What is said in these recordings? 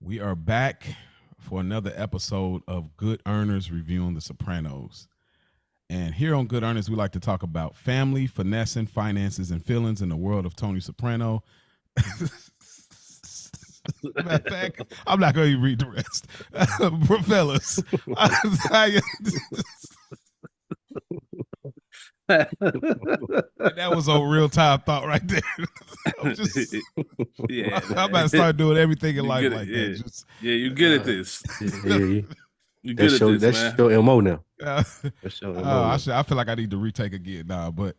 We are back for another episode of Good Earners reviewing The Sopranos. And here on Good Earners, we like to talk about family, finessing, finances, and feelings in the world of Tony Soprano. Matter of fact, I'm not going to read the rest. Fellas, that was a real time thought right there. I'm about to start doing everything in life like that. You good at this. You good at this, that's your MO now. That's your MO I feel like I need to retake again now, but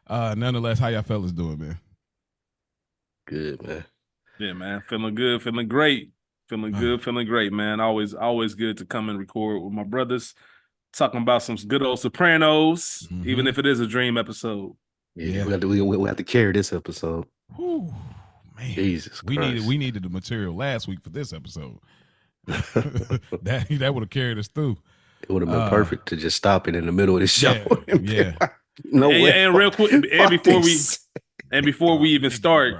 nonetheless, how y'all fellas doing, man? Good, man. Yeah, man. Feeling good, feeling great. Feeling good, feeling great, man. Always good to come and record with my brothers. Talking about some good old Sopranos, even if it is a dream episode. Yeah. We have to carry this episode. Whew, man. Jesus Christ. We needed the material last week for this episode. that would have carried us through. It would have been perfect to just stop it in the middle of the show. Yeah. No way. And real quick, before we even start,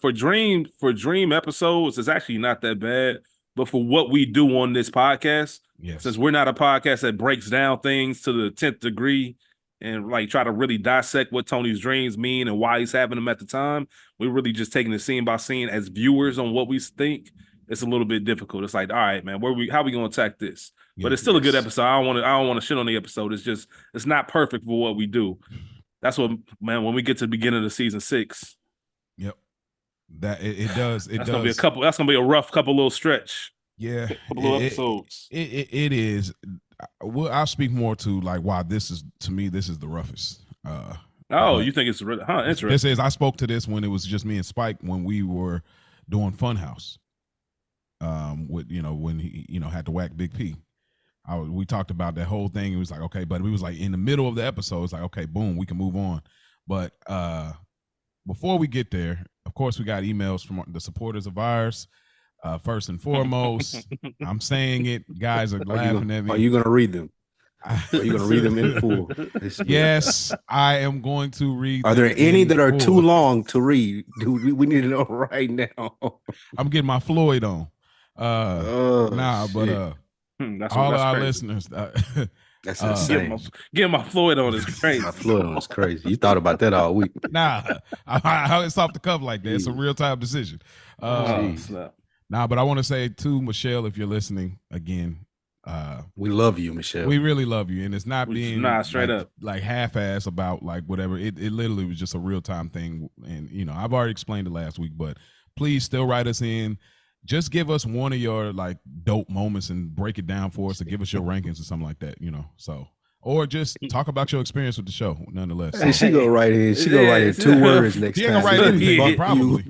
for dream episodes, it's actually not that bad. But for what we do on this podcast, since we're not a podcast that breaks down things to the 10th degree and like try to really dissect what Tony's dreams mean and why he's having them at the time, we're really just taking it scene by scene as viewers on what we think. It's a little bit difficult. It's like, all right, man, how we gonna attack this? But it's still a good episode. I don't want to shit on the episode. It's not perfect for what we do. That's what, man. When we get to the beginning of season 6. Yep. That it does. That's gonna be a rough couple little stretch. Yeah, couple little episodes. It is. I'll speak more to like why this is the roughest. You think it's interesting? This is. I spoke to this when it was just me and Spike when we were doing Funhouse. When he had to whack Big P. We talked about that whole thing. It was like, okay, but we was like in the middle of the episode, it's like, okay, boom, we can move on. But before we get there, of course, we got emails from the supporters of ours. First and foremost, I'm saying it. Guys are laughing at me. Are you going to read them? Are you going to read them in full? Yes, I am going to read. Are there any that are too long to read? We need to know right now. I'm getting my Floyd on. All of our listeners. That's insane. Getting my Floyd on is crazy. My Floyd on is crazy. You thought about that all week. Nah, it's off the cuff like that. It's a real time decision. But I want to say to Michelle, if you're listening again, we love you, Michelle. We really love you, and it's not being straight up like half-ass about like whatever. It literally was just a real time thing, and I've already explained it last week, but please still write us in. Just give us one of your like dope moments and break it down for us, or give us your rankings or something like that, or just talk about your experience with the show. Nonetheless, hey, she go right in. She go right in 2 words next time. She ain't gonna write anything, probably.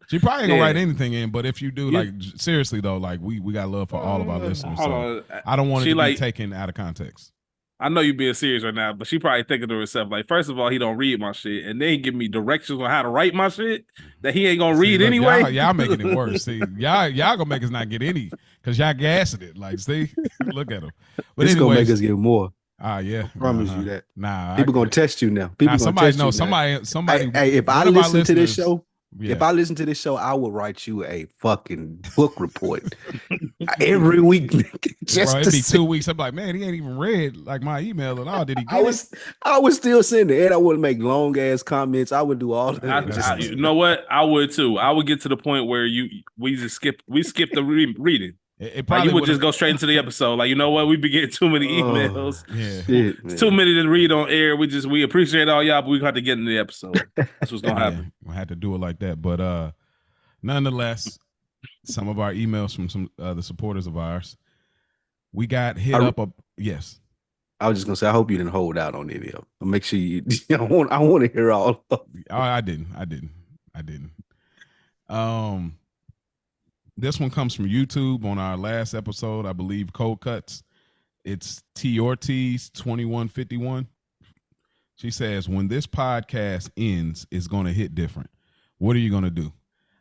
She probably ain't gonna write anything in. But if you do, like seriously though, like we got love for all of our listeners. So I don't want it to be taken out of context. I know you being serious right now, but she probably thinking to herself, like, first of all, he don't read my shit, and then he give me directions on how to write my shit that he ain't gonna read anyway. Y'all making it worse. See, y'all gonna make us not get any because y'all gassing it. Like, see, look at him. But it's gonna make us get more. Yeah, I promise you that. Nah, people gonna test you now. People somebody know. Somebody. Hey, if I listen to this show. Yeah. If I listen to this show, I will write you a fucking book report every week. It'd be 2 weeks. I'm like, man, he ain't even read like my email at all. Did he? I was still sending it. I would make long ass comments. I would do all that. You know what? I would too. I would get to the point where we skip the reading. It probably you would just go straight into the episode. Like, you know what? We be getting too many emails. It's too many to read on air. We appreciate all y'all, but we got to get in the episode. That's what's gonna happen. We had to do it like that. But nonetheless, some of our emails from some the supporters of ours. We got hit up. Yes. I was just gonna say, I hope you didn't hold out on any of them. Make sure you. I want to hear all of them. I didn't. This one comes from YouTube on our last episode, I believe, Cold Cuts. It's T Ortiz 2151. She says, when this podcast ends, it's going to hit different. What are you going to do?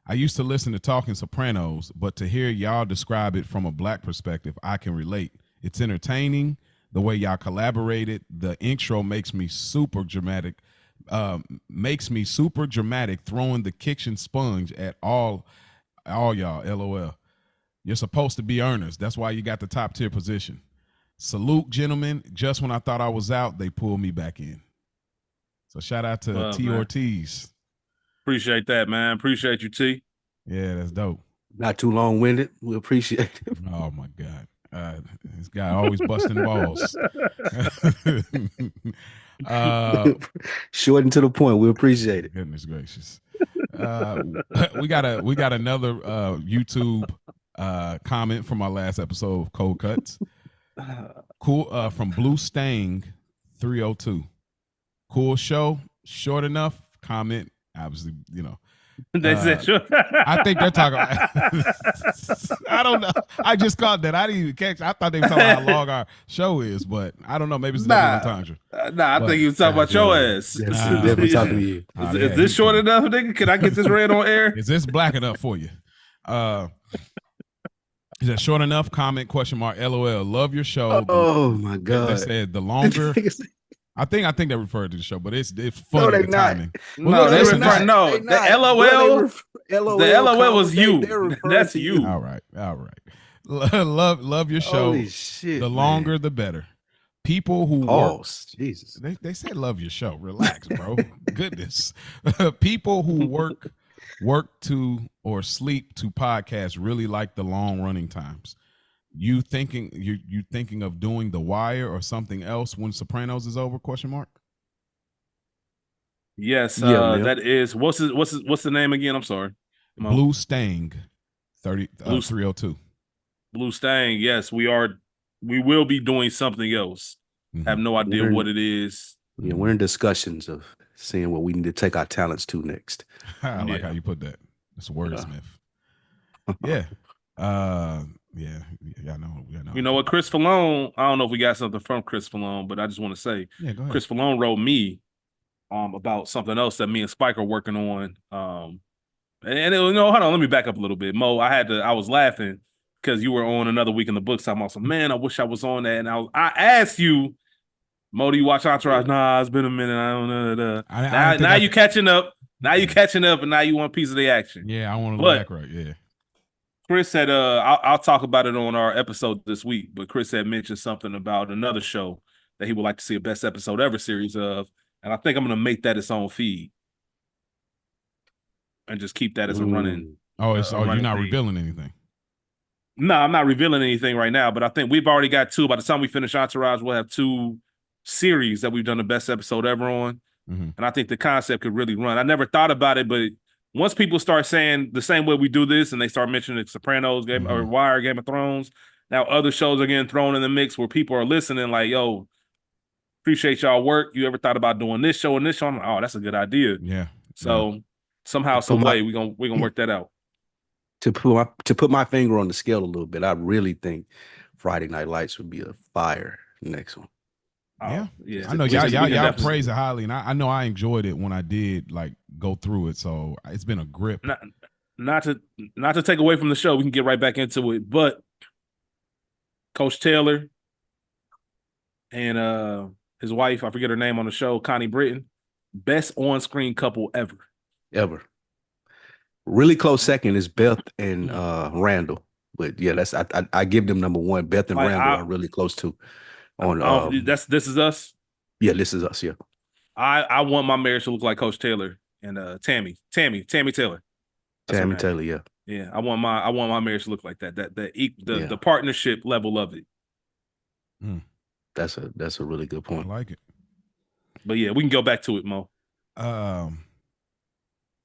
I used to listen to Talking Sopranos, but to hear y'all describe it from a black perspective, I can relate. It's entertaining. The way y'all collaborated. The intro makes me super dramatic. Throwing the kitchen sponge at all All y'all, LOL. You're supposed to be earners. That's why you got the top tier position. Salute, gentlemen. Just when I thought I was out, they pulled me back in. So shout out to T. Ortiz. Appreciate that, man. Appreciate you, T. Yeah, that's dope. Not too long-winded. We appreciate it. Oh my God. This guy always busting balls. Short and to the point. We appreciate it. Goodness gracious. We got another YouTube comment from our last episode of Cold Cuts. Cool, from Blue Stang 302. Cool show, short enough. Comment, obviously, you know. They said sure. I think they're talking. I don't know. I just caught that. I didn't even catch. I thought they were talking about how long our show is, but I don't know. Maybe it's double entendre. I think he was talking about your ass. Definitely talking to you. Is this short enough, nigga? Can I get this read on air? Is this black enough for you? Is that short enough? Comment ? LOL. Love your show. Oh my God. They said the longer. I think they referred to the show, but it's funny. No, the timing. No, they refer. No, the LOL. The LOL was you. That's you. All right. Love your show. Holy shit, the longer, the better. People who work. Jesus. They said love your show. Relax, bro. Goodness. People who work to or sleep to podcasts really like the long running times. You thinking of doing The Wire or something else when Sopranos is over? ? Yes, that is. What's the name again? I'm sorry. Blue Stang 302. Blue Stang. Yes, we will be doing something else. Mm-hmm. Have no idea what it is. Yeah, we're in discussions of seeing what we need to take our talents to next. I like how you put that. It's a wordsmith. Yeah. Yeah, I know. You know what, Chris Falone, I don't know if we got something from Chris Falone, but I just want to say, go ahead. Chris Falone wrote me about something else that me and Spike are working on. Hold on, let me back up a little bit. Mo, I was laughing because you were on Another Week in the Books. I'm also, man, I wish I was on that. And I asked you, Mo, do you watch Entourage? Nah, it's been a minute. I don't know. Now you catching up. Now you catching up, and now you want a piece of the action. Yeah, I want to look back right. Yeah. Chris said, I'll talk about it on our episode this week, but Chris had mentioned something about another show that he would like to see a best episode ever series of, and I think I'm going to make that its own feed and just keep that as a running. You're not revealing anything? No, I'm not revealing anything right now, but I think we've already got 2. By the time we finish Entourage, we'll have 2 series that we've done the best episode ever on, and I think the concept could really run. I never thought about it, but once people start saying the same way we do this and they start mentioning Sopranos, or Wire, Game of Thrones, now other shows are getting thrown in the mix where people are listening like, yo, appreciate y'all work. You ever thought about doing this show and this show? I'm like, oh, that's a good idea. Yeah. So somehow, some way, we're gonna work that out. To put my finger on the scale a little bit, I really think Friday Night Lights would be a fire next one. Yeah. I know y'all praise it highly, and I know I enjoyed it when I did go through it. So it's been a grip. Not to take away from the show, we can get right back into it. But Coach Taylor and his wife, I forget her name on the show, Connie Britton, best on-screen couple ever. Really close second is Beth and Randall, but yeah, that's I give them number 1. Beth and Randall are really close to. This Is Us. Yeah, This Is Us. Yeah, I want my marriage to look like Coach Taylor and Tammy Taylor. Tammy Taylor. Yeah. I want my marriage to look like that. The partnership level of it. That's a really good point. I like it. But yeah, we can go back to it, Mo.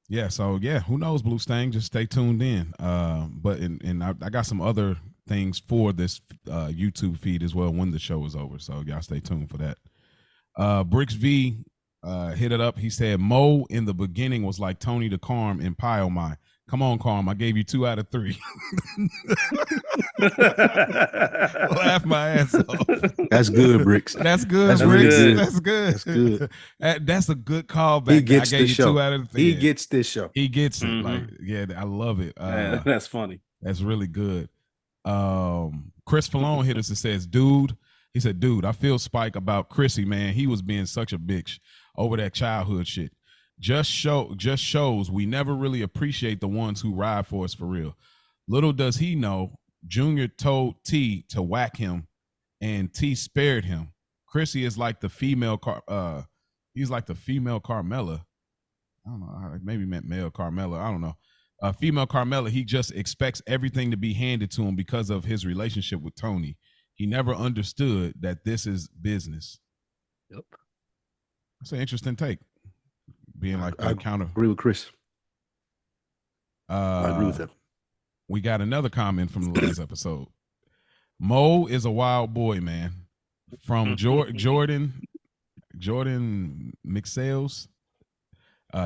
Yeah. So yeah, who knows, Blue Stang? Just stay tuned in. But I got some other things for this YouTube feed as well when the show is over. So y'all stay tuned for that. Bricks V hit it up. He said Mo in the beginning was like Tony the Carm in Pie Oh My. Come on, Carm. I gave you 2 out of 3. Laugh my ass off. That's good, Bricks. That's good, That's Bricks. really good. That's good. That's good. That's a good callback. He gets I gave this you show. 2 out of 3. He gets this show. He gets it. I love it. That's funny. That's really good. Chris Falone hit us and says, dude, I feel Spike about Chrissy, man. He was being such a bitch over that childhood shit. just shows we never really appreciate the ones who ride for us for real. Little does he know, Junior told T to whack him, and T spared him. Chrissy is like the female he's like the female Carmela. I don't know, maybe meant male Carmela. I don't know. Female Carmela, he just expects everything to be handed to him because of his relationship with Tony. He never understood that this is business. Yep. That's an interesting take. Being like the counter. Agree with Chris. I agree with him. We got another comment from the last episode. Mo is a wild boy, man. From Jordan McSales.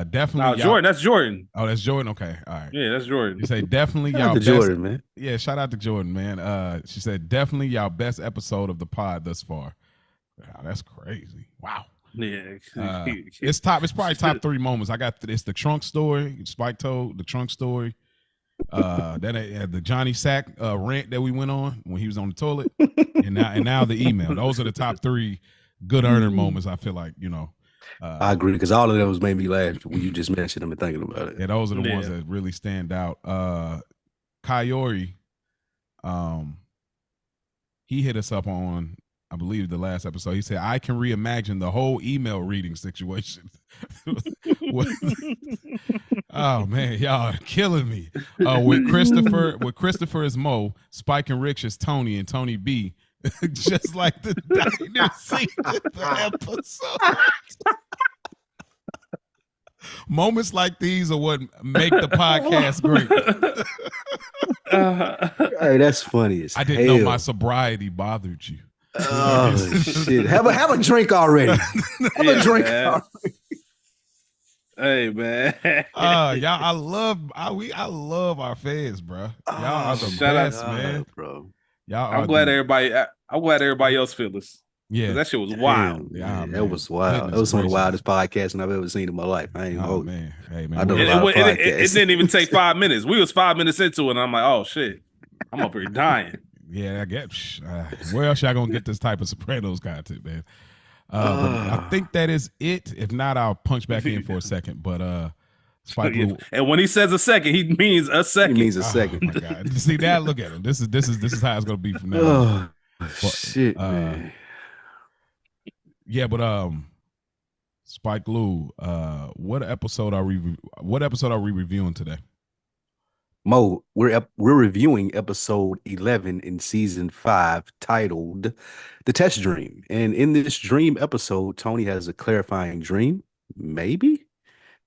Definitely. No, Jordan. That's Jordan. Oh, that's Jordan. Okay, all right. Yeah, that's Jordan. You say definitely y'all best. Jordan, man. Yeah, shout out to Jordan, man. She said definitely y'all best episode of the pod thus far. Wow, that's crazy. Wow. Yeah. It's probably top 3 moments. I got it's the trunk story. Spike told the trunk story. Then I had the Johnny Sack rant that we went on when he was on the toilet, and now the email. Those are the top 3 good earner moments. I feel like, you know. I agree, because all of those made me laugh when you just mentioned them and thinking about it. Yeah, those are the ones that really stand out. Kayori, he hit us up on, I believe, the last episode. He said, I can reimagine the whole email reading situation. Oh man, y'all are killing me. With Christopher is Mo, Spike and Rich is Tony, and Tony B. Just like the diner scene in the episode. Moments like these are what make the podcast great. Hey, that's funny as I didn't know my sobriety bothered you. Oh shit! Have a drink already. Have a drink already. Hey man, Oh, y'all, I love our fans, bro. Y'all are the best, man, bro. Y'all, I'm glad everybody else feel this. Yeah, that shit was wild. Yeah, that was wild. It was one of the wildest podcasts I've ever seen in my life. I ain't hold man. Hey man, I done a lot of podcasts. It didn't even take 5 minutes. We was 5 minutes into it, and I'm like, oh shit, I'm up here dying. Yeah, I guess. Where else y'all gonna get this type of Sopranos content, man? But I think that is it. If not, I'll punch back in for a second. But Spike Lee, and when he says a second, he means a second. He means a second. Oh my God. See that? Look at him. This is how it's gonna be from now on. Shit, man. Yeah, but Spike Lou, what episode are we reviewing today? Mo, we're reviewing episode 11 in season 5, titled "The Test Dream." And in this dream episode, Tony has a clarifying dream. Maybe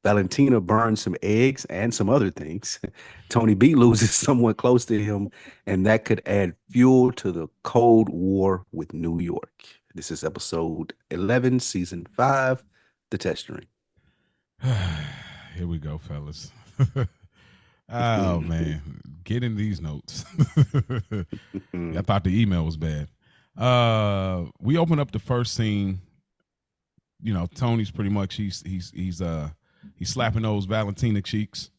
Valentina burns some eggs and some other things. Tony B loses someone close to him, and that could add fuel to the Cold War with New York. This is episode 11, season 5, "The Test Dream." Here we go, fellas. Oh man, get in these notes. I thought the email was bad. We open up the first scene. You know, Tony's pretty much he's slapping those Valentina cheeks.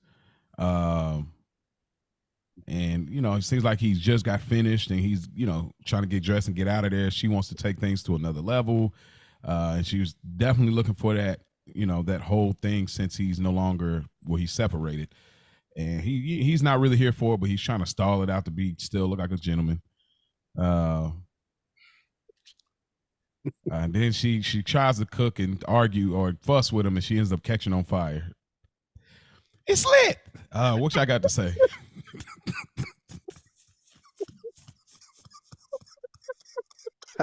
And you know, it seems like he's just got finished and he's, you know, trying to get dressed and get out of there. She wants to take things to another level. And she was definitely looking for that, you know, that whole thing since he's no longer he's separated. And he's not really here for it, but he's trying to stall it out to be still look like a gentleman. And then she tries to cook and argue or fuss with him, and she ends up catching on fire. It's lit. What y'all got to say?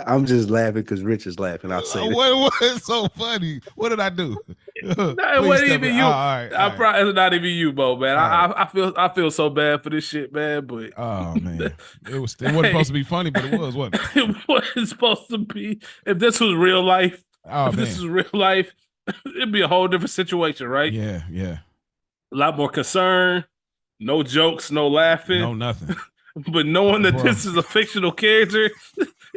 I'm just laughing because Rich is laughing. I'll say what's so funny? What did I do? No, it wasn't even you. It's not even you, Bo, man. I feel so bad for this shit, man. But oh man, it wasn't supposed to be funny, but it was, wasn't it? It wasn't supposed to be. If this was real life, this is real life, it'd be a whole different situation, right? Yeah. A lot more concern, no jokes, no laughing, no nothing. But knowing that this is a fictional character,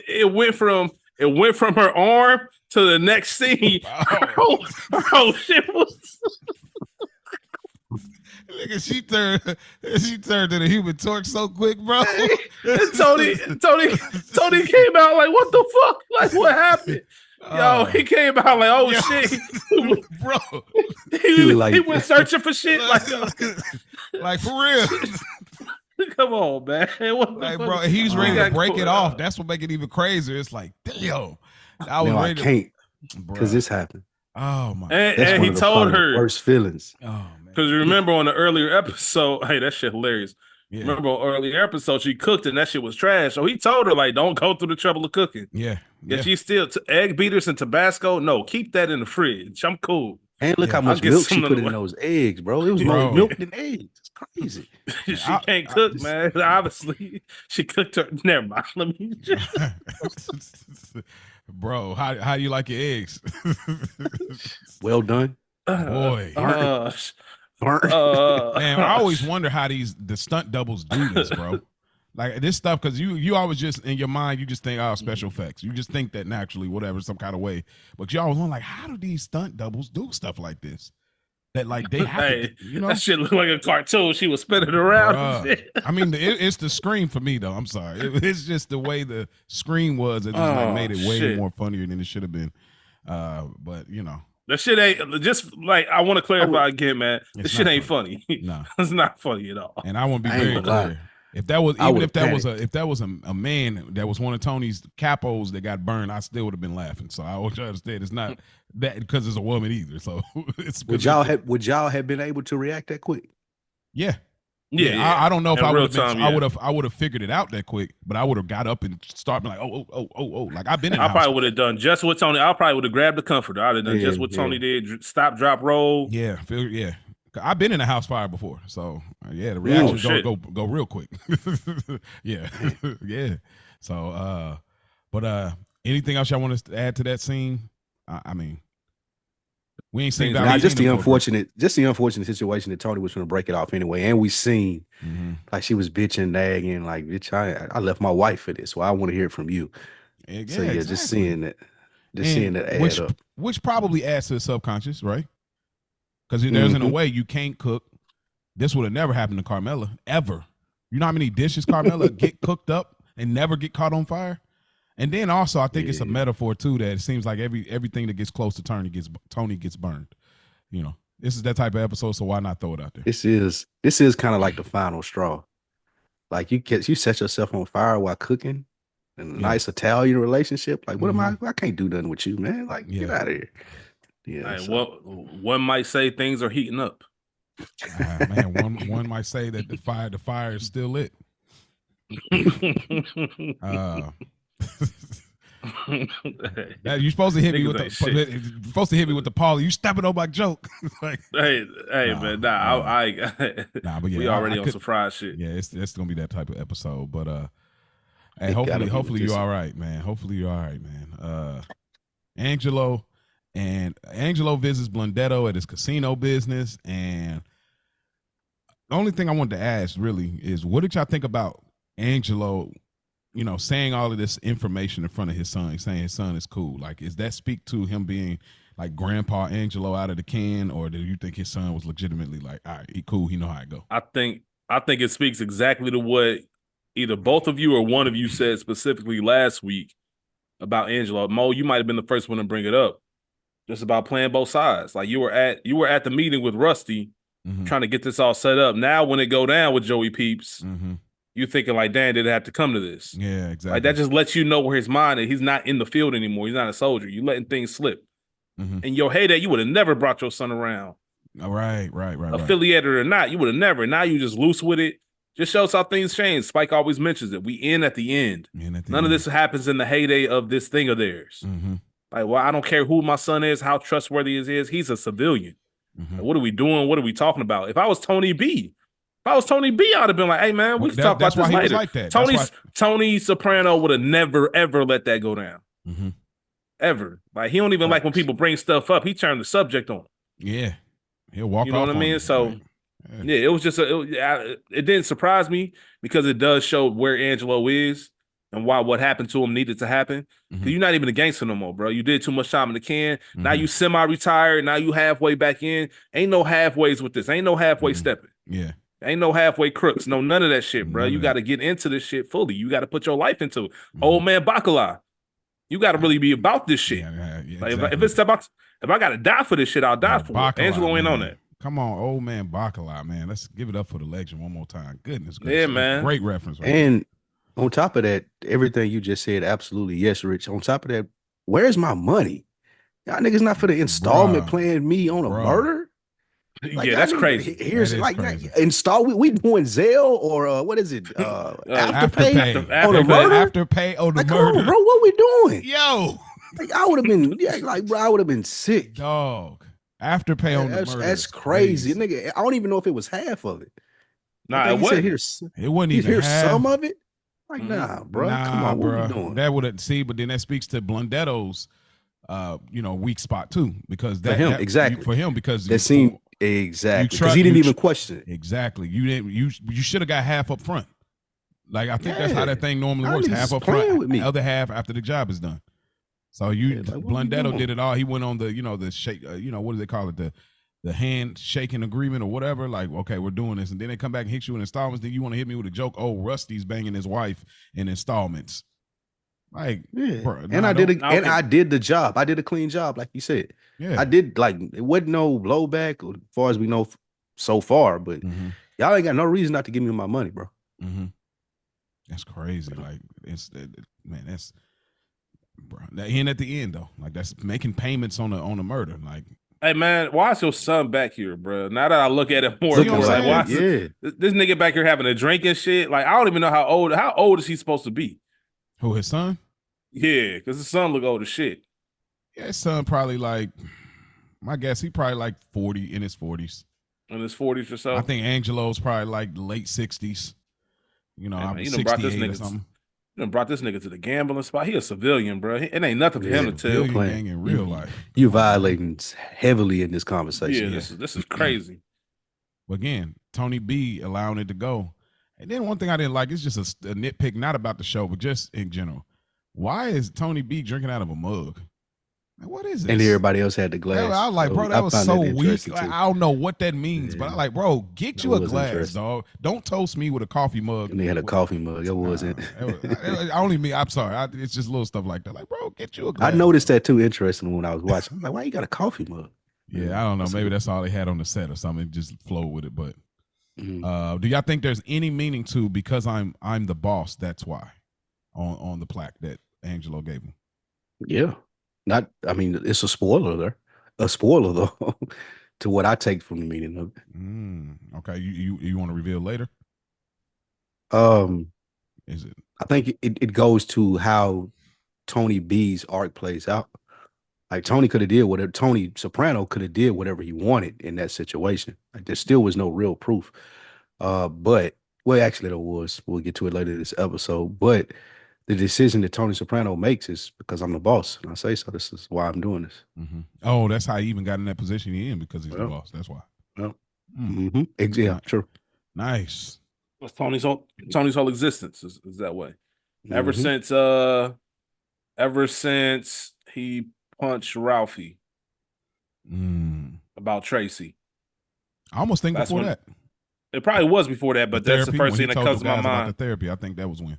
it went from her arm to the next scene. Her whole shit was. She turned to the Human Torch so quick, bro. Tony came out like, what the fuck? Like, what happened? Yo, he came out like, oh shit, bro. He went searching for shit, like for real. Come on, man. Like, bro, he's ready to break it off. That's what make it even crazier. It's like, damn, I can't because this happened. Oh my! And he told her worst feelings. Oh man! Because you remember on the earlier episode, hey, that shit hilarious. Yeah. Remember on earlier episode, she cooked and that shit was trash. So he told her like, don't go through the trouble of cooking. Yeah. If she still egg beaters and Tabasco, no, keep that in the fridge. I'm cool. And look how much milk she put in those eggs, bro. It was more milk than eggs. It's crazy. She can't cook, man. Obviously, she cooked her. Never mind. Let me. Bro, how you like your eggs? Well done, boy. Man, I always wonder how the stunt doubles do this, bro. Like this stuff, because you always just in your mind you just think, oh, special effects. You just think that naturally, whatever, some kind of way. But you always wonder, like, how do these stunt doubles do stuff like this? That like they have to, you know, that shit look like a cartoon. She was spinning around. I mean, it's the screen for me though. I'm sorry, it's just the way the screen was. It just like made it way more funnier than it should have been. But you know, the shit ain't just like I want to clarify again, man. This shit ain't funny. No, it's not funny at all. And I want to be very clear. If that was a man that was one of Tony's capos that got burned, I still would have been laughing. So I want you to understand it's not that because it's a woman either. So it's would y'all have been able to react that quick? Yeah. I don't know if I would have figured it out that quick, but I would have got up and started like oh like I've been in. I probably would have done just what Tony. I probably would have grabbed the comforter. I'd have done just what Tony did. Stop, drop, roll. Yeah, I've been in a house fire before, so the reactions go real quick. yeah. So, but anything else y'all want to add to that scene? I mean, we ain't seen just the unfortunate situation that Tony was going to break it off anyway, and we seen like she was bitching, nagging, like, bitch, I left my wife for this, well, I want to hear it from you. So exactly. Just seeing that add up, which probably adds to the subconscious, right? Because there's in a way you can't cook. This would have never happened to Carmela, ever. You know how many dishes Carmela get cooked up and never get caught on fire? And then also I think it's a metaphor too that it seems like everything that gets close to Tony gets burned. You know, this is that type of episode, so why not throw it out there? This is kind of like the final straw. Like you set yourself on fire while cooking in a nice Italian relationship. Like, what am I can't do nothing with you, man. Like, get out of here. Yeah. Well, one might say things are heating up. Man, one might say that the fire is still lit. You're supposed to hit me with the Paulie. You stepping on my joke. Like, man, but we already on some fried shit. Yeah, it's gonna be that type of episode. But hey, hopefully you're all right, man. Hopefully you're all right, man. Angelo visits Blundetto at his casino business, and the only thing I wanted to ask really is, what did y'all think about Angelo, saying all of this information in front of his son, saying his son is cool? Like, does that speak to him being like Grandpa Angelo out of the can, or do you think his son was legitimately like, all right, he cool, he know how it go? I think it speaks exactly to what either both of you or one of you said specifically last week about Angelo. Mo, you might have been the first one to bring it up. Just about playing both sides. Like you were at the meeting with Rusty, trying to get this all set up. Now, when it go down with Joey Peeps, you thinking like, damn, did it have to come to this? Yeah, exactly. Like that just lets you know where his mind is. He's not in the field anymore. He's not a soldier. You letting things slip. In your heyday, you would have never brought your son around. Right. Affiliated or not, you would have never. Now you just loose with it. Just shows how things change. Spike always mentions it. We in at the end. None of this happens in the heyday of this thing of theirs. Like, well, I don't care who my son is, how trustworthy he is. He's a civilian. Like, what are we doing? What are we talking about? If I was Tony B, I'd have been like, hey, man, we can talk about this later. Like that. Tony Soprano would have never, ever let that go down. Ever. Like, he don't even like when people bring stuff up. He turned the subject on. Yeah. He'll walk off. You know what I mean? So, yeah, it was just, it didn't surprise me because it does show where Angelo is and why what happened to him needed to happen. Because you're not even a gangster no more, bro. You did too much time in the can. Now you semi-retired. Now you halfway back in. Ain't no halfways with this. Ain't no halfway stepping. Yeah. Ain't no halfway crooks. No, none of that shit, bro. You got to get into this shit fully. You got to put your life into it. Old man Bacala. You got to really be about this shit. Yeah, like exactly. if it's about, if I got to die for this shit, I'll die for it. Angelo ain't on that. Come on, old man Bacala, man. Let's give it up for the legend one more time. Goodness gracious. Yeah, man. Great reference. Right and there. On top of that, everything you just said, absolutely yes, Rich. On top of that, where's my money? Y'all niggas not for the installment playing me on a murder? Like, yeah, that's crazy. Here's like crazy. Install. We doing Zelle or what is it? Afterpay on a murder. Afterpay on the murder. Come on, bro. What we doing? Yo, like I would have been. Yeah, like bro, I would have been sick. Dog. Afterpay on the murder. That's crazy, nigga. I don't even know if it was half of it. Nah, it wasn't. It wasn't even here's half. Some of it. Like nah, bro. Come on, what we doing? That would see, but then that speaks to Blundetto's, weak spot too, because that for him exactly for him because it seemed exactly because he didn't even question it. Exactly, you didn't. You should have got half up front. Like I think that's how that thing normally works. Half up front, with me. Other half after the job is done. So Blundetto did it all. He went on the the shake. What do they call it? The handshaking agreement or whatever. Like, okay, we're doing this, and then they come back and hit you in installments. Then you want to hit me with a joke? Oh, Rusty's banging his wife in installments. Like, yeah. Bro, I did the job. I did a clean job, like you said. Yeah, I did. Like, it wasn't no blowback as far as we know so far. But y'all ain't got no reason not to give me my money, bro. That's crazy. Like, that's bro. That end at the end though. Like, that's making payments on a murder. Like. Hey man, why is your son back here, bro? Now that I look at it more, why is this nigga back here having a drink and shit? Like, I don't even know how old is he supposed to be? Who, his son? Yeah, because his son look old as shit. Yeah, his son probably like, my guess, he probably like 40 in his 40s. In his 40s or so? I think Angelo's probably like late 60s. I'm 68 or something. You done brought this nigga to the gambling spot. He a civilian, bro. It ain't nothing for him to tell. Playing in real life. You violating heavily in this conversation. Yeah, this is crazy. But again, Tony B allowing it to go. And then one thing I didn't like, it's just a nitpick, not about the show, but just in general. Why is Tony B drinking out of a mug? Like, what is this? And everybody else had the glass. I was like, bro, that was so weak. Like, I don't know what that means, but I'm like, bro, get you a glass, dog. Don't toast me with a coffee mug. And they had a coffee mug. It wasn't. I'm sorry. It's just little stuff like that. Like, bro, get you a glass. I noticed that too. Interesting when I was watching. I'm like, why you got a coffee mug? Yeah, I don't know. Maybe that's all they had on the set or something. Just flow with it. But do y'all think there's any meaning to because I'm the boss? That's why on the plaque that Angelo gave him. Yeah. It's a spoiler there. A spoiler though, to what I take from the meaning of it. Okay, you want to reveal later? Is it? I think it goes to how Tony B's arc plays out. Like Tony Soprano could have did whatever he wanted in that situation. Like there still was no real proof. But actually there was. We'll get to it later in this episode. But the decision that Tony Soprano makes is because I'm the boss. And I say so. This is why I'm doing this. Oh, that's how he even got in that position he's in because he's the boss. That's why. Yeah, true. Nice. That's Tony's whole existence is that way. Ever since he punched Ralphie about Tracy. I almost think before that. It probably was before that, but that's the first thing that comes to my mind. The therapy, I think that was when.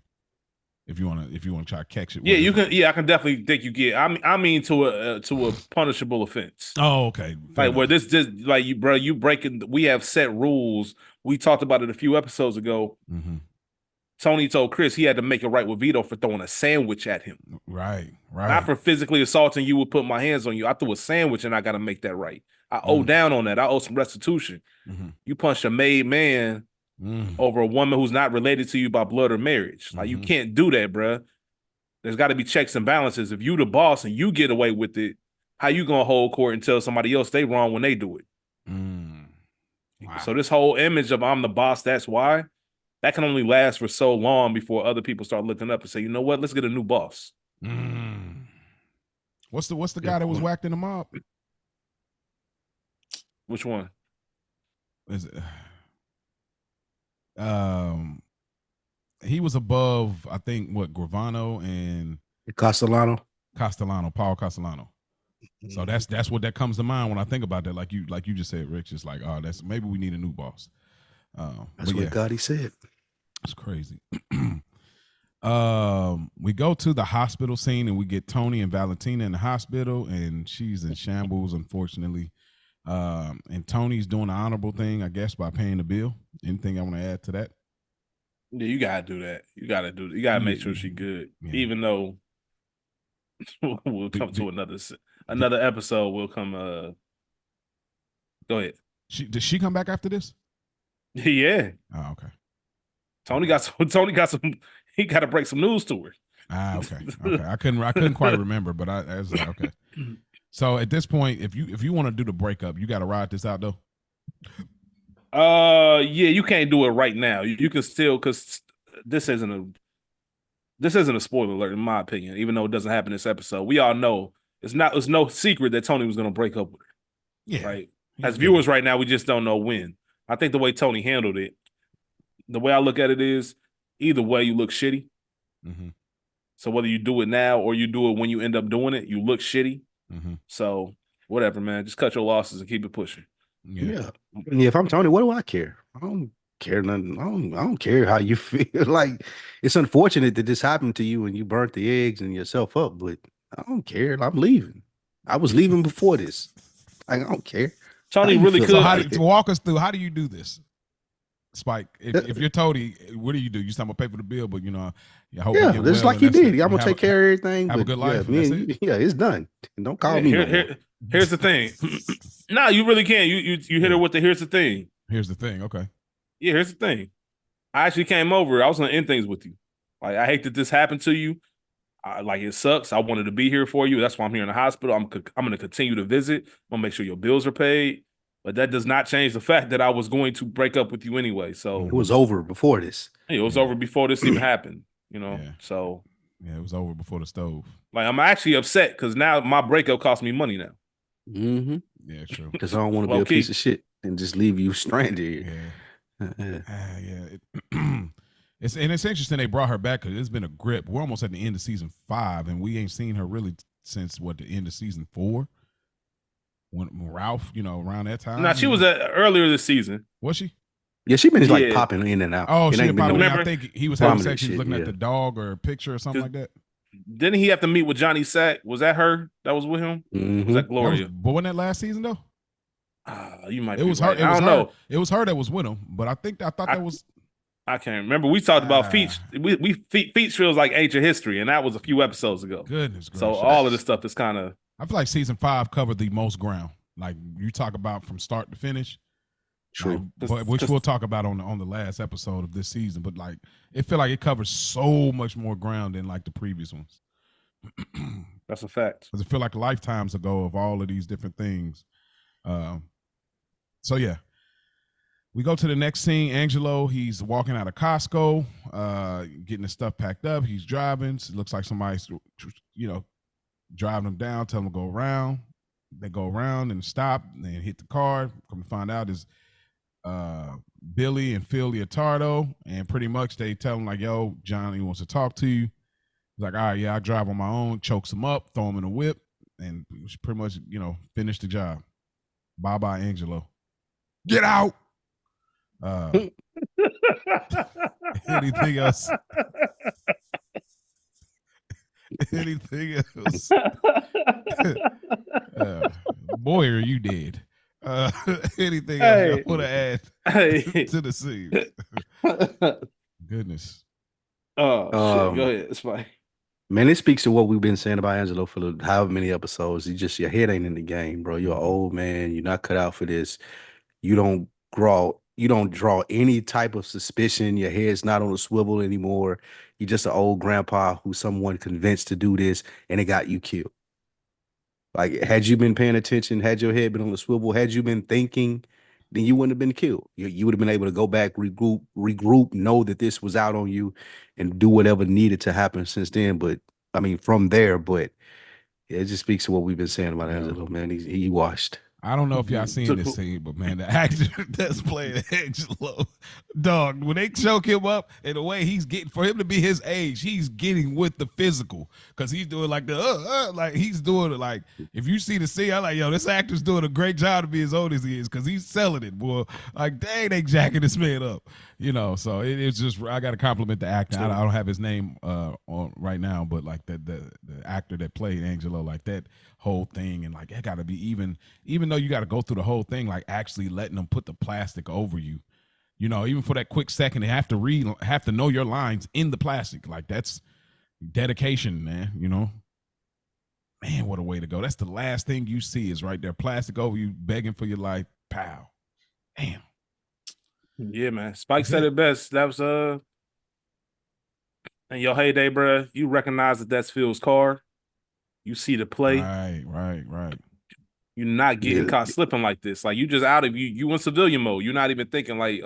If you want to try to catch it. Yeah, you can. Yeah, I can definitely think you get. I mean to a punishable offense. Oh, okay. Like where this just like you, bro. You breaking. We have set rules. We talked about it a few episodes ago. Tony told Chris he had to make it right with Vito for throwing a sandwich at him. Right. Not for physically assaulting you. Would put my hands on you. I threw a sandwich and I got to make that right. I owe down on that. I owe some restitution. You punched a made man. Over a woman who's not related to you by blood or marriage. Like you can't do that, bro. There's got to be checks and balances. If you the boss and you get away with it, how you gonna hold court and tell somebody else they wrong when they do it? Wow. So this whole image of I'm the boss, that's why, that can only last for so long before other people start looking up and say, you know what, let's get a new boss. What's the guy that was whacked in the mob? Which one? Is it? He was above, I think, Gravano and Castellano, Paul Castellano. So that's what that comes to mind when I think about that. Like you just said, Rich. It's like, oh, that's maybe we need a new boss. That's what Gotti said. It's crazy. We go to the hospital scene and we get Tony and Valentina in the hospital, and she's in shambles, unfortunately. And Tony's doing the honorable thing, I guess, by paying the bill. Anything I want to add to that? Yeah, you gotta do that. You gotta make sure she's good. Yeah. Even though we'll come to another episode. We'll come. Go ahead. Did she come back after this? Yeah. Oh, okay. Tony got some. He got to break some news to her. Okay. I couldn't quite remember, but I was like, okay. So at this point, if you want to do the breakup, you got to ride this out though. Yeah, you can't do it right now. You can still, because this isn't a spoiler alert in my opinion. Even though it doesn't happen this episode, we all know it's no secret that Tony was going to break up with her. Yeah. Right. As viewers right now, we just don't know when. I think the way Tony handled it, the way I look at it is, either way, you look shitty. Mm-hmm. So whether you do it now or you do it when you end up doing it, you look shitty. Mm-hmm. So whatever, man. Just cut your losses and keep it pushing. Yeah. If I'm Tony, what do I care? I don't care nothing. I don't care how you feel. Like, it's unfortunate that this happened to you and you burnt the eggs and yourself up, but I don't care. I'm leaving. I was leaving before this. I don't care. Tony really could. So walk us through. How do you do this? Spike, if you're Tony, what do? You just have to pay for the bill, but this is like you did. I'm gonna take care of everything. Have a good life. It's done. Don't call me. Here's the thing. No, you really can't. You hit her with the here's the thing. Here's the thing. Okay. Yeah, here's the thing. I actually came over. I was gonna end things with you. Like, I hate that this happened to you. Like, it sucks. I wanted to be here for you. That's why I'm here in the hospital. I'm gonna continue to visit. I'm gonna make sure your bills are paid. But that does not change the fact that I was going to break up with you anyway. So it was over before this. It was over before this even happened. So it was over before the stove. Like, I'm actually upset because now my breakup cost me money now. Mm-hmm. Yeah, true. Because I don't want to be a piece of shit and just leave you stranded. It's interesting they brought her back because it's been a grip. We're almost at the end of season 5, and we ain't seen her really since the end of season 4. When Ralph, around that time. Nah, she was earlier this season. Was she? Yeah, she been like popping in and out. Oh, she popping. I think he was having sex. He was looking at the dog or a picture or something like that. Didn't he have to meet with Johnny Sack? Was that her that was with him? Mm-hmm. Was that Gloria? But wasn't that last season though? You might. It was her. I don't know. It was her that was with him, but I thought that was. I can't remember. We talked about Feach. Feach feels like ancient history, and that was a few episodes ago. Goodness gracious. So all of this stuff is kind of. I feel like season 5 covered the most ground. Like, you talk about from start to finish. True. Which we'll talk about on the last episode of this season. But like, it feel like it covers so much more ground than like the previous ones. That's a fact. Because it feel like lifetimes ago of all of these different things. So yeah. We go to the next scene. Angelo, he's walking out of Costco, getting his stuff packed up. He's driving. So it looks like somebody's, driving him down, tell him to go around. They go around and stop and then hit the car. Come to find out is Billy and Phil Leotardo. And pretty much they tell him like, yo, Johnny wants to talk to you. He's like, all right, yeah, I drive on my own, chokes him up, throw him in a whip, and pretty much, finish the job. Bye-bye, Angelo. Get out. Anything else? Anything else? Boy, are you dead. Anything else I want to add to the scene? Goodness. Oh, shit. Go ahead. It's fine. Man, it speaks to what we've been saying about Angelo for however many episodes. Your head ain't in the game, bro. You're an old man. You're not cut out for this. You don't draw any type of suspicion. Your head's not on a swivel anymore. You're just an old grandpa who someone convinced to do this, and it got you killed. Like, had you been paying attention, had your head been on the swivel, had you been thinking, then you wouldn't have been killed. You would have been able to go back, regroup, know that this was out on you, and do whatever needed to happen since then. But I mean, from there, but it just speaks to what we've been saying about Angelo, man. He washed. I don't know if y'all seen this scene, but man, the actor that's playing Angelo, dog, when they choke him up and the way he's getting, for him to be his age, he's getting with the physical because he's doing like the like he's doing it like, if you see the scene, I'm like, yo, this actor's doing a great job to be as old as he is because he's selling it, boy. Like, dang, they jacking this man up. You know, so it's just I got to compliment the actor. I don't have his name on right now, but like the actor that played Angelo, like that whole thing, and like it got to be even though you got to go through the whole thing, like actually letting them put the plastic over you. You know, even for that quick second, they have to know your lines in the plastic. Like that's dedication, man. You know, man, what a way to go. That's the last thing you see is right there, plastic over you, begging for your life. Pow, damn. Yeah, man. Spike said it best. That was in your heyday, bro. You recognize that that's Phil's car. You see the play. Right. You're not getting caught slipping like this. Like you just out of you in civilian mode. You're not even thinking like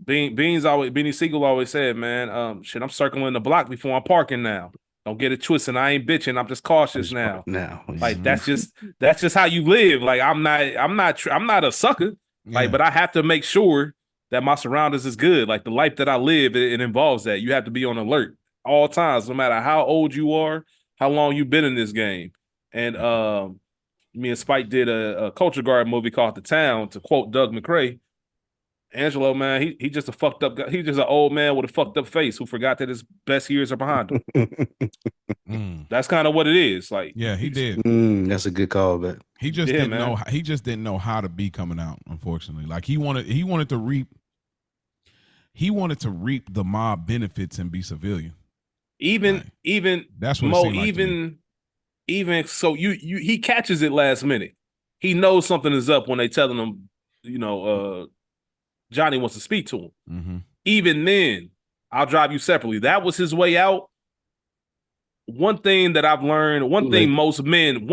Beanie Siegel always said, man, shit, I'm circling the block before I'm parking now. Don't get it twisted. I ain't bitching. I'm just cautious now. Like that's just how you live. Like I'm not a sucker. Like, but I have to make sure that my surroundings is good. Like the life that I live, it involves that. You have to be on alert all times, no matter how old you are, how long you've been in this game. And me and Spike did a Culture Guard movie called The Town, to quote Doug McCrae. Angelo, man, he just a fucked up guy. He's just an old man with a fucked up face who forgot that his best years are behind him. That's kind of what it is. Like, yeah, he did. That's a good call, but he just didn't know. He just didn't know how to be coming out. Unfortunately, like he wanted to reap. He wanted to reap the mob benefits and be civilian. Even that's what Mo. It seemed like even so, he catches it last minute. He knows something is up when they telling him, Johnny wants to speak to him. Mm-hmm. Even then, I'll drive you separately. That was his way out. One thing that I've learned, one thing most men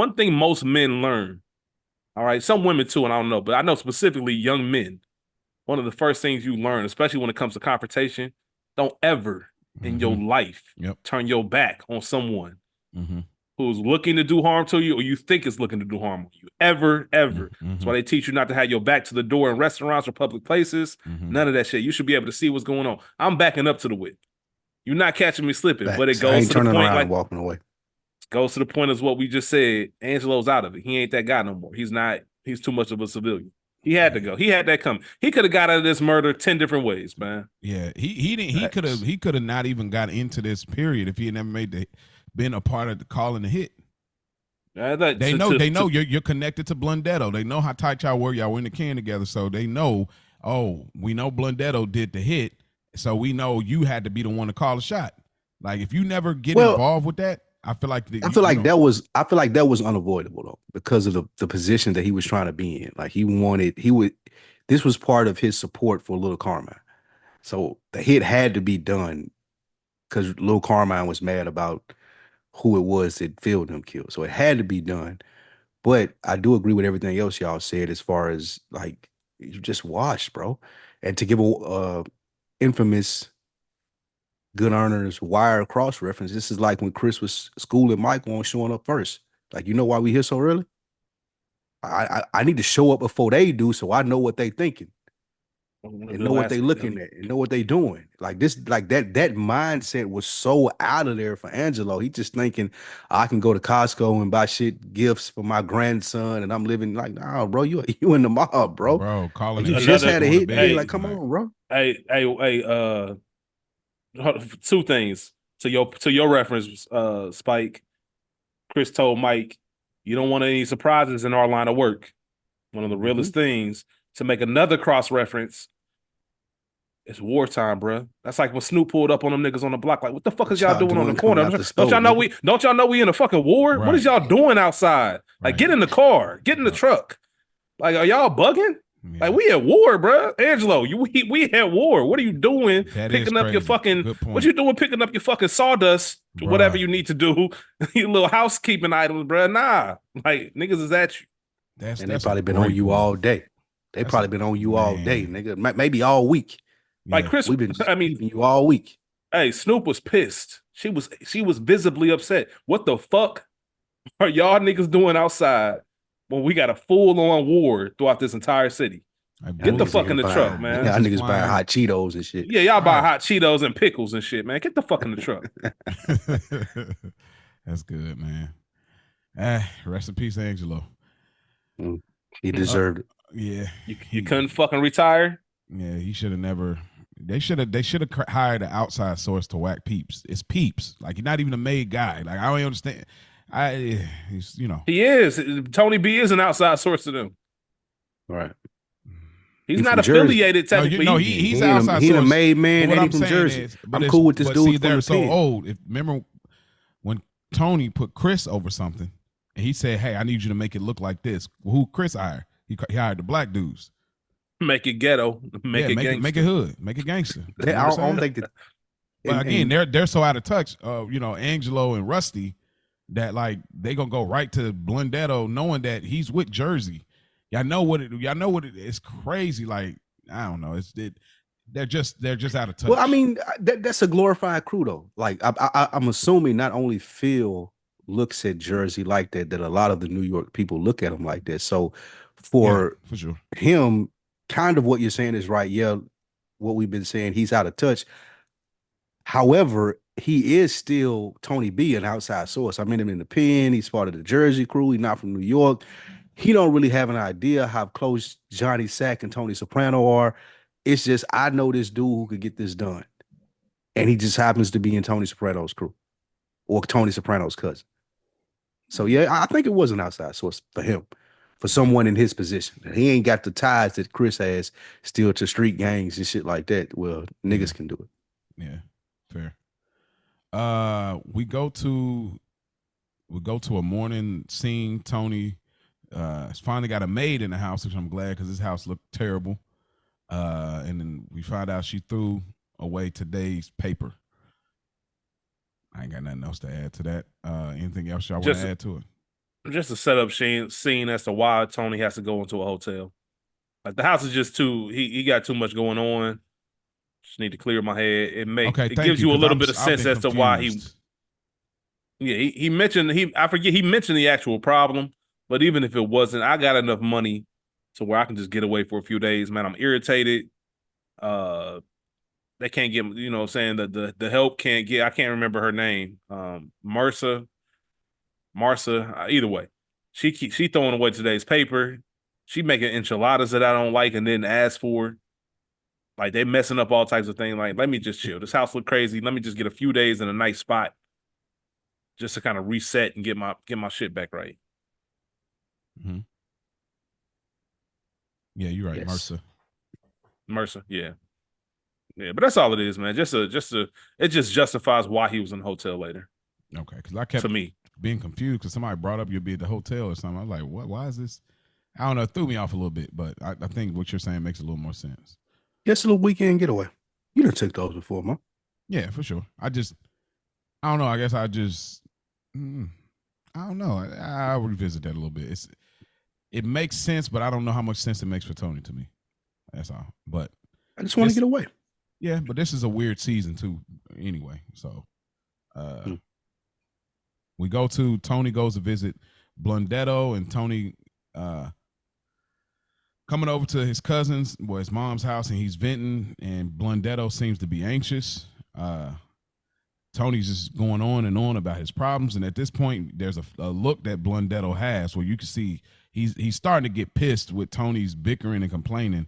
learn. All right, some women too, and I don't know, but I know specifically young men. One of the first things you learn, especially when it comes to confrontation, don't ever in your life turn your back on someone who's looking to do harm to you or you think is looking to do harm to you. Ever. That's why they teach you not to have your back to the door in restaurants or public places. None of that shit. You should be able to see what's going on. I'm backing up to the whip. You're not catching me slipping, but it goes to the point like walking away. Goes to the point as what we just said. Angelo's out of it. He ain't that guy no more. He's too much of a civilian. He had to go. He had that come. He could have got out of this murder 10 different ways, man. Yeah, he could have not even got into this period if he had never been a part of the calling the hit. They know you're connected to Blundetto. They know how tight y'all were. Y'all were in the can together, so they know. Oh, we know Blundetto did the hit, so we know you had to be the one to call a shot. Like if you never get involved with that, I feel like that was unavoidable though because of the position that he was trying to be in. Like this was part of his support for Lil Carmine. So the hit had to be done because Lil Carmine was mad about who it was that Phil them killed. So it had to be done. But I do agree with everything else y'all said as far as like you just washed, bro. And to give a infamous Good Earners wire cross reference, this is like when Chris was schooling Michael on showing up first. Like, you know why we here so early? I need to show up before they do so I know what they thinking. And know what they looking at and know what they doing. Like this, like that mindset was so out of there for Angelo. He just thinking I can go to Costco and buy gifts for my grandson, and I'm living like, nah, bro, you in the mob, bro. Bro, calling like, you just had a hit. Like, come on, bro. Hey, two things to your reference, Spike. Chris told Mike, you don't want any surprises in our line of work. One of the realest things. To make another cross reference, it's wartime, bro. That's like when Snoop pulled up on them niggas on the block. Like, what the fuck is y'all doing on the corner? Don't y'all know we in a fucking war? Right. What is y'all doing outside? Like, get in the car, get in the truck. Like, are y'all bugging? Yeah. Like, we at war, bro. Angelo, we at war. What are you doing? Picking up your fucking what you doing? Picking up your fucking sawdust, bruh. Whatever you need to do, your little housekeeping items, bro. Nah, like niggas is at you. They probably been on you all day. They probably been on you all day, nigga. Maybe all week. Like Chris, we've been keeping you all week. Hey, Snoop was pissed. She was visibly upset. What the fuck are y'all niggas doing outside when we got a full-on war throughout this entire city? Get the fuck in the truck, man. Y'all niggas buying hot Cheetos and shit. Yeah, y'all buy hot Cheetos and pickles and shit, man. Get the fuck in the truck. That's good, man. Rest in peace, Angelo. He deserved it. Yeah. You couldn't fucking retire? Yeah, he should have never. They should have hired an outside source to whack Peeps. It's Peeps. Like, he's not even a made guy. Like, I don't understand. He's, he is. Tony B is an outside source to them. Right. He's not affiliated Jersey. technically. No, he's outside. He a made man. What I'm from Jersey. Is, I'm cool with this dude. See, they're so old. Remember when Tony put Chris over something, and he said, "Hey, I need you to make it look like this." Well, who Chris hired? He hired the black dudes. Make it ghetto. Make it hood. Make it gangster. I don't think that. But again, they're so out of touch. Angelo and Rusty, that like they gonna go right to Blundetto, knowing that he's with Jersey. Y'all know what it. It's crazy. Like, I don't know. They're just out of touch. Well, I mean, that's a glorified crew though. Like, I'm assuming not only Phil looks at Jersey like that a lot of the New York people look at him like that. So for sure, him, kind of what you're saying is right. Yeah, what we've been saying, he's out of touch. However, he is still Tony B, an outside source. I met him in the pen. He's part of the Jersey crew. He's not from New York. He don't really have an idea how close Johnny Sack and Tony Soprano are. It's just, I know this dude who could get this done. And he just happens to be in Tony Soprano's crew or Tony Soprano's cousin. So, yeah, I think it was an outside source for him, for someone in his position. He ain't got the ties that Chris has still to street gangs and shit like that. Well, niggas can do it. Yeah, fair. We go to a morning scene. Tony has finally got a maid in the house, which I'm glad, because his house looked terrible. And then we find out she threw away today's paper. I ain't got nothing else to add to that. Anything else y'all want to add to it? Just a setup scene as to why Tony has to go into a hotel. Like, the house is just too. He got too much going on. Just need to clear my head. It gives you a little bit of sense as to why he. Yeah, he mentioned I forget he mentioned the actual problem, but even if it wasn't, I got enough money to where I can just get away for a few days. Man, I'm irritated. They can't get, saying that the help can't get. I can't remember her name. Marcia. Either way, she throwing away today's paper. She making enchiladas that I don't like and didn't ask for. Like, they messing up all types of things. Like, let me just chill. This house look crazy. Let me just get a few days in a nice spot, just to kind of reset and get my shit back right. Mm-hmm. Yeah, you're right, yes. Mercer, yeah, but that's all it is, man. It just justifies why he was in the hotel later. Okay, because I kept being confused because somebody brought up you'll be at the hotel or something. I was like, what? Why is this? I don't know. It threw me off a little bit, but I think what you're saying makes a little more sense. Just a little weekend getaway. You done took those before, man. Yeah, for sure. I don't know. I guess I don't know. I'll revisit that a little bit. It makes sense, but I don't know how much sense it makes for Tony to me. That's all. But I just want to get away. Yeah, but this is a weird season too. Anyway, so Tony goes to visit Blundetto, and Tony coming over to his his mom's house, and he's venting, and Blundetto seems to be anxious. Tony's just going on and on about his problems, and at this point, there's a look that Blundetto has where you can see he's starting to get pissed with Tony's bickering and complaining.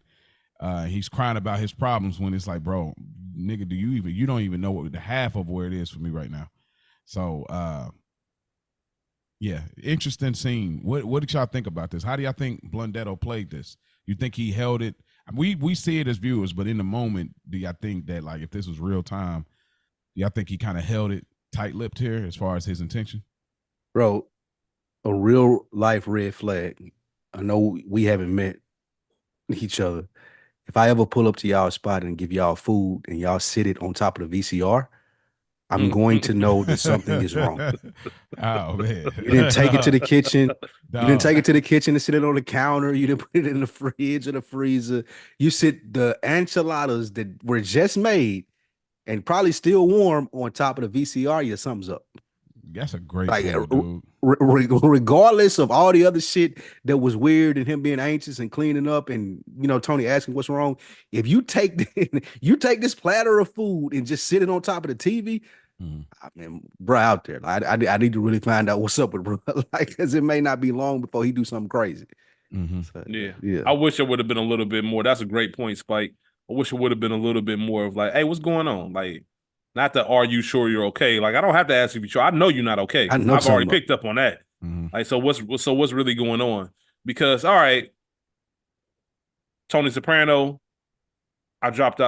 He's crying about his problems when it's like, bro, nigga, you don't even know what the half of where it is for me right now. So, yeah, interesting scene. What did y'all think about this? How do y'all think Blundetto played this? You think he held it? We see it as viewers, but in the moment, do y'all think that, like, if this was real time, do y'all think he kind of held it tight-lipped here as far as his intention? Bro, a real life red flag. I know we haven't met each other. If I ever pull up to y'all spot and give y'all food and y'all sit it on top of the VCR, I'm going to know that something is wrong. Oh, man. You didn't take it to the kitchen. No. You didn't take it to the kitchen and sit it on the counter. You didn't put it in the fridge or the freezer. You sit the enchiladas that were just made and probably still warm on top of the VCR. Yeah, something's up. That's a great point, dude. Regardless of all the other shit that was weird and him being anxious and cleaning up and, Tony asking what's wrong. If you take this platter of food and just sit it on top of the TV, I mean, bro, out there, I need to really find out what's up with bro, because it may not be long before he do something crazy. Mm-hmm. So, yeah. I wish there would have been a little bit more. That's a great point, Spike. I wish it would have been a little bit more of like, hey, what's going on? Like, not that are you sure you're okay? Like, I don't have to ask you if you're sure. I know you're not okay. I know I've already something. picked up on that. Mm-hmm. Like, so what's really going on? Because all right, Tony Soprano, I dropped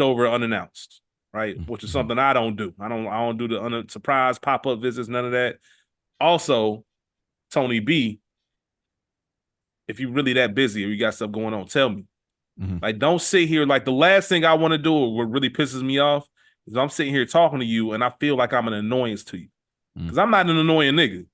over unannounced, right? Which is something I don't do. I don't do the surprise pop-up visits, none of that. Also, Tony B, if you're really that busy or you got stuff going on, tell me. Like, don't sit here. Like, the last thing I want to do, or what really pisses me off, is I'm sitting here talking to you and I feel like I'm an annoyance to you. Because I'm not an annoying nigga.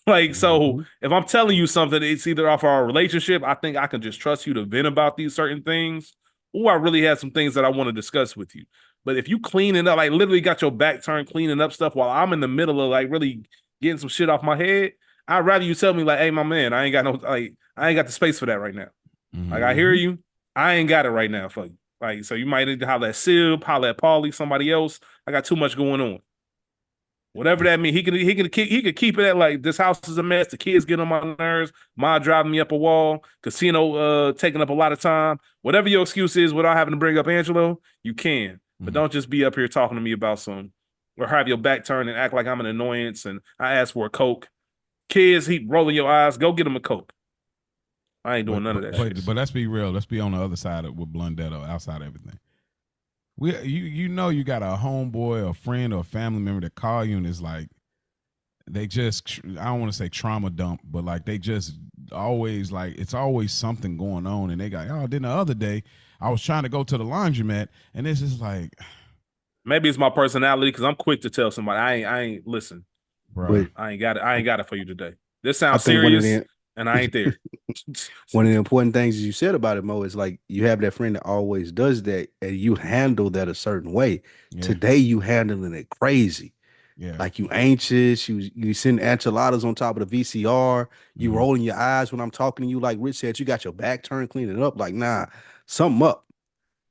Like, so if I'm telling you something, it's either off our relationship, I think I can just trust you to vent about these certain things, or I really have some things that I want to discuss with you. But if you cleaning up, like literally got your back turned cleaning up stuff while I'm in the middle of like really getting some shit off my head, I'd rather you tell me like, hey, my man, I ain't got the space for that right now. Like, I hear you. I ain't got it right now for you. Like, so you might need to holler at Sil, holler at Paulie, somebody else. I got too much going on. Whatever that means, he could keep it at like, this house is a mess. The kids get on my nerves. Ma driving me up a wall. Casino taking up a lot of time. Whatever your excuse is, without having to bring up Angelo, you can. But don't just be up here talking to me about some, or have your back turned and act like I'm an annoyance. And I ask for a Coke. Kids, he rolling your eyes. Go get him a Coke. I ain't doing none of that shit. But let's be real. Let's be on the other side of with Blundetto, outside of everything. You know you got a homeboy, a friend, or a family member that call you and is like, they just, I don't want to say trauma dump, but like they just always like, it's always something going on, and they got, oh, then the other day I was trying to go to the laundromat, and it's just like, maybe it's my personality because I'm quick to tell somebody I ain't listen, bro. I ain't got it for you today. This sounds serious, and I ain't there. One of the important things you said about it, Mo, is like you have that friend that always does that, and you handle that a certain way. Yeah. Today you handling it crazy. Yeah. Like you anxious, you send enchiladas on top of the VCR, you rolling your eyes when I'm talking to you, like Rich said, you got your back turned, cleaning up, like, nah, something up.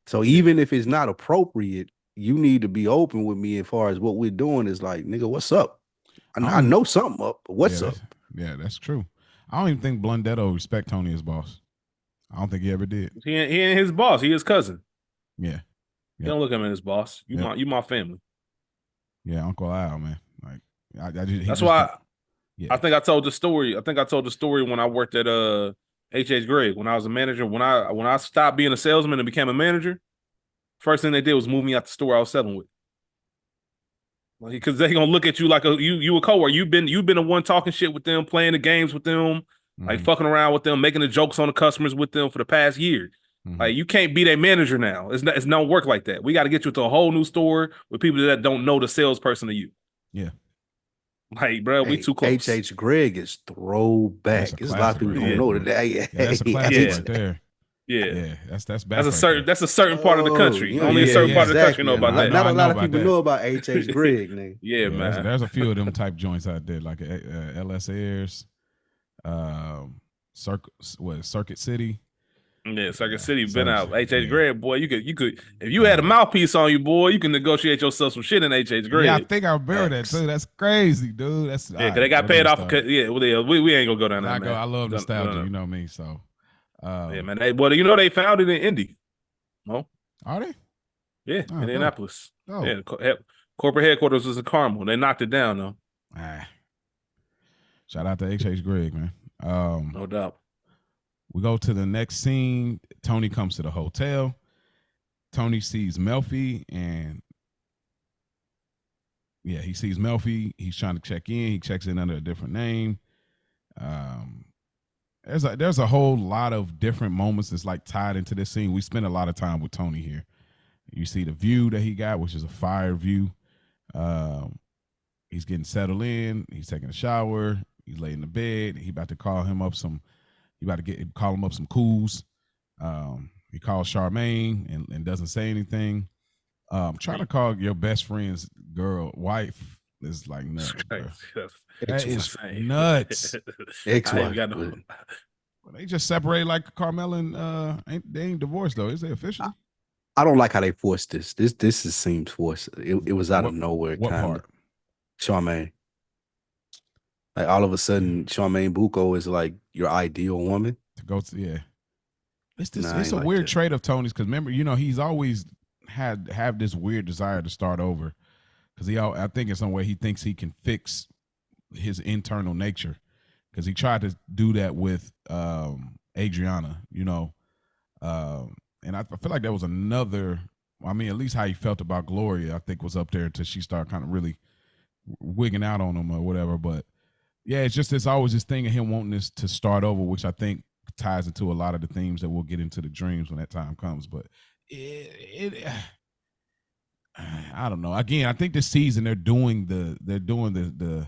So even if it's not appropriate, you need to be open with me as far as what we're doing is like, nigga, what's up? I know something up, but what's up? Yeah, that's true. I don't even think Blundetto respect Tony as boss. I don't think he ever did. He ain't his boss. He his cousin. Yeah. You don't look at him as boss. You my family. Yeah, Uncle Al, man. Like that's why I think I told the story. I think I told the story when I worked at H.H. Gregg, when I was a manager. When I stopped being a salesman and became a manager, first thing they did was move me out the store I was selling with. Because they gonna look at you like you a coworker. You've been the one talking shit with them, playing the games with them, like fucking around with them, making the jokes on the customers with them for the past year. Like, you can't be their manager now. It's no work like that. We got to get you to a whole new store with people that don't know the salesperson of you. Yeah. Like, bro, we too close. H.H. Gregg is throwback. There's a lot of people don't know that. Yeah, that's a classic right there. Yeah, that's a certain part of the country. Only a certain part of the country know about that. Not a lot of people know about H.H. Gregg, nigga. Yeah, man. There's a few of them type joints out there, like LS Airs, Circuit City. Yeah, Circuit City been out. H.H. Gregg, boy, you could if you had a mouthpiece on you, boy, you can negotiate yourself some shit in H.H. Gregg. Yeah, I think I remember that too. That's crazy, dude. That's because they got paid off. We ain't gonna go down there. I love nostalgia. You know me, so. Yeah, man. They found it in Indy. No, are they? Yeah, Indianapolis. Oh. Yeah, corporate headquarters was in Carmel. They knocked it down though. Shout out to H.H. Gregg, man. No doubt. We go to the next scene. Tony comes to the hotel. Tony sees Melfi, and he sees Melfi. He's trying to check in. He checks in under a different name. There's a whole lot of different moments that's like tied into this scene. We spend a lot of time with Tony here. You see the view that he got, which is a fire view. He's getting settled in. He's taking a shower. He's laying in the bed. He about to call him up some. He about to call him up some cools. He calls Charmaine and doesn't say anything. Trying to call your best friend's wife is like nuts. That is nuts. Ex-wife. They just separate like Carmel and they ain't divorced though. Is they officially? I don't like how they forced this. This seems forced. It was out of nowhere. What part? Charmaine. Like all of a sudden, Charmaine Bucco is like your ideal woman. To go to It's a weird trait of Tony's because remember, he's always have this weird desire to start over because I think in some way he thinks he can fix his internal nature because he tried to do that with Adriana, and I feel like there was another. I mean, at least how he felt about Gloria, I think was up there until she started kind of really wigging out on him or whatever. But yeah, it's always this thing of him wanting this to start over, which I think ties into a lot of the themes that we'll get into the dreams when that time comes. But I don't know. Again, I think this season they're doing the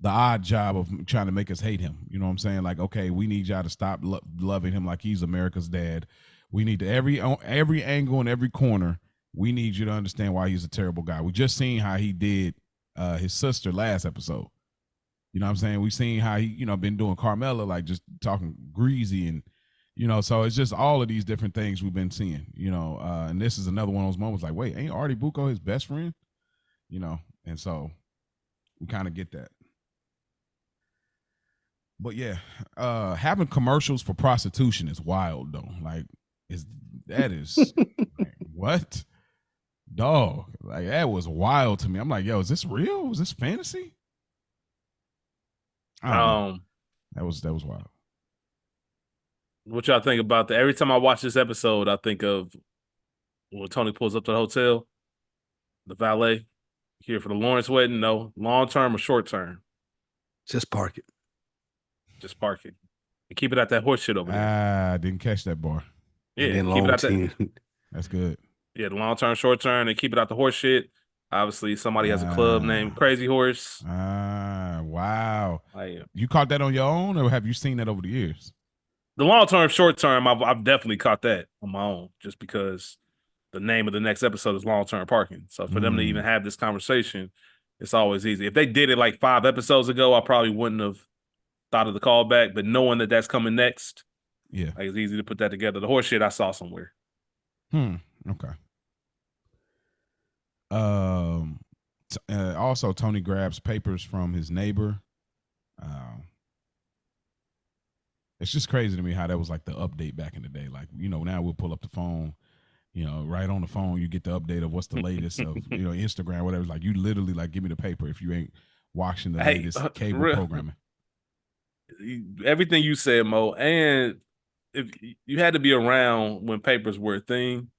odd job of trying to make us hate him. You know what I'm saying? Like, okay, we need y'all to stop loving him like he's America's dad. We need to every angle and every corner. We need you to understand why he's a terrible guy. We just seen how he did his sister last episode. You know what I'm saying? We seen how he, been doing Carmela, like just talking greasy and, so it's just all of these different things we've been seeing, and this is another one of those moments like, wait, ain't Artie Bucco his best friend? And so we kind of get that. But yeah, having commercials for prostitution is wild though. Like, that is what? Dog. Like, that was wild to me. I'm like, yo, is this real? Was this fantasy? I don't know. That was wild. What y'all think about that? Every time I watch this episode, I think of when Tony pulls up to the hotel, the valet, here for the Lawrence wedding. No, long term or short term? Just park it. Just park it. And keep it at that horse shit over there. I didn't catch that bar. Yeah, keep it at that. That's good. Yeah, the long term, short term, and keep it out the horse shit. Obviously, somebody has a club named Crazy Horse. Wow. You caught that on your own, or have you seen that over the years? The long term, short term, I've definitely caught that on my own, just because the name of the next episode is long term parking. So for them to even have this conversation, it's always easy. If they did it like 5 episodes ago, I probably wouldn't have thought of the callback. But knowing that that's coming next, yeah, like, it's easy to put that together. The horse shit I saw somewhere. Okay. Also, Tony grabs papers from his neighbor. It's just crazy to me how that was like the update back in the day. Like, now we'll pull up the phone, right on the phone, you get the update of what's the latest of, Instagram, whatever. Like, you literally like, give me the paper if you ain't watching the latest cable programming. Everything you said, Mo, and if you had to be around when papers were a thing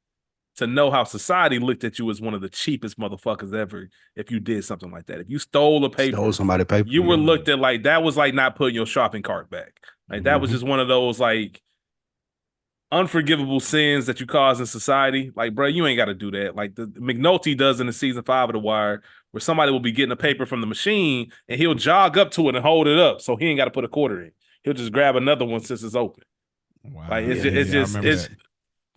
to know how society looked at you as one of the cheapest motherfuckers ever if you did something like that. If you stole somebody's paper, you were looked at like that was like not putting your shopping cart back. Like, that was just one of those like unforgivable sins that you cause in society. Like, bro, you ain't got to do that. Like the McNulty does in the season 5 of The Wire, where somebody will be getting a paper from the machine and he'll jog up to it and hold it up, so he ain't got to put a quarter in. He'll just grab another one since it's open. Wow. Like, it's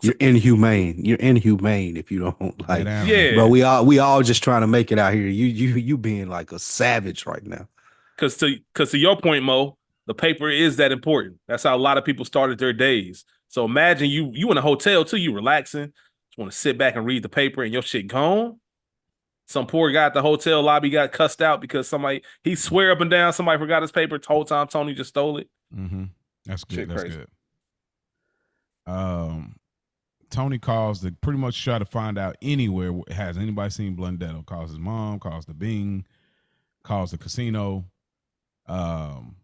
you're inhumane. You're inhumane if you don't like. Yeah, bro. We all just trying to make it out here. You being like a savage right now. Because to your point, Mo, the paper is that important. That's how a lot of people started their days. So imagine you in a hotel too, you relaxing, just want to sit back and read the paper and your shit gone. Some poor guy at the hotel lobby got cussed out because he swear up and down somebody forgot his paper. The whole time Tony just stole it. That's good. That's crazy. Good. Tony calls to pretty much try to find out anywhere. Has anybody seen Blundetto? Calls his mom, calls the Bing, calls the casino. Then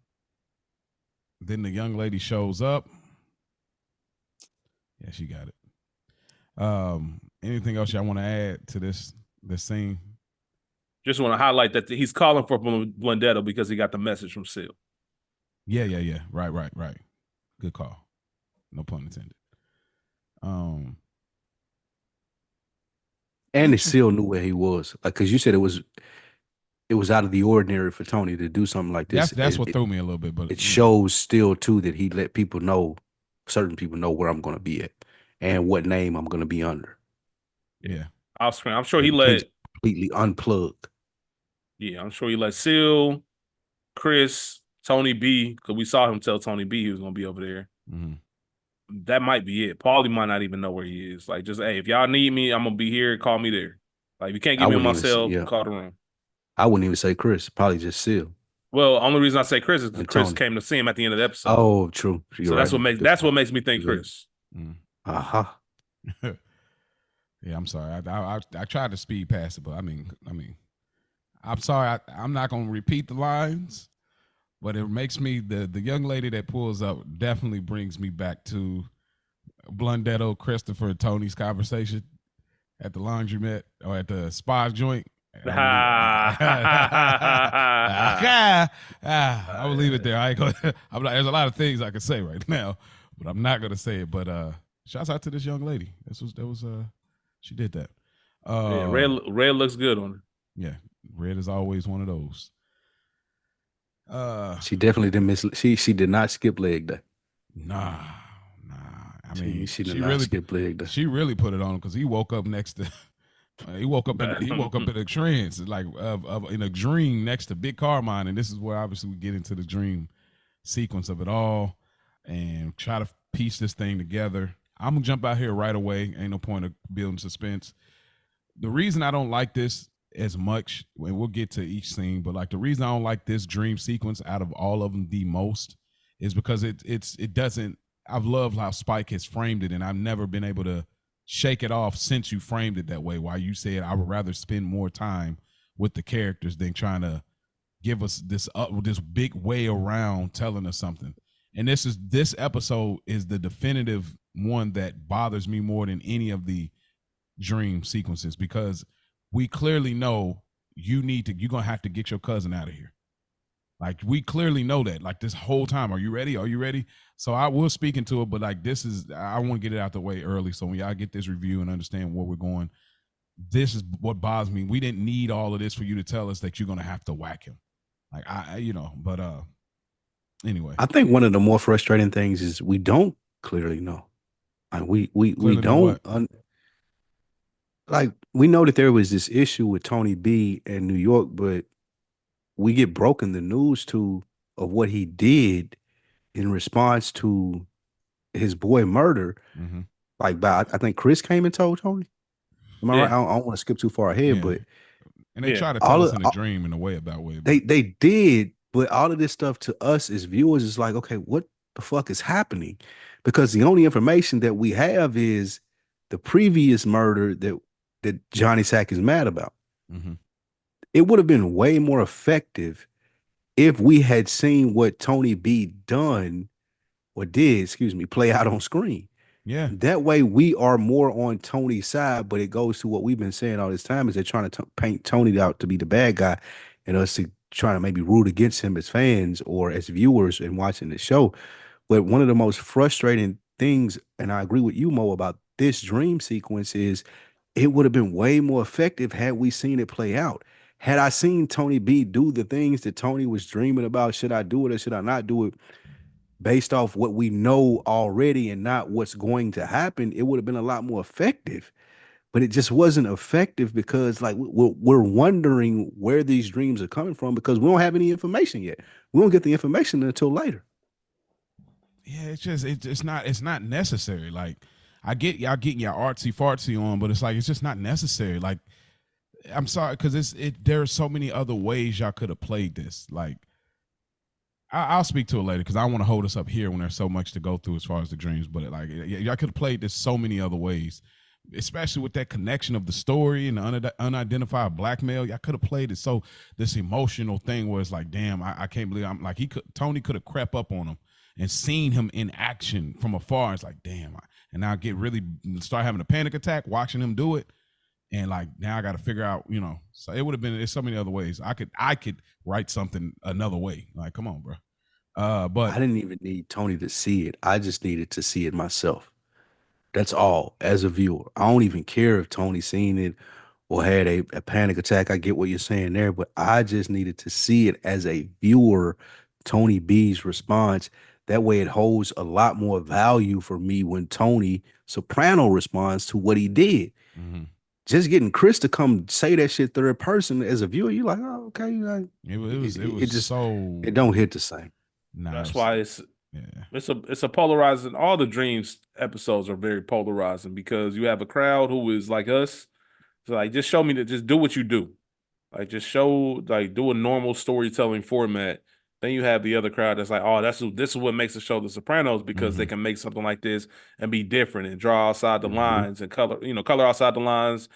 the young lady shows up. Yeah, she got it. Anything else y'all want to add to this scene? Just want to highlight that he's calling for Blundetto because he got the message from Seal. Yeah. Right. Good call. No pun intended. And Seal knew where he was, like, because you said it was out of the ordinary for Tony to do something like this. That's what threw me a little bit, but it shows still too that he let people know, certain people know where I'm going to be at and what name I'm going to be under. Yeah, I'm sure he let completely unplug. Yeah, I'm sure he let Seal, Chris, Tony B, because we saw him tell Tony B he was going to be over there. That might be it. Paulie might not even know where he is. Like, just, hey, if y'all need me, I'm gonna be here. Call me there. Like, if you can't get me on my cell, call the room. I wouldn't even say Chris. Probably just Seal. Well, only reason I say Chris is because Chris came to see him at the end of the episode. Oh, true. So that's what makes me think Chris. Uh-huh. Yeah, I'm sorry. I tried to speed past it, but I mean, I'm sorry. I'm not gonna repeat the lines, but it makes me the young lady that pulls up definitely brings me back to Blundetto, Christopher, Tony's conversation at the laundromat or at the spa joint. I will leave, I will leave it there. I ain't gonna, there's a lot of things I can say right now, but I'm not gonna say it. But shouts out to this young lady. That was she did that. Yeah, red looks good on her. Yeah, red is always one of those. She definitely didn't miss. She did not skip leg day. Nah. I mean, she did not skip leg day. She really put it on him because he woke up next to. He woke up in a trance, like in a dream next to Big Carmine, and this is where obviously we get into the dream sequence of it all and try to piece this thing together. I'm gonna jump out here right away. Ain't no point of building suspense. The reason I don't like this as much, and we'll get to each scene, but like the reason I don't like this dream sequence out of all of them the most is because it doesn't. I've loved how Spike has framed it, and I've never been able to shake it off since you framed it that way. Why you said I would rather spend more time with the characters than trying to give us this big way around telling us something. And this episode is the definitive one that bothers me more than any of the dream sequences because we clearly know you're gonna have to get your cousin out of here. Like we clearly know that. Like this whole time, are you ready? Are you ready? So I will speak into it, but like I want to get it out the way early. So when y'all get this review and understand where we're going, this is what bothers me. We didn't need all of this for you to tell us that you're gonna have to whack him. Like but anyway. I think one of the more frustrating things is we don't clearly know. Like we don't like we know that there was this issue with Tony B in New York, but we get broken the news to of what he did in response to his boy murder. Mm-hmm. Like by I think Chris came and told Tony. Am I right? I don't want to skip too far ahead, but and they try to tell us in a dream in a way about way. They did, but all of this stuff to us as viewers is like, okay, what the fuck is happening? Because the only information that we have is the previous murder that Johnny Sack is mad about. Mm-hmm. It would have been way more effective if we had seen what Tony B done or did, play out on screen. Yeah. That way we are more on Tony's side, but it goes to what we've been saying all this time is they're trying to paint Tony out to be the bad guy and us to trying to maybe root against him as fans or as viewers and watching the show. But one of the most frustrating things, and I agree with you, Mo, about this dream sequence is it would have been way more effective had we seen it play out. Had I seen Tony B do the things that Tony was dreaming about, should I do it or should I not do it? Based off what we know already and not what's going to happen, it would have been a lot more effective. But it just wasn't effective because like we're wondering where these dreams are coming from because we don't have any information yet. We won't get the information until later. Yeah, it's not necessary. Like I get y'all getting your artsy fartsy on, but it's like it's just not necessary. Like I'm sorry because there are so many other ways y'all could have played this. Like I'll speak to it later because I want to hold us up here when there's so much to go through as far as the dreams. But like, y'all could have played this so many other ways, especially with that connection of the story and the unidentified blackmail. Y'all could have played it so this emotional thing where it's like, damn, I can't believe I'm like Tony could have crept up on him and seen him in action from afar. It's like, damn, and now start having a panic attack watching him do it. And like now I got to figure out, so it would have been there's so many other ways. I could write something another way. Like, come on, bro. But I didn't even need Tony to see it. I just needed to see it myself. That's all as a viewer. I don't even care if Tony seen it or had a panic attack. I get what you're saying there, but I just needed to see it as a viewer, Tony B's response. That way it holds a lot more value for me when Tony Soprano responds to what he did. Mm-hmm. Just getting Chris to come say that shit third person as a viewer, you're like, oh, okay. Like, it don't hit the same. No, that's why it's a polarizing. All the dreams episodes are very polarizing because you have a crowd who is like us. So like, just show me that. Just do what you do. Like, just show do a normal storytelling format Then you have the other crowd that's like, oh, this is what makes the show The Sopranos, because they can make something like this and be different and draw outside the lines and color outside the lines,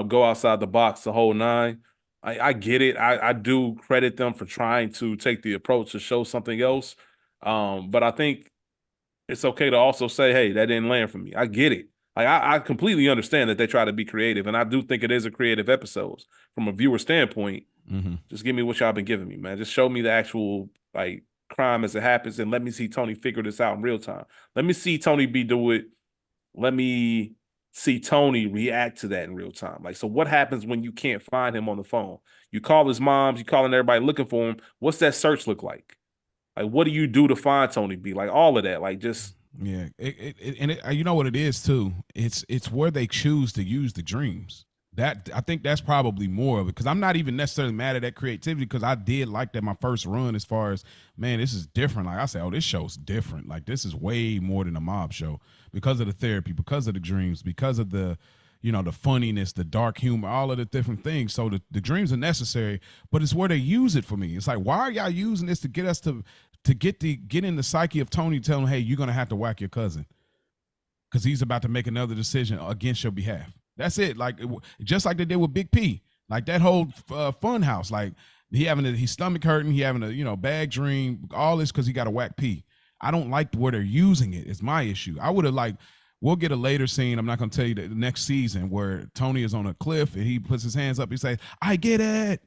go outside the box, the whole nine. I get it. I do credit them for trying to take the approach to show something else. But I think it's okay to also say, hey, that didn't land for me. I get it. Like I completely understand that they try to be creative, and I do think it is a creative episode from a viewer standpoint. Just give me what y'all been giving me, man. Just show me the actual like crime as it happens, and let me see Tony figure this out in real time. Let me see Tony do it. Let me see Tony react to that in real time. Like, so what happens when you can't find him on the phone? You call his moms, you calling everybody looking for him. What's that search look like? Like, what do you do to find Tony B? Like, all of that. Like, just yeah. You know what it is too. It's where they choose to use the dreams. That I think that's probably more of it, because I'm not even necessarily mad at that creativity, because I did like that my first run, as far as, man, this is different. Like I said, oh, this show's different. Like this is way more than a mob show, because of the therapy, because of the dreams, because of the, you know, the funniness, the dark humor, all of the different things. So the dreams are necessary, but it's where they use it for me. It's like, why are y'all using this to get us to get in the psyche of Tony, telling him, hey, you're gonna have to whack your cousin because he's about to make another decision against your behalf. That's it. Like, just like they did with Big P, like that whole fun house. Like his stomach hurting, he having a bad dream, all this because he got a whack P. I don't like where they're using it. It's my issue. I would have we'll get a later scene. I'm not gonna tell you the next season where Tony is on a cliff and he puts his hands up. He says, "I get it,"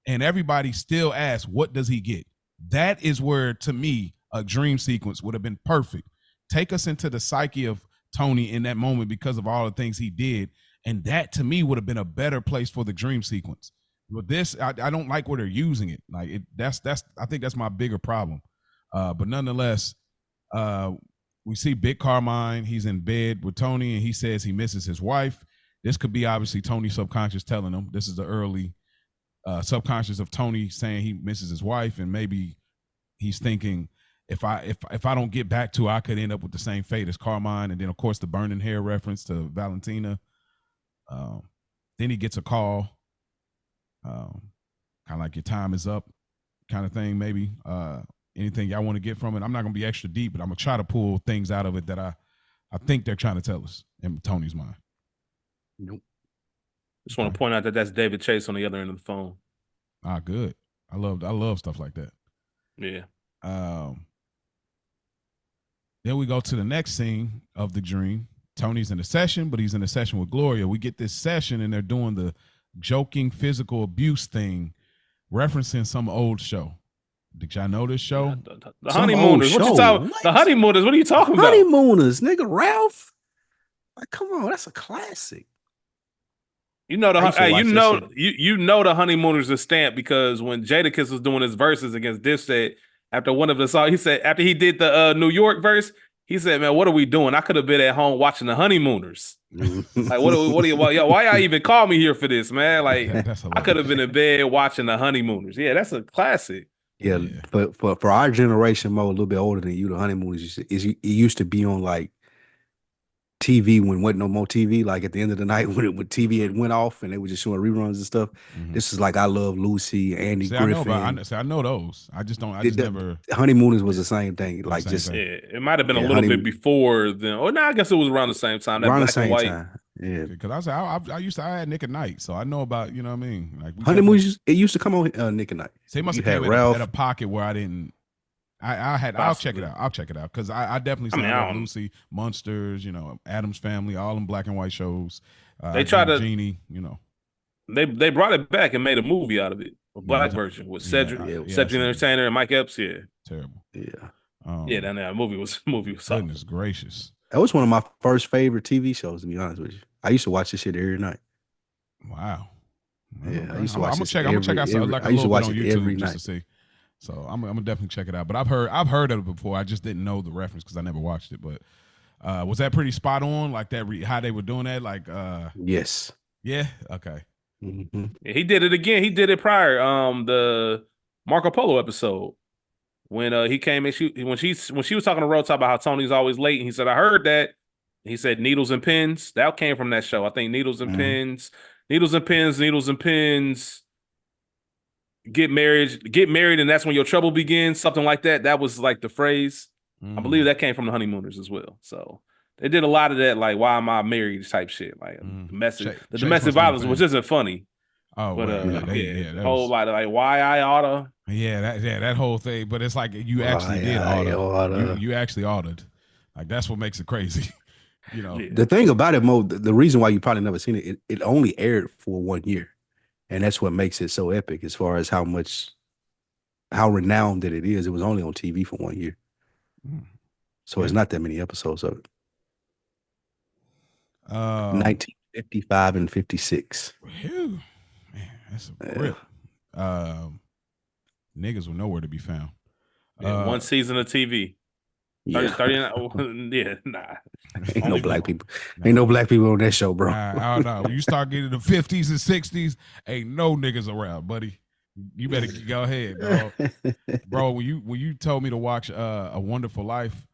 and everybody still asks, "What does he get?" That is where, to me, a dream sequence would have been perfect. Take us into the psyche of Tony in that moment because of all the things he did. And that, to me, would have been a better place for the dream sequence. But this, I don't like where they're using it. Like I think that's my bigger problem. But nonetheless, we see Big Carmine. He's in bed with Tony, and he says he misses his wife. This could be obviously Tony's subconscious telling him. This is the early subconscious of Tony saying he misses his wife, and maybe he's thinking, if I don't get back to her, I could end up with the same fate as Carmine. And then, of course, the burning hair reference to Valentina. Then he gets a call, kind of like your time is up kind of thing, maybe. Anything y'all want to get from it? I'm not going to be extra deep, but I'm going to try to pull things out of it that I think they're trying to tell us in Tony's mind. Nope. Just want to point out that that's David Chase on the other end of the phone. Ah, good. I love stuff like that. Yeah. Then we go to the next scene of the dream. Tony's in a session, but he's in a session with Gloria. We get this session, and they're doing the joking physical abuse thing, referencing some old show. Did y'all know this show? The Honeymooners. What you talking? The Honeymooners. What are you talking about? Honeymooners, nigga, Ralph. Like, come on, that's a classic. You know the Honeymooners is stamped because when Jadakiss was doing his verses against Dipset, after one of the songs, he said, after he did the New York verse, he said, "Man, what are we doing? I could have been at home watching the Honeymooners. Like, why y'all even call me here for this, man? Like, I could have been in bed watching the Honeymooners. Yeah, that's a classic. Yeah, for our generation, Mo, a little bit older than you, the Honeymooners it used to be on like TV when wasn't no more TV. Like at the end of the night when TV had went off and they were just showing reruns and stuff. This is like I Love Lucy, Andy Griffin. I know those. I just don't. I just never. Honeymooners was the same thing. Like just it might have been a little bit before then. Or no, I guess it was around the same time. Around the same time. Yeah, because I had Nick at Night, so I know about, you know what I mean. Like Honeymooners, it used to come on Nick at Night. So it must have came at a pocket where I didn't. I'll check it out. I'll check it out because I definitely saw Lucy, Munsters, Addams Family, all them black and white shows. They tried to Genie, They brought it back and made a movie out of it, a black version with Cedric Entertainer and Mike Epps. Yeah, terrible. Yeah, that movie was goodness gracious. That was one of my first favorite TV shows, to be honest with you. I used to watch this shit every night. Wow. Yeah, I used to watch I'm gonna check out something like a little bit on YouTube just to see. So I'm gonna definitely check it out. But I've heard of it before. I just didn't know the reference because I never watched it. But was that pretty spot on? Like that how they were doing that? Like yes. Yeah. Okay. Yeah, he did it again. He did it prior. The Marco Polo episode when he came and when she was talking to Road Top about how Tony's always late, and he said, "I heard that." He said, "Needles and pens." That came from that show. I think Needles and pens. Needles and pens. Needles and pens. get married, and that's when your trouble begins. Something like that. That was like the phrase. I believe that came from the Honeymooners as well. So they did a lot of that, like "Why am I married?" type shit, like domestic violence, which isn't funny. Oh, but a whole lot of like "Why I oughta." That whole thing. But it's like you actually did oughta. You actually oughta. Like that's what makes it crazy. The thing about it, Mo, the reason why you probably never seen it, it only aired for 1 year, and that's what makes it so epic as far as how renowned that it is. It was only on TV for 1 year, so it's not that many episodes of it. 1955 and 56. Man, that's a rip. Niggas were nowhere to be found. One season of TV. 39. Yeah, nah. Ain't no black people. Ain't no black people on that show, bro. I don't know. When you start getting the 50s and 60s, ain't no niggas around, buddy. You better go ahead, dog. Bro, when you told me to watch A Wonderful Life,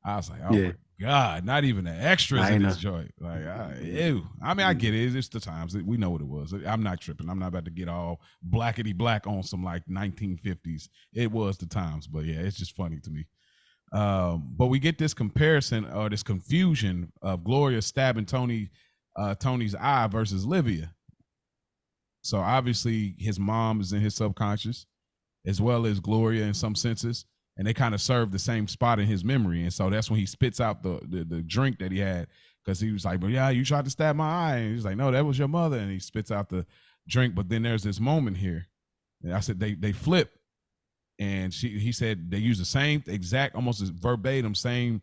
I was like, oh my God, not even the extras in this joint. Like, ew. I mean, I get it. It's the times. We know what it was. I'm not tripping. I'm not about to get all blackety black on some like 1950s. It was the times, but yeah, it's just funny to me. But we get this comparison or this confusion of Gloria stabbing Tony's eye versus Livia. So obviously his mom is in his subconscious as well as Gloria in some senses, and they kind of serve the same spot in his memory. And so that's when he spits out the drink that he had, because he was like, but yeah, you tried to stab my eye. And he's like, no, that was your mother. And he spits out the drink. But then there's this moment here. And I said, they flip. And he said they use the same exact, almost verbatim, same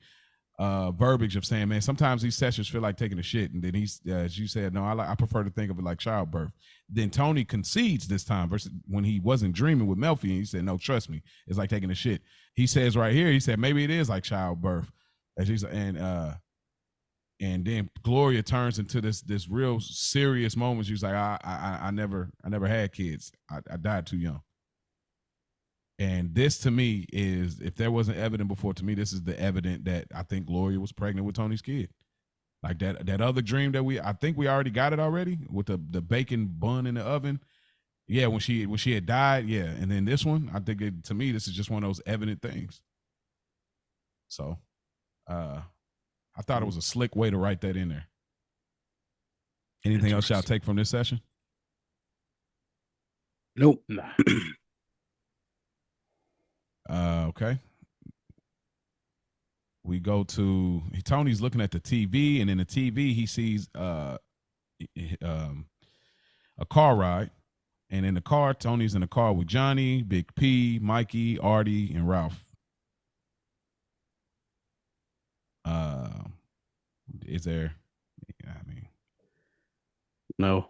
verbiage of saying, man, sometimes these sessions feel like taking a shit. And then as you said, no, I prefer to think of it like childbirth. Then Tony concedes this time versus when he wasn't dreaming with Melfi. And he said, no, trust me, it's like taking a shit. He says right here, he said, maybe it is like childbirth. And then Gloria turns into this real serious moment. She's like, I never had kids. I died too young. And this to me is, if there wasn't evident before, to me, this is the evident that I think Gloria was pregnant with Tony's kid. Like that other dream that I think we already got it already with the bacon bun in the oven. Yeah, when she had died, yeah. And then this one, I think to me, this is just one of those evident things. So I thought it was a slick way to write that in there. Anything else y'all take from this session? Nope. Nah. Okay. We go to Tony's looking at the TV, and in the TV he sees a car ride, and in the car Tony's in the car with Johnny, Big P, Mikey, Artie, and Ralph. Is there? I mean, no.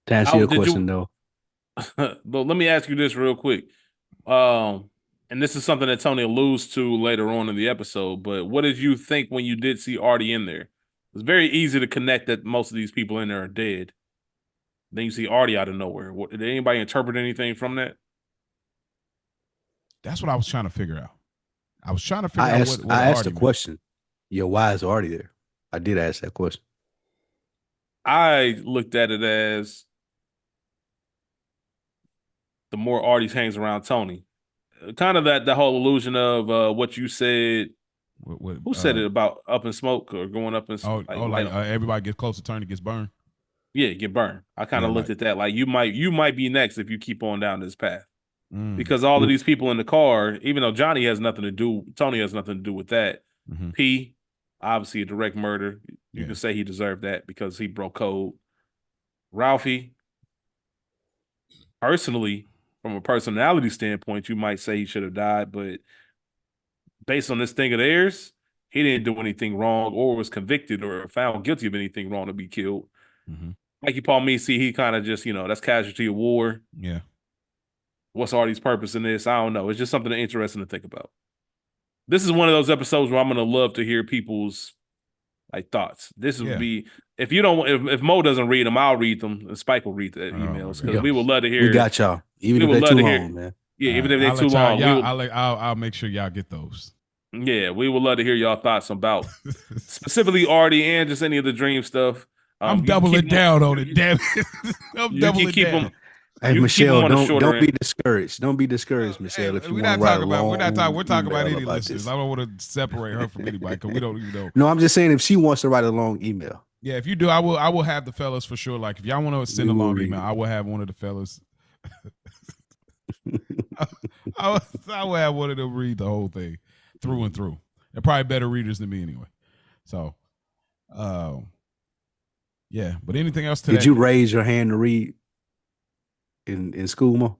To answer your question, no. But let me ask you this real quick. And this is something that Tony alludes to later on in the episode, but what did you think when you did see Artie in there? It's very easy to connect that most of these people in there are dead. Then you see Artie out of nowhere. Did anybody interpret anything from that? That's what I was trying to figure out. I was trying to figure out what I asked the question. Yo, why is Artie there? I did ask that question. I looked at it as the more Artie hangs around Tony, kind of the whole illusion of what you said. Who said it about up in smoke or going up in smoke? Everybody gets close to Tony gets burned. Yeah, get burned. I kind of looked at that like you might be next if you keep on down this path. Because all of these people in the car, even though Tony has nothing to do with that. Mm-hmm. P, obviously a direct murder. You can say he deserved that because he broke code. Ralphie, personally, from a personality standpoint, you might say he should have died, but based on this thing of theirs, he didn't do anything wrong or was convicted or found guilty of anything wrong to be killed. Mm-hmm. Mikey Paul Misi, he kind of just, that's casualty of war. Yeah. What's Artie's purpose in this? I don't know. It's just something interesting to think about. This is one of those episodes where I'm going to love to hear people's thoughts. This would be, if Mo doesn't read them, I'll read them, and Spike will read the emails, because we would love to hear. We got y'all, even if they're too long, man. Yeah, even if they're too long, I'll make sure y'all get those. Yeah, we would love to hear y'all thoughts about specifically Artie and just any of the dream stuff. I'm doubling down on it, damn it. I'm doubling down. Hey, You can keep them Michelle, on the shorter don't be end. discouraged. Don't be discouraged, Michelle. Hey, If you we're want not to write a talking about long we're talking about email any about listeners. this. I don't want to separate her from anybody because we don't even know. No, I'm just saying if she wants to write a long email. Yeah, if you do, I will have the fellas for sure. Like if y'all want to send a long email, I will have one of the fellas. I will have one of them read the whole thing through and through. They're probably better readers than me anyway. So, yeah. But anything else to Did that? you raise your hand to read in school, Mo?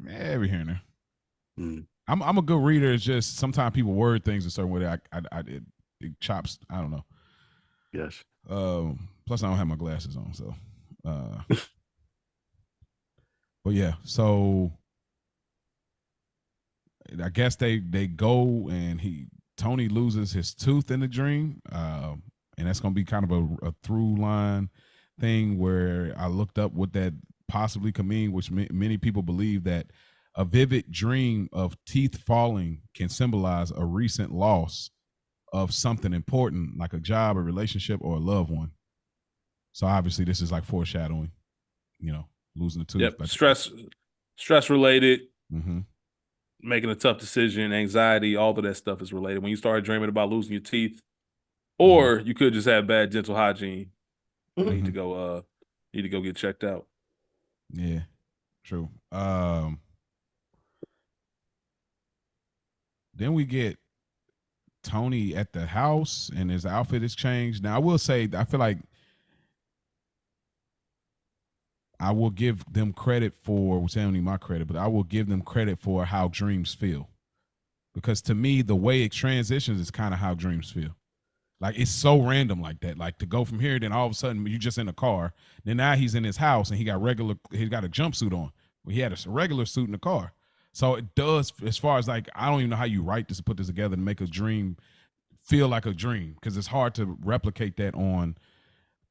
Every here and there. I'm a good reader. It's just sometimes people word things a certain way that it chops. I don't know. Yes. Plus, I don't have my glasses on, so. But yeah, so I guess they go and Tony loses his tooth in the dream, and that's gonna be kind of a through line thing where I looked up what that possibly could mean, which many people believe that a vivid dream of teeth falling can symbolize a recent loss of something important, like a job, a relationship, or a loved one. So obviously, this is like foreshadowing, losing the tooth. Yep, stress related. Making a tough decision, anxiety, all of that stuff is related. When you start dreaming about losing your teeth, or you could just have bad dental hygiene. Need to go get checked out. Yeah, true. Then we get Tony at the house and his outfit is changed. Now I will say I feel like I will give them credit for, which I don't need my credit, but I will give them credit for how dreams feel. Because to me, the way it transitions is kind of how dreams feel. Like it's so random like that. Like to go from here, then all of a sudden you just in a car. Then now he's in his house and he got a jumpsuit on. Well, he had a regular suit in the car. So it does, as far as like, I don't even know how you write this and put this together to make a dream feel like a dream, because it's hard to replicate that on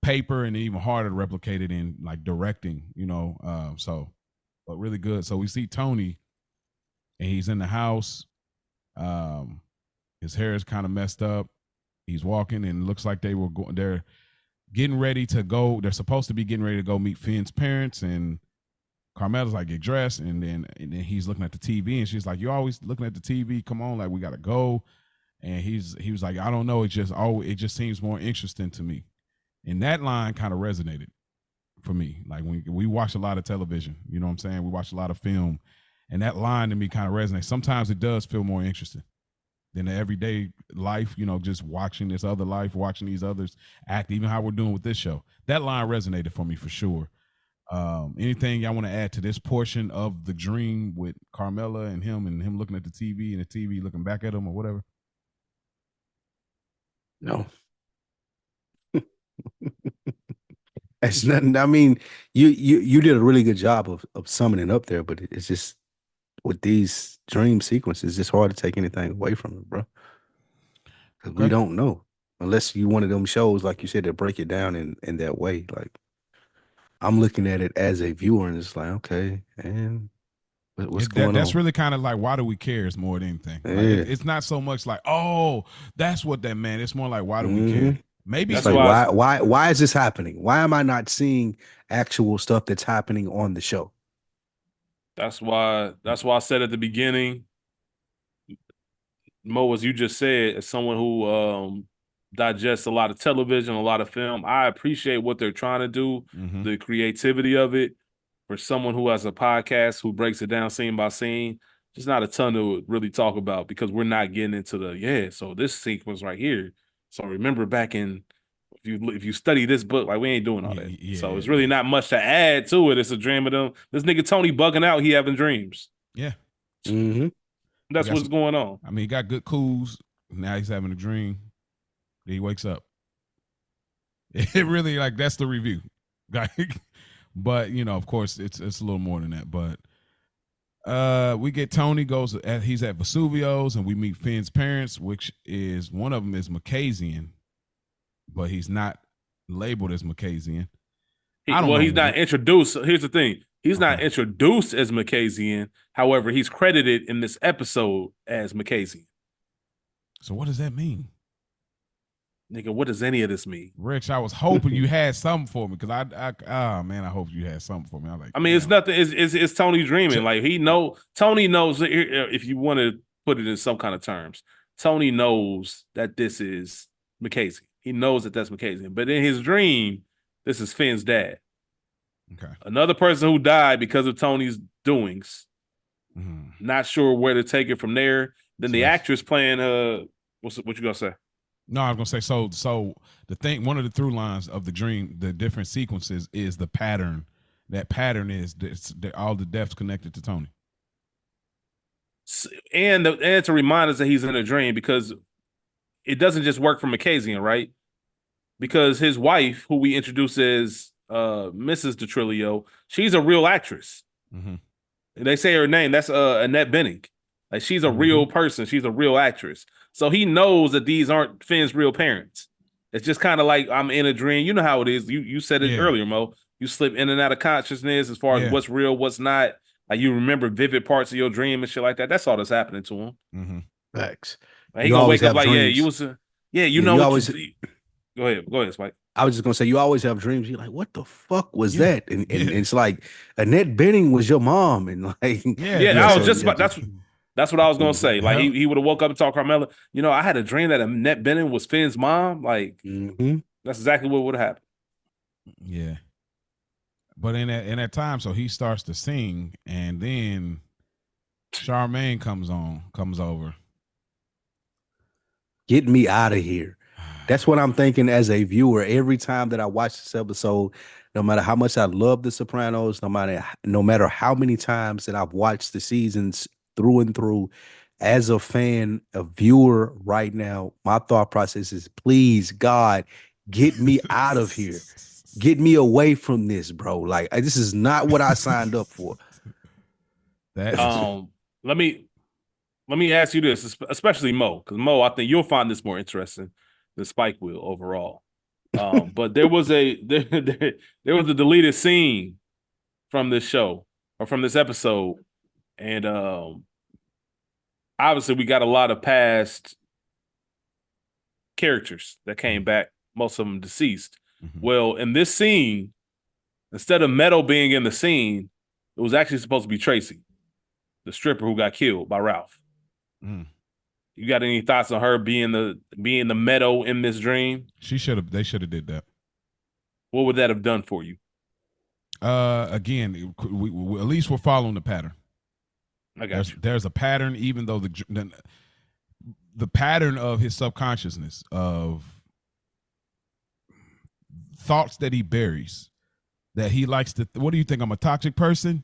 paper and even harder to replicate it in like directing, but really good. So we see Tony and he's in the house. His hair is kind of messed up. He's walking and it looks like they're getting ready to go. They're supposed to be getting ready to go meet Finn's parents, and Carmela's like, get dressed, and then he's looking at the TV and she's like, you're always looking at the TV. Come on, like we gotta go. And he was like, I don't know. It just seems more interesting to me. And that line kind of resonated for me. Like when we watch a lot of television, you know what I'm saying? We watch a lot of film, and that line to me kind of resonates. Sometimes it does feel more interesting than the everyday life, just watching this other life, watching these others act, even how we're doing with this show. That line resonated for me for sure. Anything y'all want to add to this portion of the dream with Carmela and him looking at the TV and the TV looking back at him or whatever? No. It's nothing. I mean, you did a really good job of summing it up there, but it's just with these dream sequences, it's just hard to take anything away from it, bro. Because we don't know unless you one of them shows, like you said, that break it down in that way. Like I'm looking at it as a viewer, and it's like, okay, and what's going on? That's really kind of like, why do we care? Is more than anything. Yeah. Like it's not so much like, oh, that's what that meant. It's more like, why do we care? Maybe it's like why is this happening? Why am I not seeing actual stuff that's happening on the show? That's why I said at the beginning, Mo, as you just said, as someone who digests a lot of television, a lot of film, I appreciate what they're trying to do, the creativity of it. For someone who has a podcast who breaks it down scene by scene, there's not a ton to really talk about because we're not getting into so this sequence right here. So remember back in, if you study this book, like we ain't doing all that. So it's really not much to add to it. It's a dream of them. This nigga Tony bugging out. He having dreams. Yeah. That's what's going on. I mean, he got good cools. Now he's having a dream. Then he wakes up. It really, like, that's the review. But, of course, it's a little more than that. But we get Tony he's at Vesuvio's, and we meet Finn's parents, which is, one of them is Macasian, but he's not labeled as Macasian. He's not introduced. Here's the thing. He's not introduced as Macasian. However, he's credited in this episode as Macasian. So what does that mean? Nigga, what does any of this mean? Rich, I was hoping you had something for me because I hope you had something for me. I'm like, I mean, it's nothing. It's Tony dreaming. Like Tony knows. If you want to put it in some kind of terms, Tony knows that this is Mackenzie. He knows that that's Mackenzie. But in his dream, this is Finn's dad. Okay. Another person who died because of Tony's doings. Mm-hmm. Not sure where to take it from there. Then the actress playing what you gonna say? No, I was gonna say so the thing, one of the through lines of the dream, the different sequences is the pattern. That pattern is all the deaths connected to Tony. And to remind us that he's in a dream, because it doesn't just work for Mackenzie, right? Because his wife, who we introduce as Mrs. DeTrilio, she's a real actress. Mm-hmm. They say her name. That's Annette Bening. Like, she's a real person. She's a real actress. So he knows that these aren't Finn's real parents. It's just kind of like I'm in a dream. You know how it is. You said it earlier, Mo. You slip in and out of consciousness as far as what's real, what's not. Like, you remember vivid parts of your dream and shit like that. That's all that's happening to him. Mm-hmm. Facts. Like, he gonna wake up like, dreams. You was know what always, Go ahead, Spike. I was just gonna say, you always have dreams. You're like, what the fuck was that? And it's like Annette Bening was your mom, and like, I was just about that's what I was gonna say. Like, he would have woke up and told Carmela, I had a dream that Annette Bening was Finn's mom. Like, that's exactly what would have happened. Yeah. But in that time, so he starts to sing, and then Charmaine comes over. Get me out of here. That's what I'm thinking as a viewer. Every time that I watch this episode, no matter how much I love The Sopranos, no matter how many times that I've watched the seasons through and through, as a fan, a viewer right now, my thought process is, please, God, get me out of here. Get me away from this, bro. Like, this is not what I signed up for. Let me ask you this, especially Mo, because Mo, I think you'll find this more interesting than Spike will overall. But there was a deleted scene from this show, or from this episode, and obviously we got a lot of past characters that came back, most of them deceased. Mm-hmm. Well, in this scene, instead of Meadow being in the scene, it was actually supposed to be Tracy, the stripper who got killed by Ralph. Mm. You got any thoughts on her being the Meadow in this dream? They should have did that. What would that have done for you? Again, we at least we're following the pattern. I got you. There's a pattern, even though the pattern of his subconsciousness, of thoughts that he buries, that he likes to. What do you think? I'm a toxic person.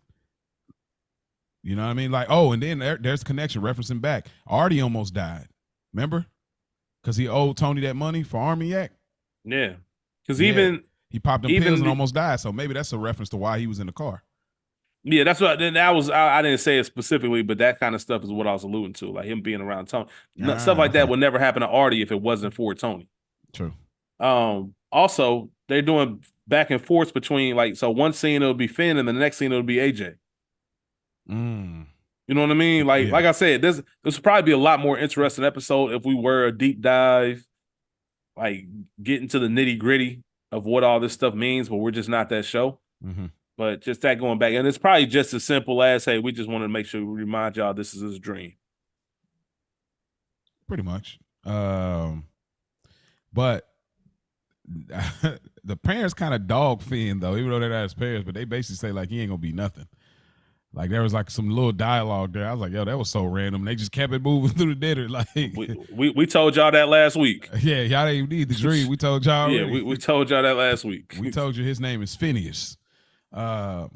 You know what I mean? Like, oh, and then there's connection referencing back. Artie almost died. Remember? Because he owed Tony that money for Armiak. Yeah. Because even he popped them pills and almost died. So maybe that's a reference to why he was in the car. Yeah, that's what. Then I didn't say it specifically, but that kind of stuff is what I was alluding to, like him being around Tony. Stuff like that would never happen to Artie if it wasn't for Tony. True. Also, they're doing back and forth between, like, so one scene it'll be Finn and the next scene it'll be AJ. Mm. You know what I mean? Like I said, this would probably be a lot more interesting episode if we were a deep dive, like get into the nitty gritty of what all this stuff means, but we're just not that show. Mm-hmm. But just that going back, and it's probably just as simple as, hey, we just want to make sure we remind y'all this is his dream. Pretty much. But the parents kind of dog Finn, though, even though they're not his parents, but they basically say, like, he ain't gonna be nothing. Like, there was like some little dialogue there. I was like, yo, that was so random. They just kept it moving through the dinner. Like, we told y'all that last week. Yeah, y'all didn't even need the dream. We told y'all. Yeah, we told y'all that last week. We told you his name is Phineas. Or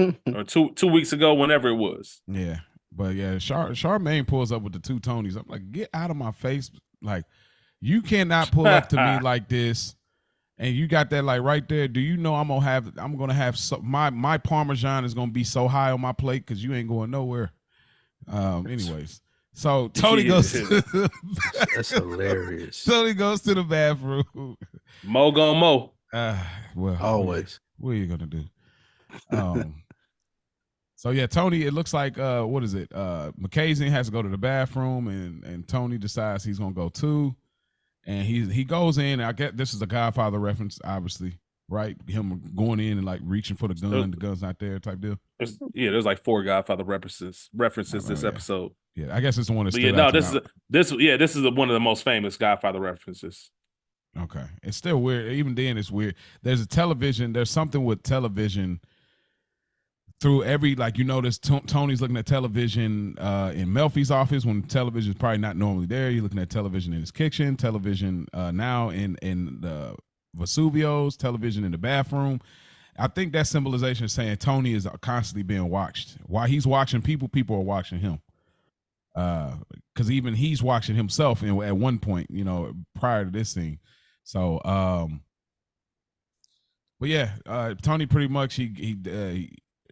two weeks ago, whenever it was. Yeah, but yeah, Charmaine pulls up with the two Tonys. I'm like, get out of my face! Like, you cannot pull up to me like this. And you got that, like, right there. Do you know I'm gonna have my Parmesan is gonna be so high on my plate because you ain't going nowhere. Anyways, so Tony goes. That's hilarious. Tony goes to the bathroom. Mo gone Mo. Well, always. What are you gonna do? So yeah, Tony. It looks like what is it? Mackenzie has to go to the bathroom, and Tony decides he's gonna go too. And he goes in. I get this is a Godfather reference, obviously, right? Him going in and like reaching for the gun. The gun's not there, type deal. There's like 4 Godfather references this episode. Yeah, I guess it's the one that stood out. This is one of the most famous Godfather references. Okay, it's still weird. Even then, it's weird. There's a television. There's something with television. Through every, like, you notice Tony's looking at television in Melfi's office when television is probably not normally there. You're looking at television in his kitchen, television now in the Vesuvio's, television in the bathroom. I think that symbolization is saying Tony is constantly being watched. While he's watching people are watching him. Because even he's watching himself at one point, prior to this thing. So, but yeah, Tony pretty much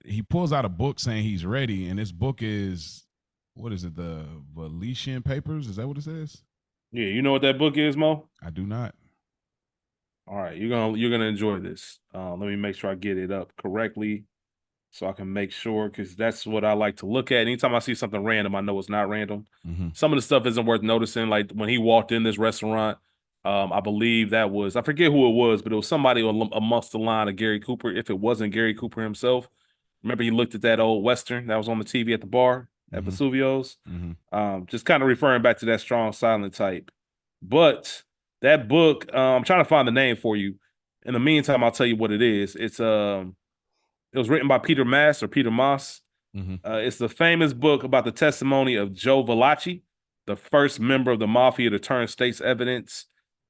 he pulls out a book saying he's ready, and this book is, what is it, the Valetian Papers? Is that what it says? Yeah, you know what that book is, Mo? I do not. All right, you're gonna enjoy this. Let me make sure I get it up correctly, so I can make sure, because that's what I like to look at. Anytime I see something random, I know it's not random. Mm-hmm. Some of the stuff isn't worth noticing. Like when he walked in this restaurant, I believe that was, I forget who it was, but it was somebody amongst the line of Gary Cooper. If it wasn't Gary Cooper himself. Remember, he looked at that old Western that was on the TV at the bar at Vesuvio's. Mm-hmm. Just kind of referring back to that strong silent type. But that book, I'm trying to find the name for you. In the meantime, I'll tell you what it is. It was written by Peter Maas. Mm-hmm. It's the famous book about the testimony of Joe Valachi, the first member of the mafia to turn state's evidence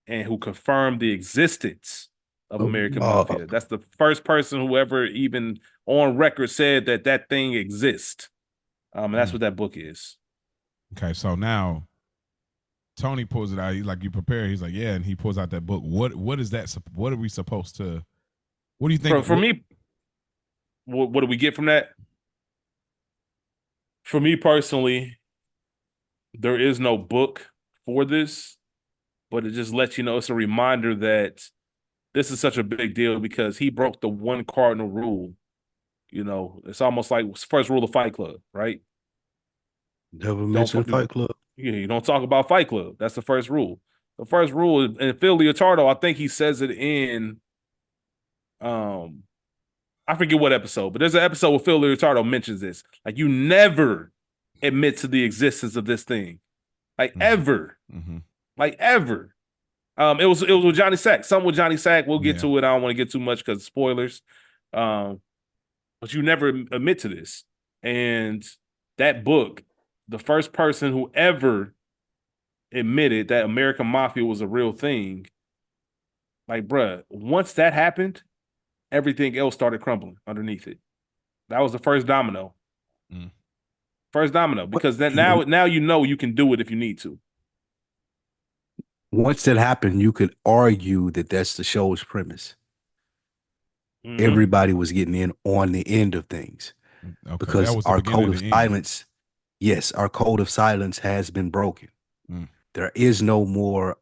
and who confirmed the existence of American Mafia. That's the first person who ever even on record said that thing exists. And that's what that book is. Okay, so now Tony pulls it out. He's like, "You prepare?" He's like, "Yeah," and he pulls out that book. What is that? What are we supposed to? What do you think? For me, what do we get from that? For me personally, there is no book for this, but it just lets you know, it's a reminder that this is such a big deal because he broke the one cardinal rule. It's almost like first rule of Fight Club, right? Never mention Fight Club. Yeah, you don't talk about Fight Club. That's the first rule. The first rule, and Phil Leotardo, I think he says it in, I forget what episode, but there's an episode where Phil Leotardo mentions this. Like, you never admit to the existence of this thing, like ever, like ever. It was with Johnny Sack. Something with Johnny Sack. We'll get to it. I don't want to get too much because spoilers. But you never admit to this. And that book, the first person who ever admitted that American Mafia was a real thing, like, bruh, once that happened, everything else started crumbling underneath it. That was the first domino. First domino, because then now you can do it if you need to. Once that happened, you could argue that that's the show's premise. Everybody was getting in on the end of things. Okay, because our code of silence, our code of silence has been broken. There is no more,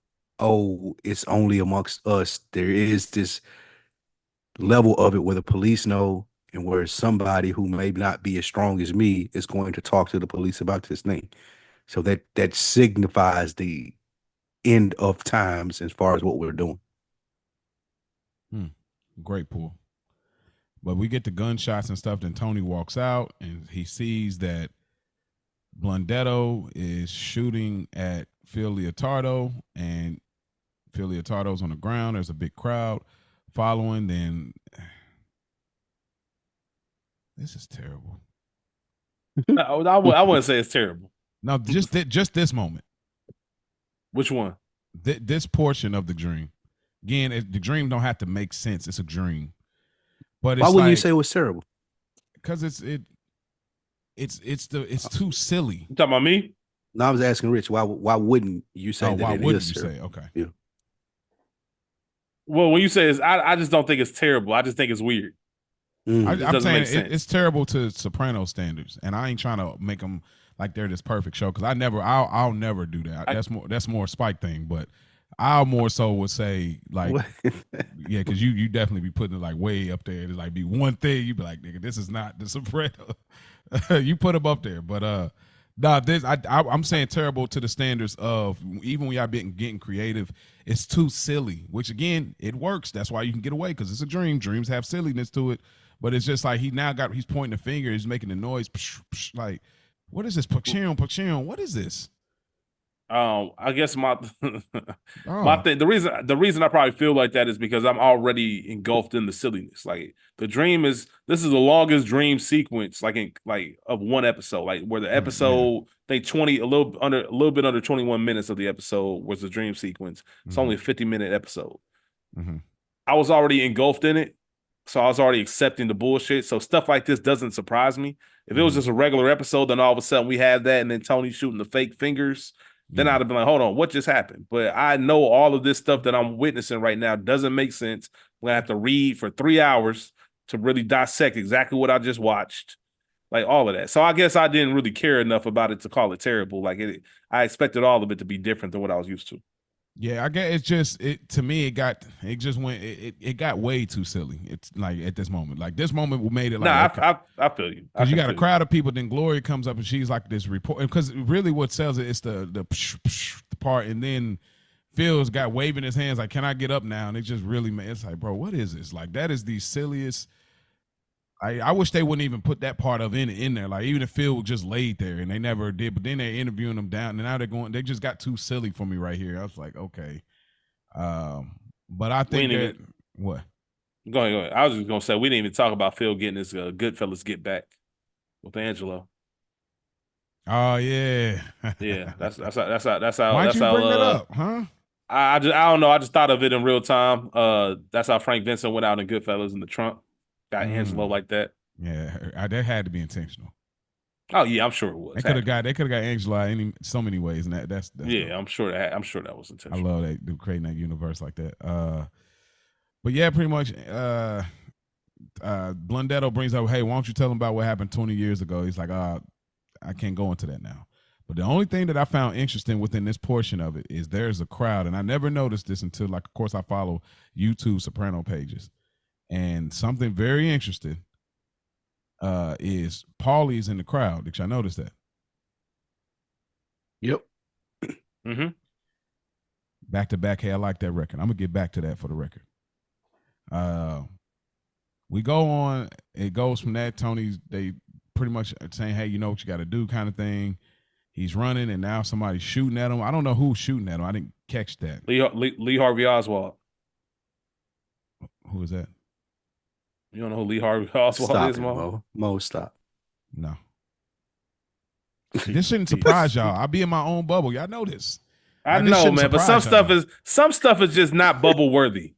it's only amongst us. There is this level of it where the police know, and where somebody who may not be as strong as me is going to talk to the police about this thing. So that signifies the end of times as far as what we're doing. Great pull. But we get the gunshots and stuff. Then Tony walks out and he sees that Blundetto is shooting at Phil Leotardo, and Phil Leotardo's on the ground. There's a big crowd following. Then this is terrible. I wouldn't say it's terrible. No, just this moment. Which one? This portion of the dream. Again, the dream don't have to make sense. It's a dream. But why wouldn't you say it was terrible? Because it's too silly. You talking about me? No, I was asking Rich. Why wouldn't you say that? Why it wouldn't is you terrible? say? Okay. Yeah. Well, when you say it's, I just don't think it's terrible. I just think it's weird. I'm saying it's terrible to Sopranos standards, and I ain't trying to make them like they're this perfect show, because I'll never do that. That's more Spike thing, but I'll more so would say, like, yeah, because you definitely be putting it like way up there. It'd like be one thing you be like, nigga, this is not the Soprano. You put them up there, but No, I'm saying terrible to the standards of even when y'all been getting creative, it's too silly. Which again, it works. That's why you can get away because it's a dream. Dreams have silliness to it, but it's just like he's pointing the finger, he's making the noise, psh, psh, like what is this? Pachon, what is this? I guess my thing, the reason I probably feel like that is because I'm already engulfed in the silliness. Like this is the longest dream sequence, of one episode, like where the episode they 20 a little bit under 21 minutes of the episode was the dream sequence. It's only a 50-minute episode. I was already engulfed in it, so I was already accepting the bullshit. So stuff like this doesn't surprise me. If it was just a regular episode, then all of a sudden we have that, and then Tony shooting the fake fingers. Then I'd have been like, hold on, what just happened? But I know all of this stuff that I'm witnessing right now doesn't make sense. I'm going to have to read for 3 hours to really dissect exactly what I just watched. Like all of that. So I guess I didn't really care enough about it to call it terrible. I expected all of it to be different than what I was used to. Yeah, I guess to me it got way too silly. It's like at this moment. Like this moment we made it like I feel you. Because you got a crowd of people, then Gloria comes up and she's like this report. Because really what sells it is the psh, psh, the part, and then Phil's got waving his hands like, can I get up now? And it just really it's like, bro, what is this? Like that is the silliest. I wish they wouldn't even put that part of in there. Like even if Phil just laid there and they never did, but then they're interviewing them down, and now they just got too silly for me right here. I was like, okay. But I think what? Go ahead. I was just gonna say we didn't even talk about Phil getting his Goodfellas get back with Angelo. Oh yeah. Yeah, that's how. Why'd you bring that up, huh? I don't know. I just thought of it in real time. That's how Frank Vincent went out in Goodfellas in the trunk. Got Angelo like that. Yeah, that had to be intentional. Oh yeah, I'm sure it was. They could have got Angelo so many ways, and that's yeah. Dope. I'm sure that was intentional. I love that creating that universe like that. But yeah, pretty much. Blundetto brings up, hey, why don't you tell him about what happened 20 years ago? He's like, I can't go into that now. But the only thing that I found interesting within this portion of it is there's a crowd, and I never noticed this until, like, of course, I follow YouTube Soprano pages. And something very interesting is Paulie's in the crowd. Did y'all notice that? Yep. Back to back. Hey, I like that record. I'm gonna get back to that for the record. We go on. It goes from that. They pretty much saying, hey, you know what you got to do, kind of thing. He's running, and now somebody's shooting at him. I don't know who's shooting at him. I didn't catch that. Lee Harvey Oswald. Who is that? You don't know who Lee Harvey Oswald is, Mo? Mo, stop. No. This shouldn't surprise y'all. I'll be in my own bubble. Y'all know this. I know, man, but some stuff is just not bubble worthy.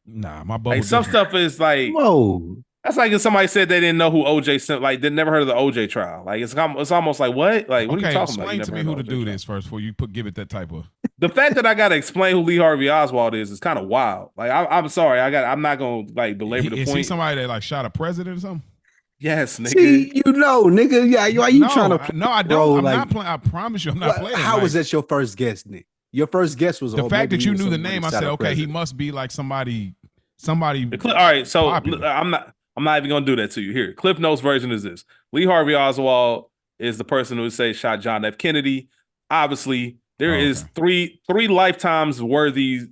Nah, my bubble. Like some stuff is like, whoa. That's like if somebody said they didn't know who OJ, like they never heard of the OJ trial. Like it's almost like what? Like what are you talking about? Explain to me who to do this first before you give it that type of. The fact that I got to explain who Lee Harvey Oswald is kind of wild. Like I'm sorry, I'm not gonna like belabor the point. Is he somebody that like shot a president or something? Yes, nigga. See, nigga. Yeah, why you trying to? No, I don't. I'm not playing. I promise you, I'm not playing. How was that your first guess, Nick? Your first guess was the fact that you knew the name. I said, okay, he must be like somebody. All right, so popular. I'm not even gonna do that to you. Here, Cliff Notes version is this: Lee Harvey Oswald is the person who say shot John F. Kennedy. Obviously, there is three lifetimes worthy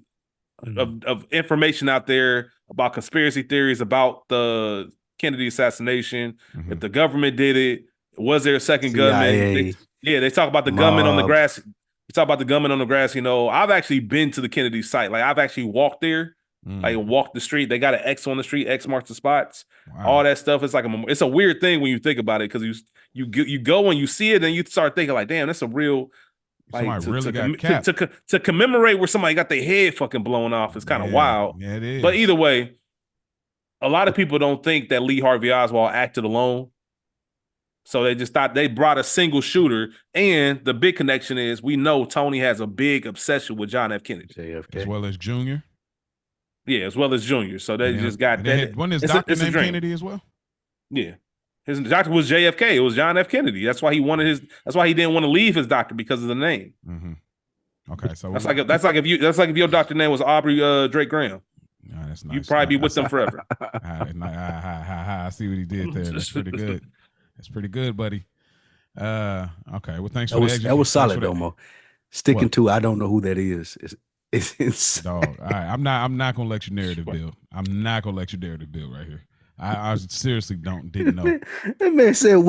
of information out there about conspiracy theories about the Kennedy assassination. If the government did it, was there a second gunman? They talk about the gunman on the grass. We talk about the gunman on the grass. I've actually been to the Kennedy site. Like I've actually walked there. Like walk the street. They got an X on the street. X marks the spots. Wow. All that stuff. It's like it's a weird thing when you think about it because you go and you see it and you start thinking like, damn, that's a real. Like to commemorate where somebody got their head fucking blown off is kind of wild. Yeah, it is. But either way, a lot of people don't think that Lee Harvey Oswald acted alone. So they just thought they brought a single shooter. And the big connection is we know Tony has a big obsession with John F. Kennedy. JFK. As well as Junior. Yeah, as well as Junior. So they just got that. Wasn't his doctor named Kennedy as well? Yeah. His doctor was JFK. It was John F. Kennedy. That's why he didn't want to leave his doctor because of the name. Okay, so that's like if your doctor name was Aubrey Drake Graham. No, that's nice. You'd probably be with them forever. I see what he did there. That's pretty good. That's pretty good, buddy. Okay. Well, thanks That for was the that was solid, for though, Mo. Sticking what? to I don't know who that is. It's insane. Dog. All right. I'm not gonna let you narrative build. I'm not gonna let you narrative build right here. I seriously didn't know. That man said,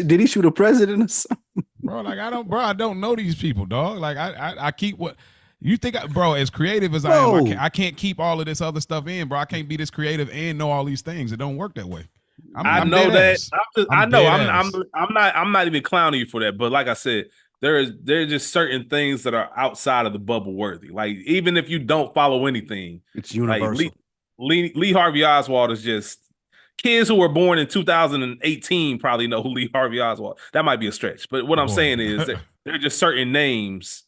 did he shoot a president or something? Bro, like I don't know these people, dog. Like I keep what you think, bro. As creative as I am, I can't keep all of this other stuff in, bro. I can't be this creative and know all these things. It don't work that way. I I'm know dead that. ass. I know. Dead ass. I'm not even clowning you for that. But like I said, there's just certain things that are outside of the bubble worthy. Like even if you don't follow anything, it's universal. Like Lee Harvey Oswald is just kids who were born in 2018 probably know who Lee Harvey Oswald. That might be a stretch, but what I'm saying is that there are just certain names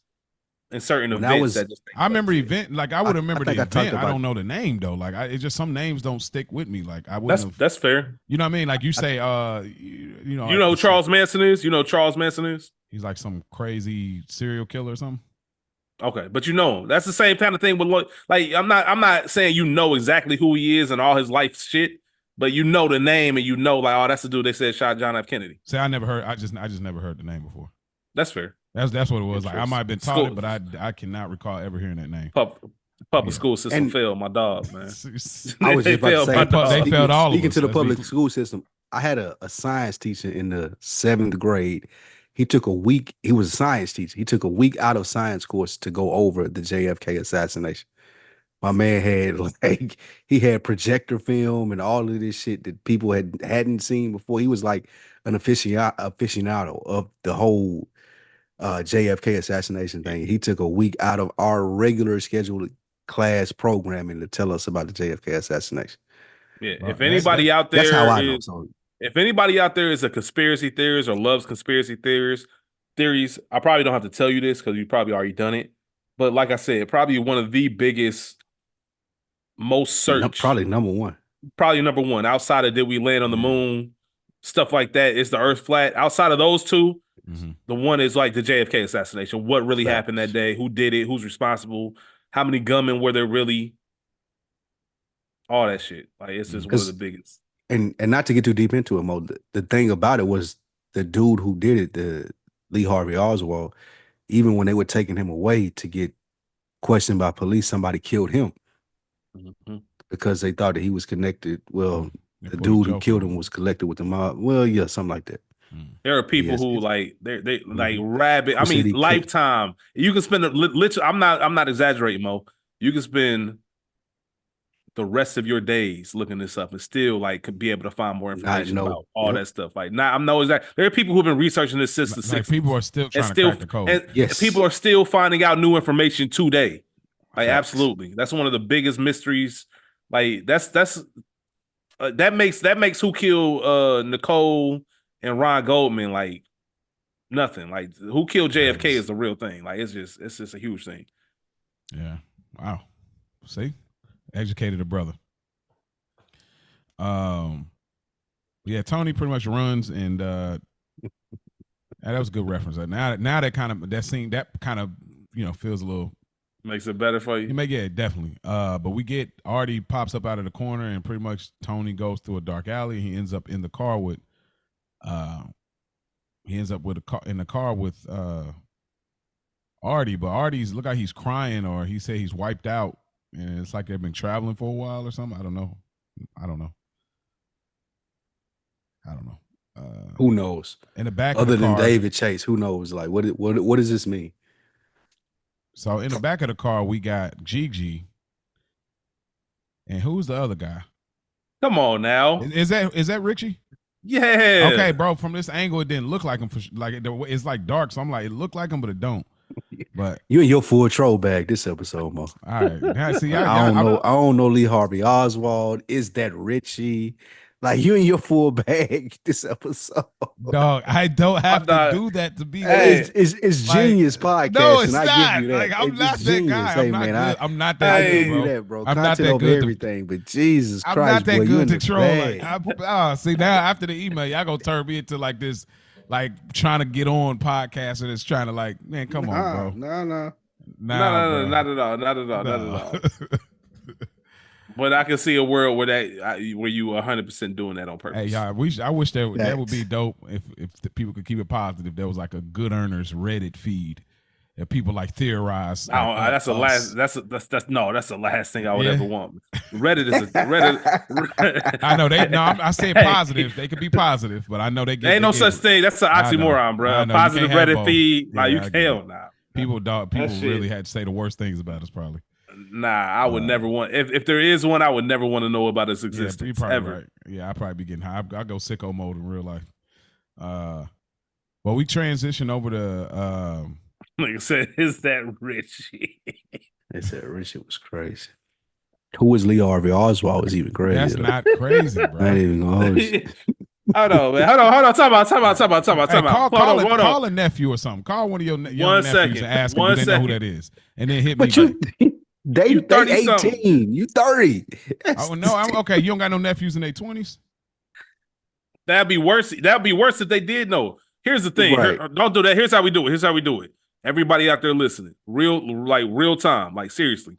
and certain events that just. I remember event like I would remember the event. I don't know the name though. Like it's just some names don't stick with me. Like I wouldn't. That's fair. You know what I mean? Like you say, you know who Charles Manson is. You know who Charles Manson is. He's like some crazy serial killer or something. Okay, but you know that's the same kind of thing with like I'm not saying you know exactly who he is and all his life shit, but you know the name and you know like that's the dude they said shot John F. Kennedy. See, I never heard. I just never heard the name before. That's fair. That's what it was. Like I might have been taught it, but I cannot recall ever hearing that name. Public school system failed my dog, man. I was just about to say they failed all of us. Speaking to the public school system, I had a science teacher in the 7th grade. He took a week. He was a science teacher. He took a week out of science course to go over the JFK assassination. My man had he had projector film and all of this shit that people hadn't seen before. He was like an aficionado of the whole JFK assassination thing. He took a week out of our regular scheduled class programming to tell us about the JFK assassination. Yeah, if anybody out there, that's how I know. So, if anybody out there is a conspiracy theorist or loves conspiracy theories, I probably don't have to tell you this because you probably already done it. But like I said, probably one of the biggest, most searched, probably number one outside of did we land on the moon, stuff like that. Is the Earth flat? Outside of those two, the one is like the JFK assassination. What really happened that day? Who did it? Who's responsible? How many gunmen were there really? All that shit. Like it's just one of the biggest. And not to get too deep into it, Mo, the thing about it was the dude who did it, the Lee Harvey Oswald, even when they were taking him away to get questioned by police, somebody killed him because they thought that he was connected. Well, the dude who killed him was connected with the mob. Well, yeah, something like that. There are people who like they like rabid. I mean, lifetime. You can spend literally. I'm not exaggerating, Mo. You can spend the rest of your days looking this up and still like be able to find more information about all that stuff. Like now, I'm no exact. There are people who've been researching this since the 60s. People are still trying to crack the code. And people are still finding out new information today. Like absolutely, that's one of the biggest mysteries. Like that makes who killed Nicole and Ron Goldman like nothing. Like who killed JFK is the real thing. Like it's just a huge thing. Yeah. Wow. See. Educated a brother. Yeah, Tony pretty much runs, and that was a good reference. Now that kind of feels a little makes it better for you. You may get it, definitely. But we get Artie pops up out of the corner, and pretty much Tony goes through a dark alley. He ends up in the car with in the car with Artie, but Artie's look like he's crying, or he said he's wiped out. And it's like they've been traveling for a while or something. I don't know. Who knows? In the back, other of the car, than David Chase, who knows? Like, what does this mean? So in the back of the car, we got Gigi, and who's the other guy? Come on now, is that Richie? Yeah. Okay, bro. From this angle, it didn't look like him. It's like dark, so I'm like, it looked like him, but it don't. But you in your full troll bag this episode, Mo. All right. Now, see, I don't know Lee Harvey Oswald. Is that Richie? Like you in your full bag this episode. Dog, I don't have to do that to be. It's genius podcast. No, it's and not. I give you that. Like I'm not that guy. Hey, I'm not that good, bro. I'm Content not that over good. Everything, but Jesus Christ, I'm not that boy, good to troll. Like, see now after the email, y'all gonna turn me into like this. Like trying to get on podcast and it's trying to like, man, come on, bro. No. Not at all. But I can see a world where where you 100% doing that on purpose. Hey, y'all, I wish that would be dope if the people could keep it positive. There was like a Good Earners Reddit feed that people like theorize. That's the last. That's the last thing I would ever want. Reddit is Reddit. I know they. No, I said positive. They could be positive, but I know they get. Ain't no such thing. That's an oxymoron, bro. Positive Reddit feed. Like hell nah. People really had to say the worst things about us, probably. Nah, I would never want. If there is one, I would never want to know about its existence. Yeah, you're probably ever. Right. Yeah, I'd probably be getting high. I go sicko mode in real life. Well, we transition over to. Like I said, is that Richie? They said Richie was crazy. Who was Lee Harvey Oswald was even crazy. That's not crazy, bro. I ain't even gonna Hold on, man. Hold on. Time out. Call a nephew or something. Call one of your young nephews and ask him do they know who that is. And then hit me. They 18. You 30. Oh no, I'm okay. You don't got no nephews in their 20s? That'd be worse. That'd be worse if they did know. Here's the thing. Right. Don't do that. Here's how we do it. Everybody out there listening, real time, like seriously,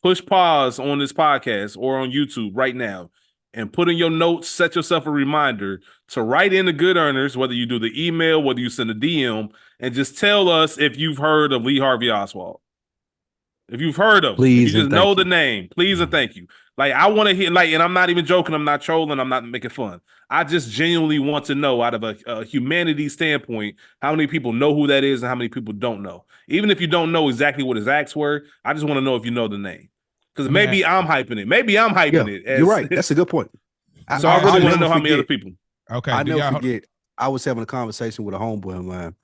push pause on this podcast or on YouTube right now and put in your notes, set yourself a reminder to write in the Good Earners, whether you do the email, whether you send a DM, and just tell us if you've heard of Lee Harvey Oswald. If you've heard of him, you just know the name, please and thank you. Like, I want to hear, and I'm not even joking, I'm not trolling, I'm not making fun. I just genuinely want to know, out of a humanity standpoint, how many people know who that is and how many people don't know. Even if you don't know exactly what his acts were, I just want to know if you know the name. Because maybe I'm hyping it. You're right. That's a good point. So I really want to know how many other people. Okay. I never forget. I was having a conversation with a homeboy of mine,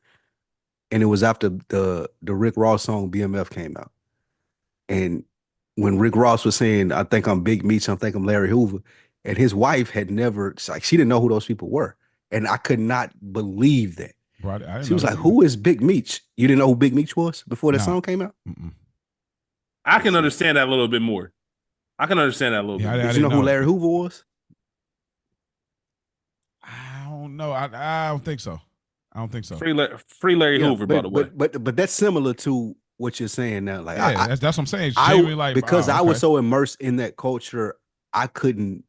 and it was after the Rick Ross song BMF came out. And when Rick Ross was saying, I think I'm Big Meech, I think I'm Larry Hoover, and his wife had never, she didn't know who those people were. And I could not believe that. Right, she was like, who is Big Meech? You didn't know who Big Meech was before that song came out? I can understand that a little bit more. Did you know who Larry Hoover was? I don't know. I don't think so. Free Larry Hoover, by the way. But that's similar to what you're saying now. Like, that's what I'm saying. Because I was so immersed in that culture, I couldn't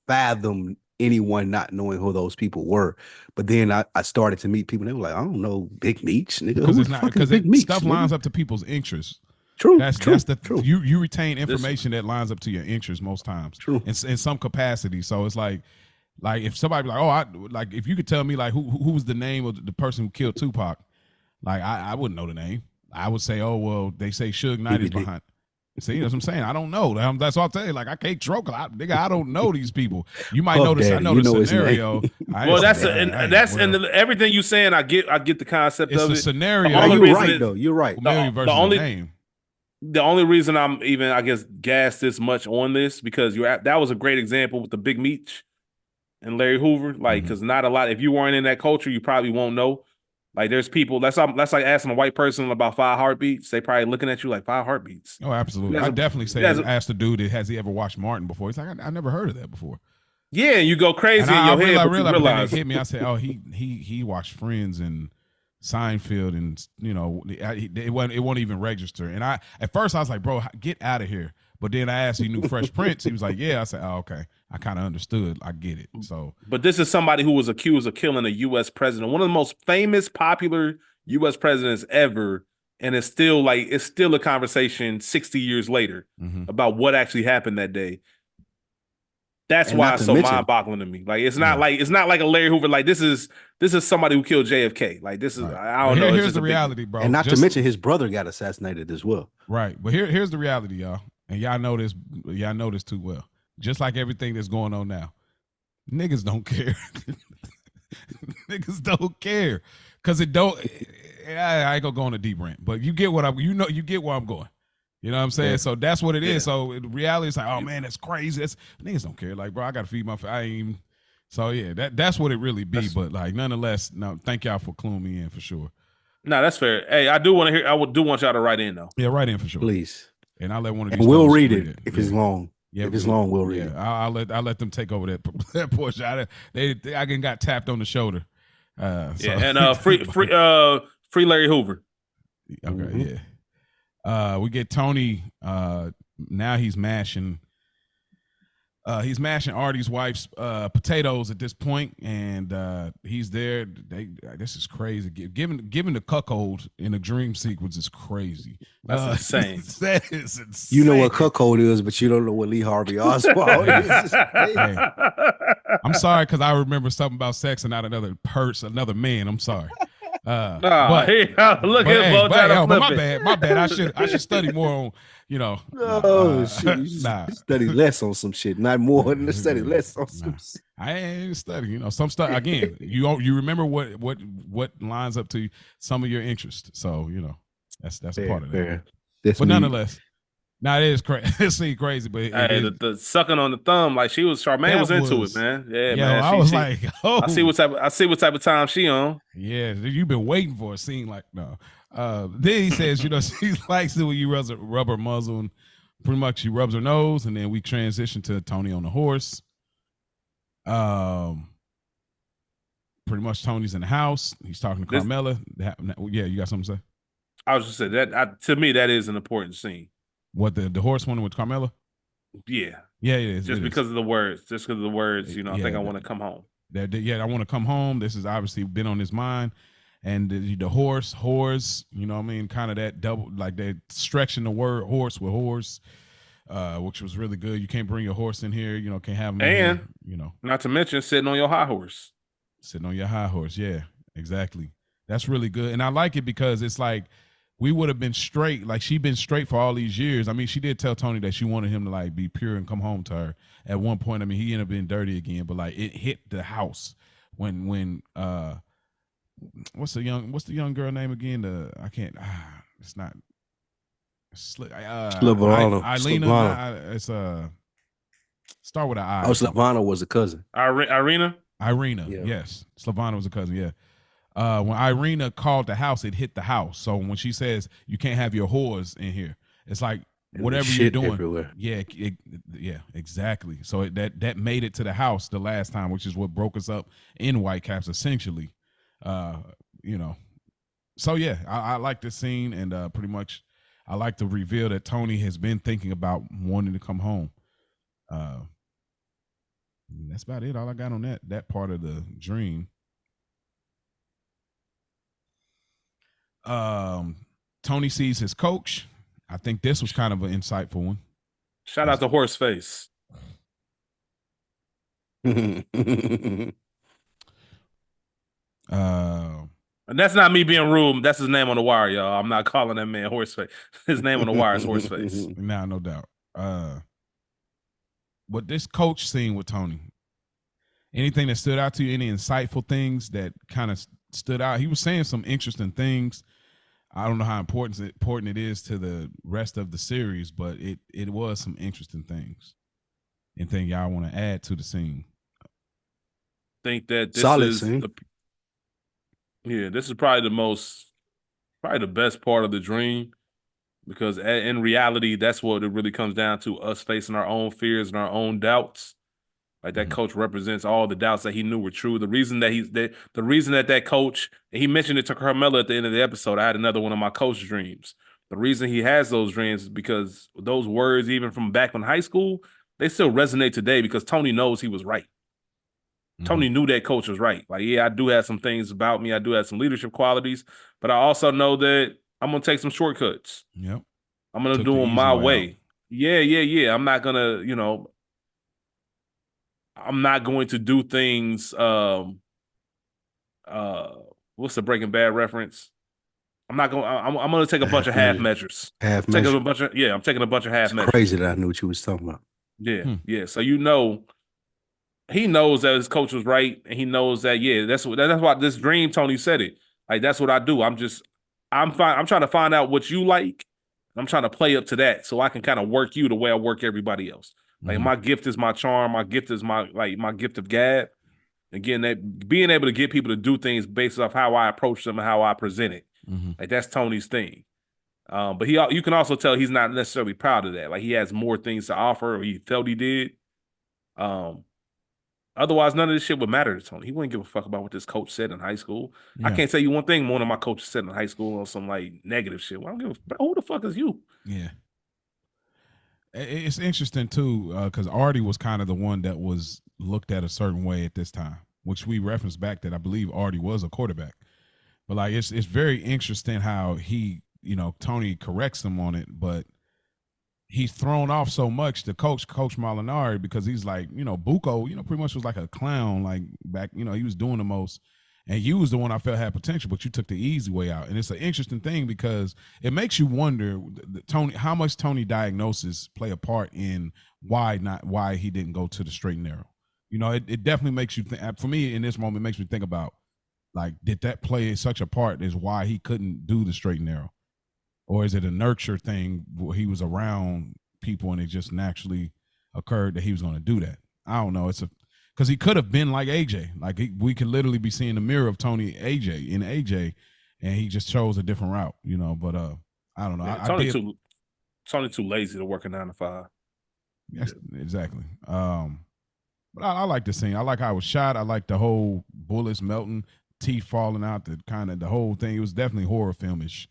fathom anyone not knowing who those people were. But then I started to meet people and they were like, I don't know Big Meech, nigga. Because stuff lines up to people's interests. True. That's true. You retain information that lines up to your interests most times. True. In some capacity. So it's like if somebody be like, if you could tell me like who was the name of the person who killed Tupac, like I wouldn't know the name. I would say, oh well, they say Suge Knight is behind. See, that's what I'm saying. I don't know. That's all I'll tell you. Like, I can't troke. Nigga, I don't know these people. You might notice. I know the scenario. Well, and everything you saying, I get the concept of it. It's a scenario. You're right, though. You're right. The only reason I'm even, I guess, gassed this much on this because that was a great example with the Big Meech and Larry Hoover. Like, because not a lot. If you weren't in that culture, you probably won't know. Like, there's people, that's like asking a white person about 5 heartbeats. They probably looking at you like 5 heartbeats. Oh, absolutely. I definitely say, ask the dude, has he ever watched Martin before? He's like, I never heard of that before. Yeah, you go crazy in your head. I realize it hit me. I said, oh, he watched Friends and Seinfeld, and it won't even register. And at first I was like, bro, get out of here. But then I asked, he knew Fresh Prince. He was like, yeah. I said, oh, okay. I kind of understood. I get it. So, but this is somebody who was accused of killing a U.S. president, one of the most famous, popular U.S. presidents ever, and it's still a conversation 60 years later about what actually happened that day. That's why it's so mind-boggling to me. Like, it's not like a Larry Hoover. Like, this is somebody who killed JFK. Like, this is I don't know. Here's the reality, bro. And not to mention his brother got assassinated as well. Right. But here's the reality, y'all. And y'all know this. Y'all know this too well. Just like everything that's going on now, niggas don't care. Niggas don't care because it don't. I ain't gonna go on a deep rant, but you get what you get where I'm going. You know what I'm saying? Yeah. So that's what it is. So the reality is like, oh man, that's crazy. Niggas don't care. Like, bro, I gotta feed my. I ain't even. So yeah, that's what it really be. But like, nonetheless, no, thank y'all for cluing me in for sure. No, that's fair. Hey, I do want to hear. I do want y'all to write in though. Yeah, write in for sure, please. And I'll let one of these. We'll read it if it's long. Yeah, if it's long, we'll read it. I'll let them take over that portion. I got tapped on the shoulder. And free Larry Hoover. Okay, yeah. We get Tony. Now he's mashing He's mashing Artie's wife's potatoes at this point, and he's there. This is crazy. Giving the cuckold in a dream sequence is crazy. That's insane. That is insane. You know what cuckold is, but you don't know what Lee Harvey Oswald is. Hey, I'm sorry because I remember something about sex and not another man. I'm sorry. Look at Bo trying to flip my bad. I should study more on, shit. You study less on some shit, not more than study less on some shit. I ain't study, some stuff again. You remember what lines up to some of your interests. So, that's a part of that. But nonetheless. Nah, it is crazy. It seems crazy, but the sucking on the thumb, like Charmaine was into it, man. Yeah, man. I was like, oh, I see what type of time she on. Yeah, you've been waiting for a scene like no. Then he says, she likes it when you rub her muzzle, and pretty much she rubs her nose, and then we transition to Tony on the horse. Pretty much Tony's in the house. He's talking to Carmela. Yeah, you got something to say? I was just saying that to me that is an important scene. What the horse one with Carmela? Yeah, it is. Just because of the words. I think I want to come home. I want to come home. This has obviously been on his mind, and the horse, whores. What I mean, kind of that double, like that stretching the word horse with horse, which was really good. You can't bring your horse in here. Can't have him. And in here, not to mention sitting on your high horse. Sitting on your high horse, yeah, exactly. That's really good, and I like it because it's like. We would have been straight, like she'd been straight for all these years. I mean, she did tell Tony that she wanted him to like be pure and come home to her at one point. I mean, he ended up being dirty again, but like it hit the house when what's the young girl name again? It's not Slavana. Eileen. It's start with an I. Oh, Slavana was a cousin. Irina, yeah. Yes. Slavana was a cousin, yeah. When Irina called the house, it hit the house. So when she says you can't have your whores in here, it's like whatever you're doing. Everywhere. Yeah, exactly. So that made it to the house the last time, which is what broke us up in Whitecaps essentially. So yeah, I like this scene, and pretty much I like the reveal that Tony has been thinking about wanting to come home. That's about it. All I got on that part of the dream. Tony sees his coach. I think this was kind of an insightful one. Shout out to Horseface. And that's not me being rude. That's his name on the wire, y'all. I'm not calling that man Horseface. His name on the wire is Horseface. Nah, no doubt. But this coach scene with Tony, anything that stood out to you? Any insightful things that kind of stood out? He was saying some interesting things. I don't know how important it is to the rest of the series, but it was some interesting things. Anything y'all want to add to the scene? I think that this Solid is scene. This is probably the best part of the dream, because in reality, that's what it really comes down to: us facing our own fears and our own doubts. Like that coach represents all the doubts that he knew were true. The reason that coach, and he mentioned it to Carmela at the end of the episode. I had another one of my coach dreams. The reason he has those dreams is because those words, even from back in high school, they still resonate today because Tony knows he was right. Mm-hmm. Tony knew that coach was right. Like, yeah, I do have some things about me. I do have some leadership qualities, but I also know that I'm going to take some shortcuts. Yep. I'm going to do them my way. Yeah. I'm not going to, I'm not going to do things. What's the Breaking Bad reference? I'm not going. I'm going to take a bunch of half measures. I'm taking a bunch of half measures. Crazy that I knew what you was talking about. Yeah. So he knows that his coach was right, and he knows that. Yeah, that's why this dream. Tony said it. Like, that's what I do. I'm trying to find out what you like. I'm trying to play up to that so I can kind of work you the way I work everybody else. Like, my gift is my charm. My gift is my gift of gab. Again, that being able to get people to do things based off how I approach them and how I present it. Like, that's Tony's thing. But you can also tell he's not necessarily proud of that. Like, he has more things to offer, or he felt he did. Otherwise, none of this shit would matter to Tony. He wouldn't give a fuck about what this coach said in high school. Yeah. I can't tell you one thing one of my coaches said in high school on some like negative shit. Well, I don't give a fuck. Who the fuck is you? Yeah. It's interesting too, because Artie was kind of the one that was looked at a certain way at this time, which we referenced back that I believe Artie was a quarterback. But like it's very interesting how he, Tony corrects him on it, but he's thrown off so much to Coach Molinari because he's like, Buko, pretty much was like a clown, like back, he was doing the most. And you was the one I felt had potential, but you took the easy way out. And it's an interesting thing because it makes you wonder, Tony, how much Tony diagnosis play a part in why he didn't go to the straight and narrow. It definitely makes you think. For me, in this moment, it makes me think about, like, did that play such a part as why he couldn't do the straight and narrow? Or is it a nurture thing where he was around people and it just naturally occurred that he was going to do that? I don't know. Because he could have been like AJ. Like we could literally be seeing the mirror of Tony AJ, and he just chose a different route, But I don't know. Yeah, Tony too lazy to work a 9 to 5. Yes, exactly. But I like the scene. I like how it was shot. I like the whole bullets melting, teeth falling out, the whole thing. It was definitely horror filmish,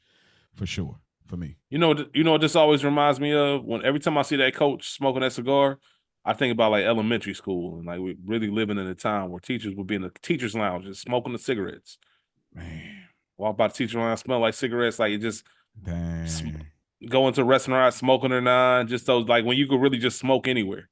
for sure, for me. You know what this always reminds me of? When every time I see that coach smoking that cigar, I think about like elementary school and like we really living in a time where teachers would be in the teachers' lounge just smoking the cigarettes. Man, walk by the teacher lounge, smell like cigarettes, like it just go into a restaurant smoking or not. Just those like when you could really just smoke anywhere.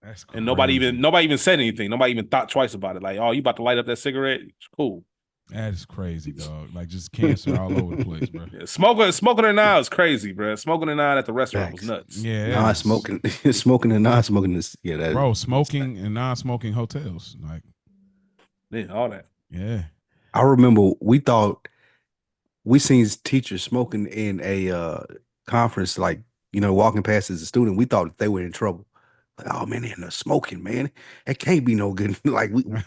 That's crazy. And nobody even said anything. Nobody even thought twice about it. Like, oh, you about to light up that cigarette? It's cool. That is crazy, dog. Like just cancer all over the place, bro. Yeah, smoking or not is crazy, bro. Smoking or not at the restaurant was nuts. Yeah, non-smoking, smoking and non-smoking is bro. Smoking and non-smoking hotels, like all that. Yeah, I remember we seen teachers smoking in a conference, like walking past as a student. We thought they were in trouble. Like, oh man, they're in there smoking, man. It can't be no good. Like we were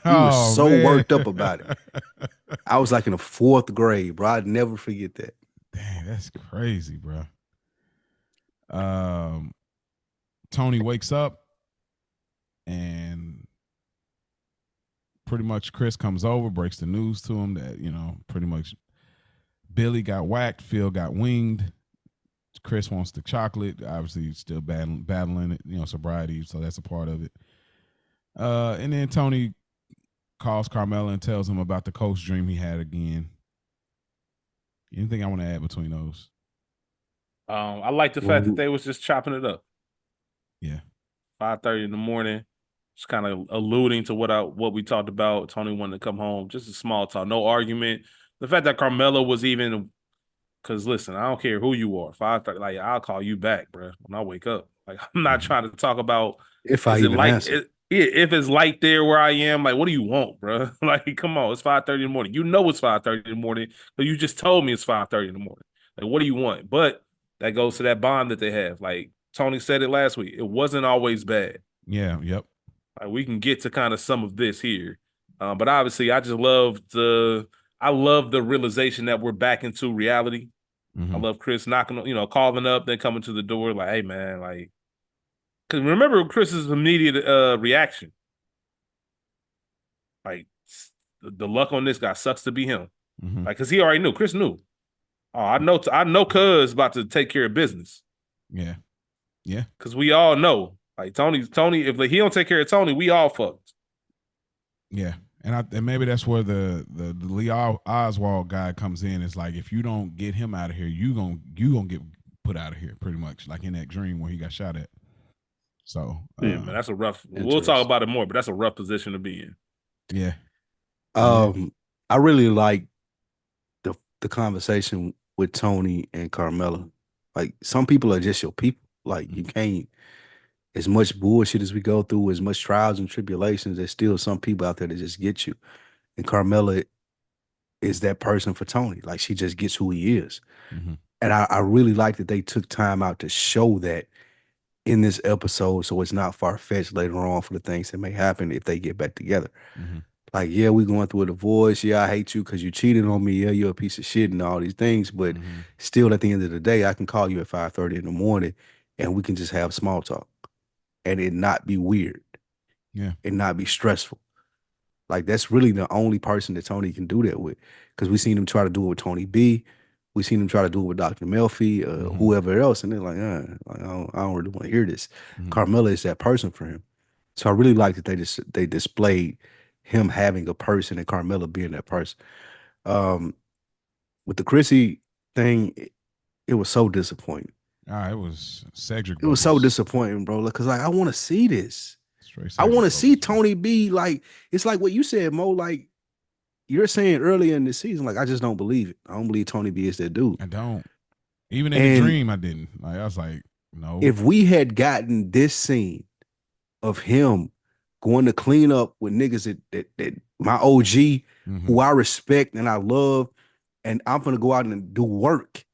so worked up about it. I was like in the 4th grade, bro. I'd never forget that. Dang, that's crazy, bro. Tony wakes up and pretty much Chris comes over, breaks the news to him that, pretty much Billy got whacked, Phil got winged. Chris wants the chocolate. Obviously, he's still battling it, sobriety, so that's a part of it. And then Tony calls Carmela and tells him about the coach dream he had again. Anything I want to add between those? I like the fact that they was just chopping it up. Yeah. 5:30 in the morning. Just kind of alluding to what we talked about. Tony wanted to come home. Just a small talk. No argument. The fact that Carmela was even, because listen, I don't care who you are. 5:30, like I'll call you back, bro, when I wake up. Like I'm not trying to talk about if I even answer. If it's light there where I am, like, what do you want, bro? Like, come on, it's 5:30 in the morning. You know it's 5:30 in the morning, but you just told me it's 5:30 in the morning. Like, what do you want? But that goes to that bond that they have. Like Tony said it last week, it wasn't always bad. Yeah, yep. Like, we can get to kind of some of this here, but obviously, I just love the realization that we're back into reality. Mm-hmm. I love Chris calling up, then coming to the door, like, hey man, like. Because remember Chris's immediate reaction. Like, the luck on this guy sucks to be him. Mm-hmm. Like, because he already knew. Chris knew. Oh, I know Cuz about to take care of business. Yeah. Yeah. Because we all know. Like, Tony, if he don't take care of Tony, we all fucked. Yeah. And maybe that's where the Lee Oswald guy comes in. It's like, if you don't get him out of here, you gonna get put out of here, pretty much. Like in that dream where he got shot at. So yeah, man, that's a rough. We'll talk about it more, but that's a rough position to be in. Yeah. I really like the conversation with Tony and Carmela. Like, some people are just your people. Like, you can't. As much bullshit as we go through, as much trials and tribulations, there's still some people out there that just get you. And Carmela is that person for Tony. Like, she just gets who he is. Mm-hmm. And I really like that they took time out to show that in this episode, so it's not far-fetched later on for the things that may happen if they get back together. Mm-hmm. Like, yeah, we going through a divorce. Yeah, I hate you because you cheated on me. Yeah, you're a piece of shit and all these things. But still, at the end of the day, I can call you at 5:30 in the morning and we can just have small talk and it not be weird. Yeah. And not be stressful. Like, that's really the only person that Tony can do that with, because we seen him try to do it with Tony B. We seen him try to do it with Dr. Melfi, whoever else, and they're like, I don't really want to hear this. Carmella is that person for him. So I really like that they displayed him having a person and Carmella being that person. With the Chrissy thing, it was so disappointing. It was Cedric. It was so disappointing, bro. Because like I want to see this. I want to Bogus, see Tony B. Like it's like what you said, Mo. Like you're saying earlier in the season, like I just don't believe it. I don't believe Tony B is that dude. I don't. Even in the dream, I didn't. Like I was like, no. If we had gotten this scene of him going to clean up with niggas that my OG, who I respect and I love, and I'm gonna go out and do work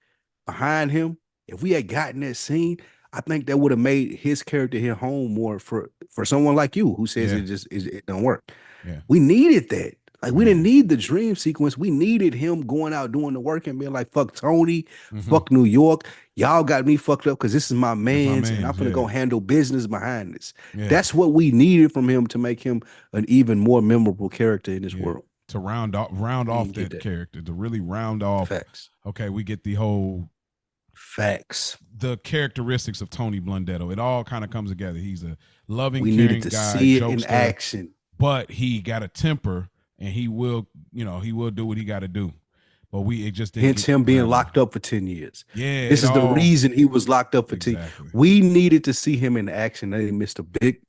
behind him. If we had gotten that scene, I think that would have made his character hit home more for someone like you who says it don't work. Yeah. We needed that. Like we didn't need the dream sequence. We needed him going out doing the work and being like, fuck Tony, fuck New York. Y'all got me fucked up because this is my man's and I'm gonna go handle business behind this. Yeah. That's what we needed from him to make him an even more memorable character in this world. To round off that character, to really round off. Facts. Okay, we get the whole the characteristics of Tony Blundetto. It all kind of comes together. He's a loving, caring guy. See it in action. But he got a temper and he will do what he got to do. But it just didn't. Hence him being locked up for 10 years. Yeah. This is the reason he was locked up for 10 years. We needed to see him in action. They missed a big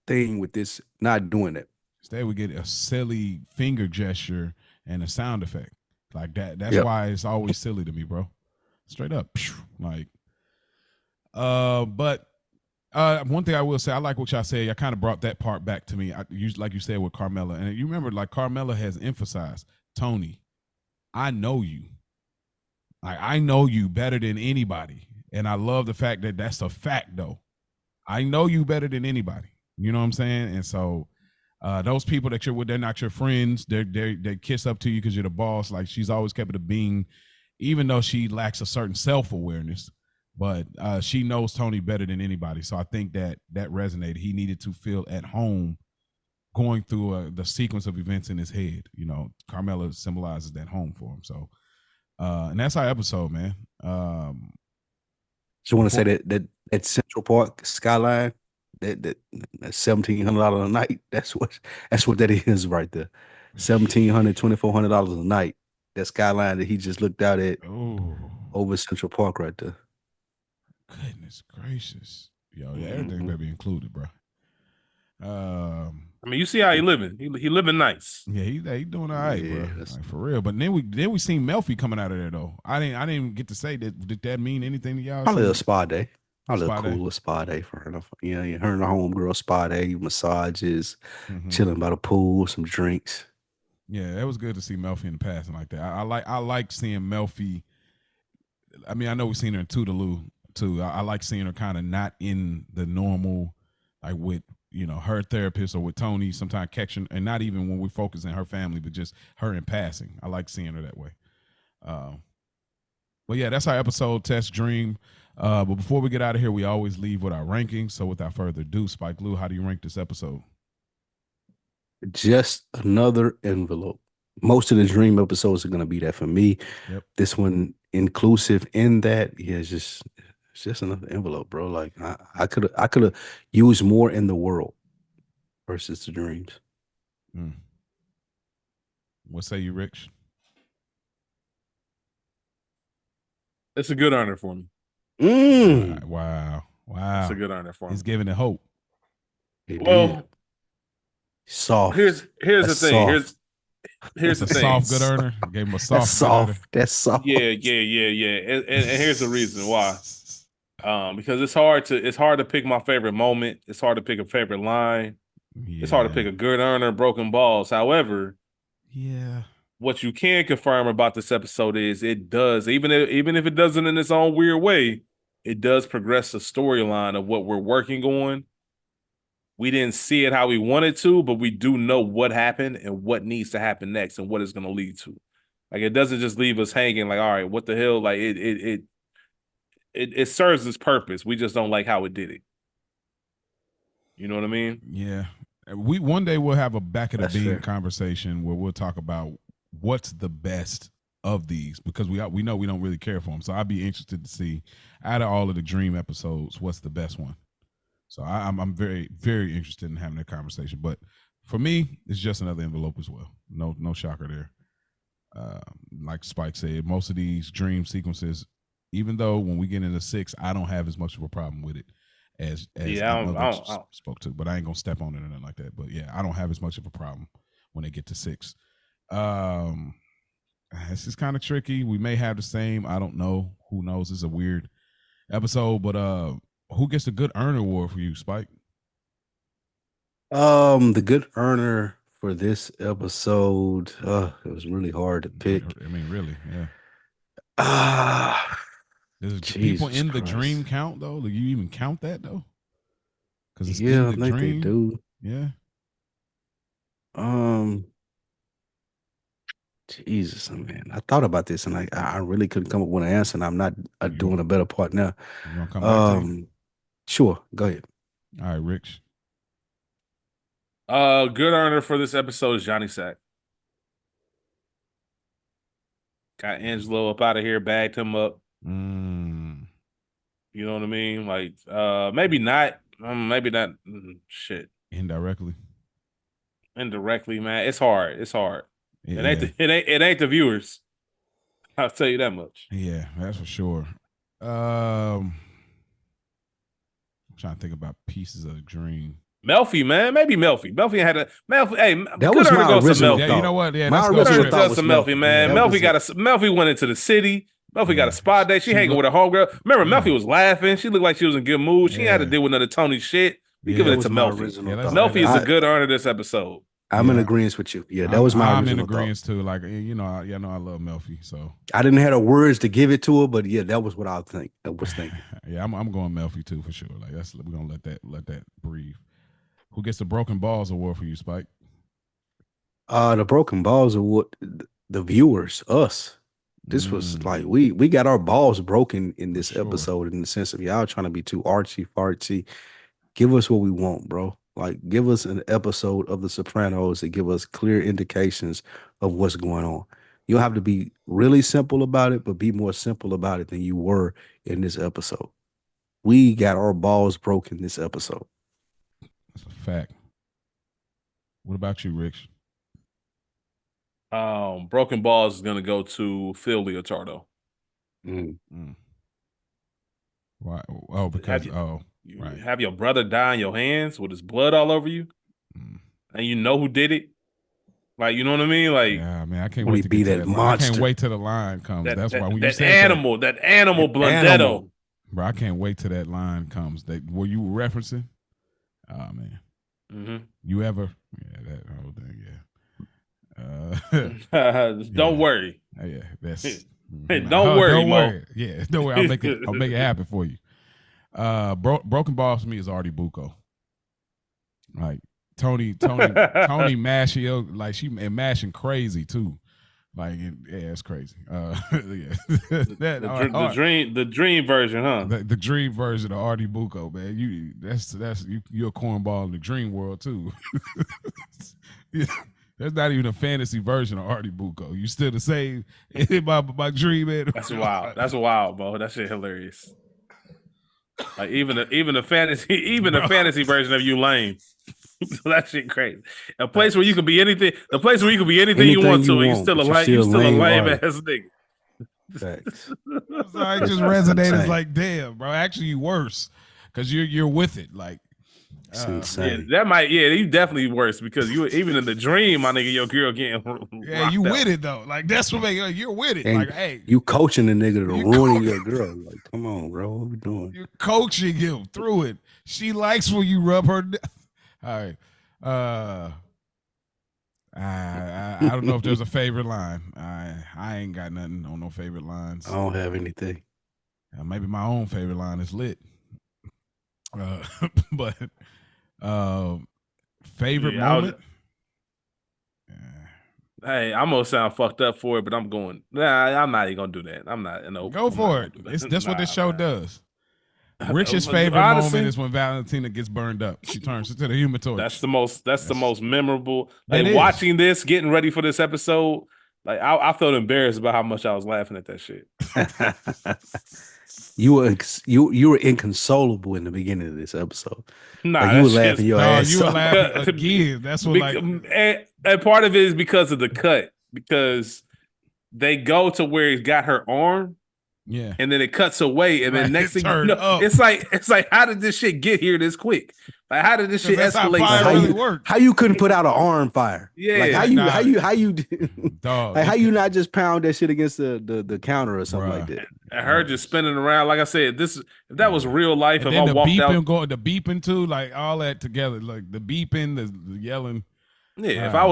thing with this not doing it. Instead, we get a silly finger gesture and a sound effect like that. That's why it's always silly to me, bro. Straight up, like. But one thing I will say, I like what y'all said. I kind of brought that part back to me. Like you said with Carmella, and you remember, like Carmella has emphasized, Tony, I know you. I know you better than anybody, and I love the fact that that's a fact, though. I know you better than anybody. You know what I'm saying? And so. Those people that you're with, they're not your friends. They kiss up to you because you're the boss. Like she's always kept it a being, even though she lacks a certain self-awareness. But she knows Tony better than anybody. So I think that resonated. He needed to feel at home going through the sequence of events in his head. You know, Carmella symbolizes that home for him. So, and that's our episode, man. Just want to say that Central Park skyline. That $1,700 a night. That's what that is right there. $1,700, $2,400 a night. That skyline that he just looked out at over Central Park right there. Goodness gracious, yo, everything better be included, bro. I mean, you see how he living. He living nice. Yeah, he doing all right, bro. Like, for real. But then we seen Melfi coming out of there though. I didn't get to say that. Did that mean anything to y'all? Probably a spa day. A little cool spa day for her. Yeah, her and her homegirl spa day, massages, chilling by the pool, some drinks. Yeah, it was good to see Melfi in the passing like that. I like seeing Melfi. I mean, I know we've seen her in Toodaloo too. I like seeing her kind of not in the normal, like with her therapist or with Tony. Sometimes catching, and not even when we focus on her family, but just her in passing. I like seeing her that way. But yeah, that's our episode, Test Dream. But before we get out of here, we always leave with our rankings. So without further ado, Spike Lou, how do you rank this episode? Just another envelope. Most of the Dream episodes are going to be that for me. Yep. This one inclusive in that, it's just another envelope, bro. Like I could have used more in the world versus the Dreams. What say you, Rich? It's a good honor for me. Wow. It's a good honor for me. He's giving it hope. Soft. Here's the thing. Soft. Here's the thing. Soft good earner. Gave him a soft. That's soft. Yeah. And here's the reason why. Because it's hard to pick my favorite moment. It's hard to pick a favorite line. Yeah. It's hard to pick a good earner, broken balls. However, what you can confirm about this episode is it does, even if it doesn't in its own weird way, it does progress the storyline of what we're working on. We didn't see it how we wanted to, but we do know what happened and what needs to happen next and what it's going to lead to. Like, it doesn't just leave us hanging like, all right, what the hell? Like, it serves its purpose. We just don't like how it did it. You know what I mean? Yeah. One day we'll have a back of the beam conversation where we'll talk about what's the best of these because we know we don't really care for them. So I'd be interested to see out of all of the Dream episodes, what's the best one. So I'm very, very interested in having that conversation. But for me, it's just another envelope as well. No shocker there. Like Spike said, most of these dream sequences, even though when we get into 6, I don't have as much of a problem with it as I don't spoke to, but I ain't gonna step on it or nothing like that. But yeah, I don't have as much of a problem when they get to 6. This is kind of tricky. We may have the same. I don't know. Who knows? It's a weird episode, but who gets the good earner award for you, Spike? The good earner for this episode, it was really hard to pick. I mean, really, yeah. Does Jesus people in Christ. the dream count though? Do you even count that though? Because it's yeah, in the I think dream. they do. Yeah. Jesus, man. I thought about this and I really couldn't come up with an answer, and I'm not doing a better part now. You gonna come back to me? Sure, go ahead. All right, Rich. Good earner for this episode is Johnny Sack. Got Angelo up out of here, bagged him up. You know what I mean? Like, maybe not. Maybe not. Shit. Indirectly, man. It's hard. Yeah. It ain't the viewers. I'll tell you that much. Yeah, that's for sure. I'm trying to think about pieces of the dream. Melfi, man, maybe Melfi. Melfi had a Melfi. Hey, that was my original thought. Yeah, you know what? Yeah, my original thought was Melfi, man. Yeah, Melfi went into the city. Melfi got a spa day. She hanging with a homegirl. Remember, Melfi was laughing. She looked like she was in good mood. She had to deal with another Tony shit. We giving it to Melfi. Melfi is a good earner this episode. I'm in agreement with you. Yeah, that was my original thought. I'm in agreement too. Like, you know, I love Melfi. So I didn't have the words to give it to her, but yeah, that was what I was thinking. Yeah, I'm going Melfi too for sure. Like we're gonna let that breathe. Who gets the Broken Balls award for you, Spike? The Broken Balls award, the viewers, us. This was like we got our balls broken in this episode in the sense of y'all trying to be too artsy fartsy. Give us what we want, bro. Like, give us an episode of The Sopranos that give us clear indications of what's going on. You don't have to be really simple about it, but be more simple about it than you were in this episode. We got our balls broken this episode. That's a fact. What about you, Rich? Broken Balls is going to go to Phil Leotardo. Why? Oh, because right. Have your brother die in your hands with his blood all over you, and you know who did it. Like, you know what I mean? Like, yeah, man, I can't wait to get to that monster. I can't wait till the line comes. That's why when you said that animal Blundetto. Bro, I can't wait till that line comes. That were you referencing? Oh man. You ever? Yeah, that whole thing. Yeah. Don't worry. Yeah, that's. Don't worry, Mo. Yeah, don't worry. I'll make it happen for you. Broken Balls for me is Artie Bucco. Like Tony mashing, like she mashing crazy too. Like, yeah, it's crazy. Yeah. the dream version, huh? The dream version of Artie Bucco, man. You're a cornball in the dream world too. Yeah. There's not even a fantasy version of Artie Bucco. You still the same in my dream, man. That's wild, bro. That shit hilarious. Like even the fantasy version of you lame. That shit crazy. A place where you can be anything. The place where you can be anything you want to, and you're still a lame ass nigga. So I just resonated like, damn, bro. Actually, worse because you're with it. Like, insane. Yeah, you definitely worse because you even in the dream, my nigga, your girl getting you with it though. Like that's what you're with it. And like, hey, you coaching the nigga to ruining your girl. Like, come on, bro, what we doing? You're coaching him through it. She likes when you rub her. All right. I don't know if there's a favorite line. I ain't got nothing on no favorite lines. I don't have anything. Maybe my own favorite line is lit. But favorite moment. Hey, I'm gonna sound fucked up for it, but I'm going. Nah, I'm not even gonna do that. I'm not. No, go for it. That's what this show does. Rich's favorite moment is when Valentina gets burned up. She turns into the Human Torch. That's the most memorable. Like watching this, getting ready for this episode. Like I felt embarrassed about how much I was laughing at that shit. You were inconsolable in the beginning of this episode. Nah, like you were laughing your ass you were off. laughing again. That's what and part of it is because of the cut, because they go to where he's got her arm. Yeah. And then it cuts away, and then next thing you know, it's like, how did this shit get here this quick? Like, how did this shit escalate? How you couldn't put out an arm fire? Yeah. Like how you dog, like how you not just pound that shit against the counter or something like that? And her just spinning around. Like I said, if that was real life, and if I walked out, the beeping too, like all that together, like the beeping, the yelling. Yeah, if I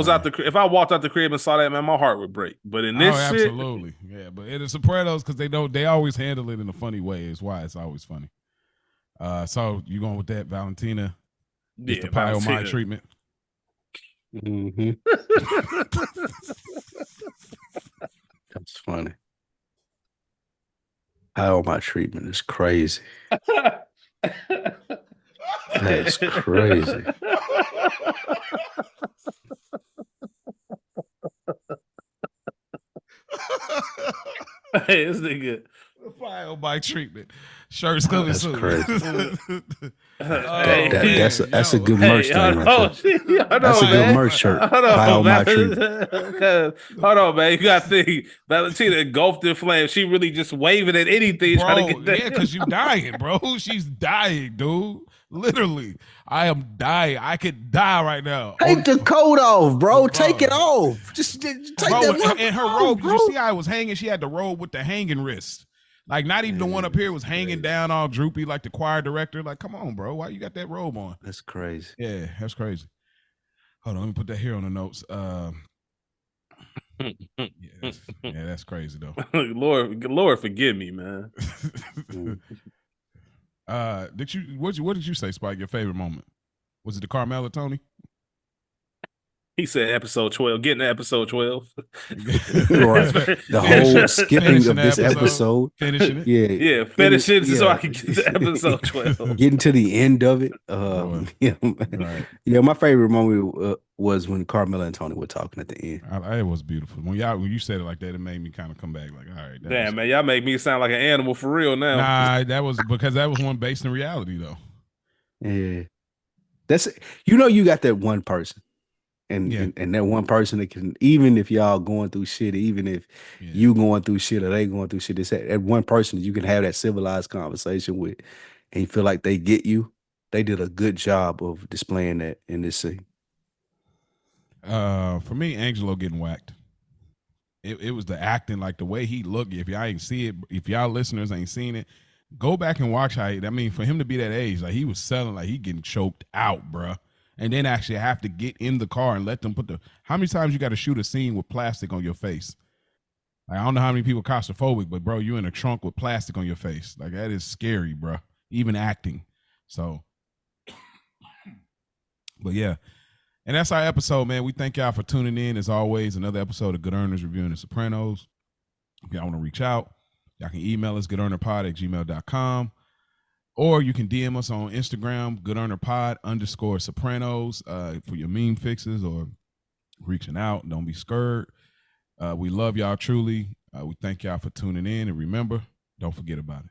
walked out the crib and saw that, man, my heart would break. But in this shit, absolutely, yeah. But in the Sopranos, because they always handle it in a funny way. Is why it's always funny. So you going with that, Valentina? Yeah, the pie on my treatment. Mm-hmm. That's funny. Pie on my treatment is crazy. That's crazy. Hey, this nigga. Pie on my treatment. Shirts coming soon. That's a good merch thing. That's a good merch shirt. Pie on my treatment. Hold on, man. You got to think. Valentina engulfed in flames. She really just waving at anything. Bro, trying to get yeah, because you dying, bro. She's dying, dude. Literally, I am dying. I could die right now. Take the coat off, bro. Take it off. Just take that one. And her robe, you see how I was hanging? She had the robe with the hanging wrist. Like, not even the one up here was hanging down all droopy like the choir director. Like, come on, bro. Why you got that robe on? That's crazy. Yeah, that's crazy. Hold on, let me put that here on the notes. Yeah, that's crazy though. Lord, forgive me, man. What did you say, Spike? Your favorite moment? Was it the Carmela Tony? He said episode 12. Getting to episode 12. The whole skipping of this episode. Finishing it. Yeah, finish it so I can get to episode 12. Getting to the end of it. Yeah, my favorite moment was when Carmela and Tony were talking at the end. It was beautiful. When you said it like that, it made me kind of come back like, all right. Damn, man, y'all make me sound like an animal for real now. Nah, that was because that was one based in reality though. Yeah. That's you got that one person. And that one person that can, even if y'all going through shit, even if you going through shit or they going through shit, it's that one person that you can have that civilized conversation with and you feel like they get you. They did a good job of displaying that in this scene. For me, Angelo getting whacked. It was the acting, like the way he looked. If y'all ain't see it, if y'all listeners ain't seen it, go back and watch how for him to be that age, like he was selling, like he getting choked out, bruh. And then actually have to get in the car and let them how many times you got to shoot a scene with plastic on your face? Like, I don't know how many people are claustrophobic, but bro, you in a trunk with plastic on your face. Like, that is scary, bro. Even acting. So, but yeah. And that's our episode, man. We thank y'all for tuning in. As always, another episode of Good Earners reviewing The Sopranos. If y'all want to reach out, y'all can email us, goodearnerpod@gmail.com. Or you can DM us on Instagram, goodearnerpod_Sopranos, for your meme fixes or reaching out. Don't be scared. We love y'all truly. We thank y'all for tuning in. And remember, don't forget about it.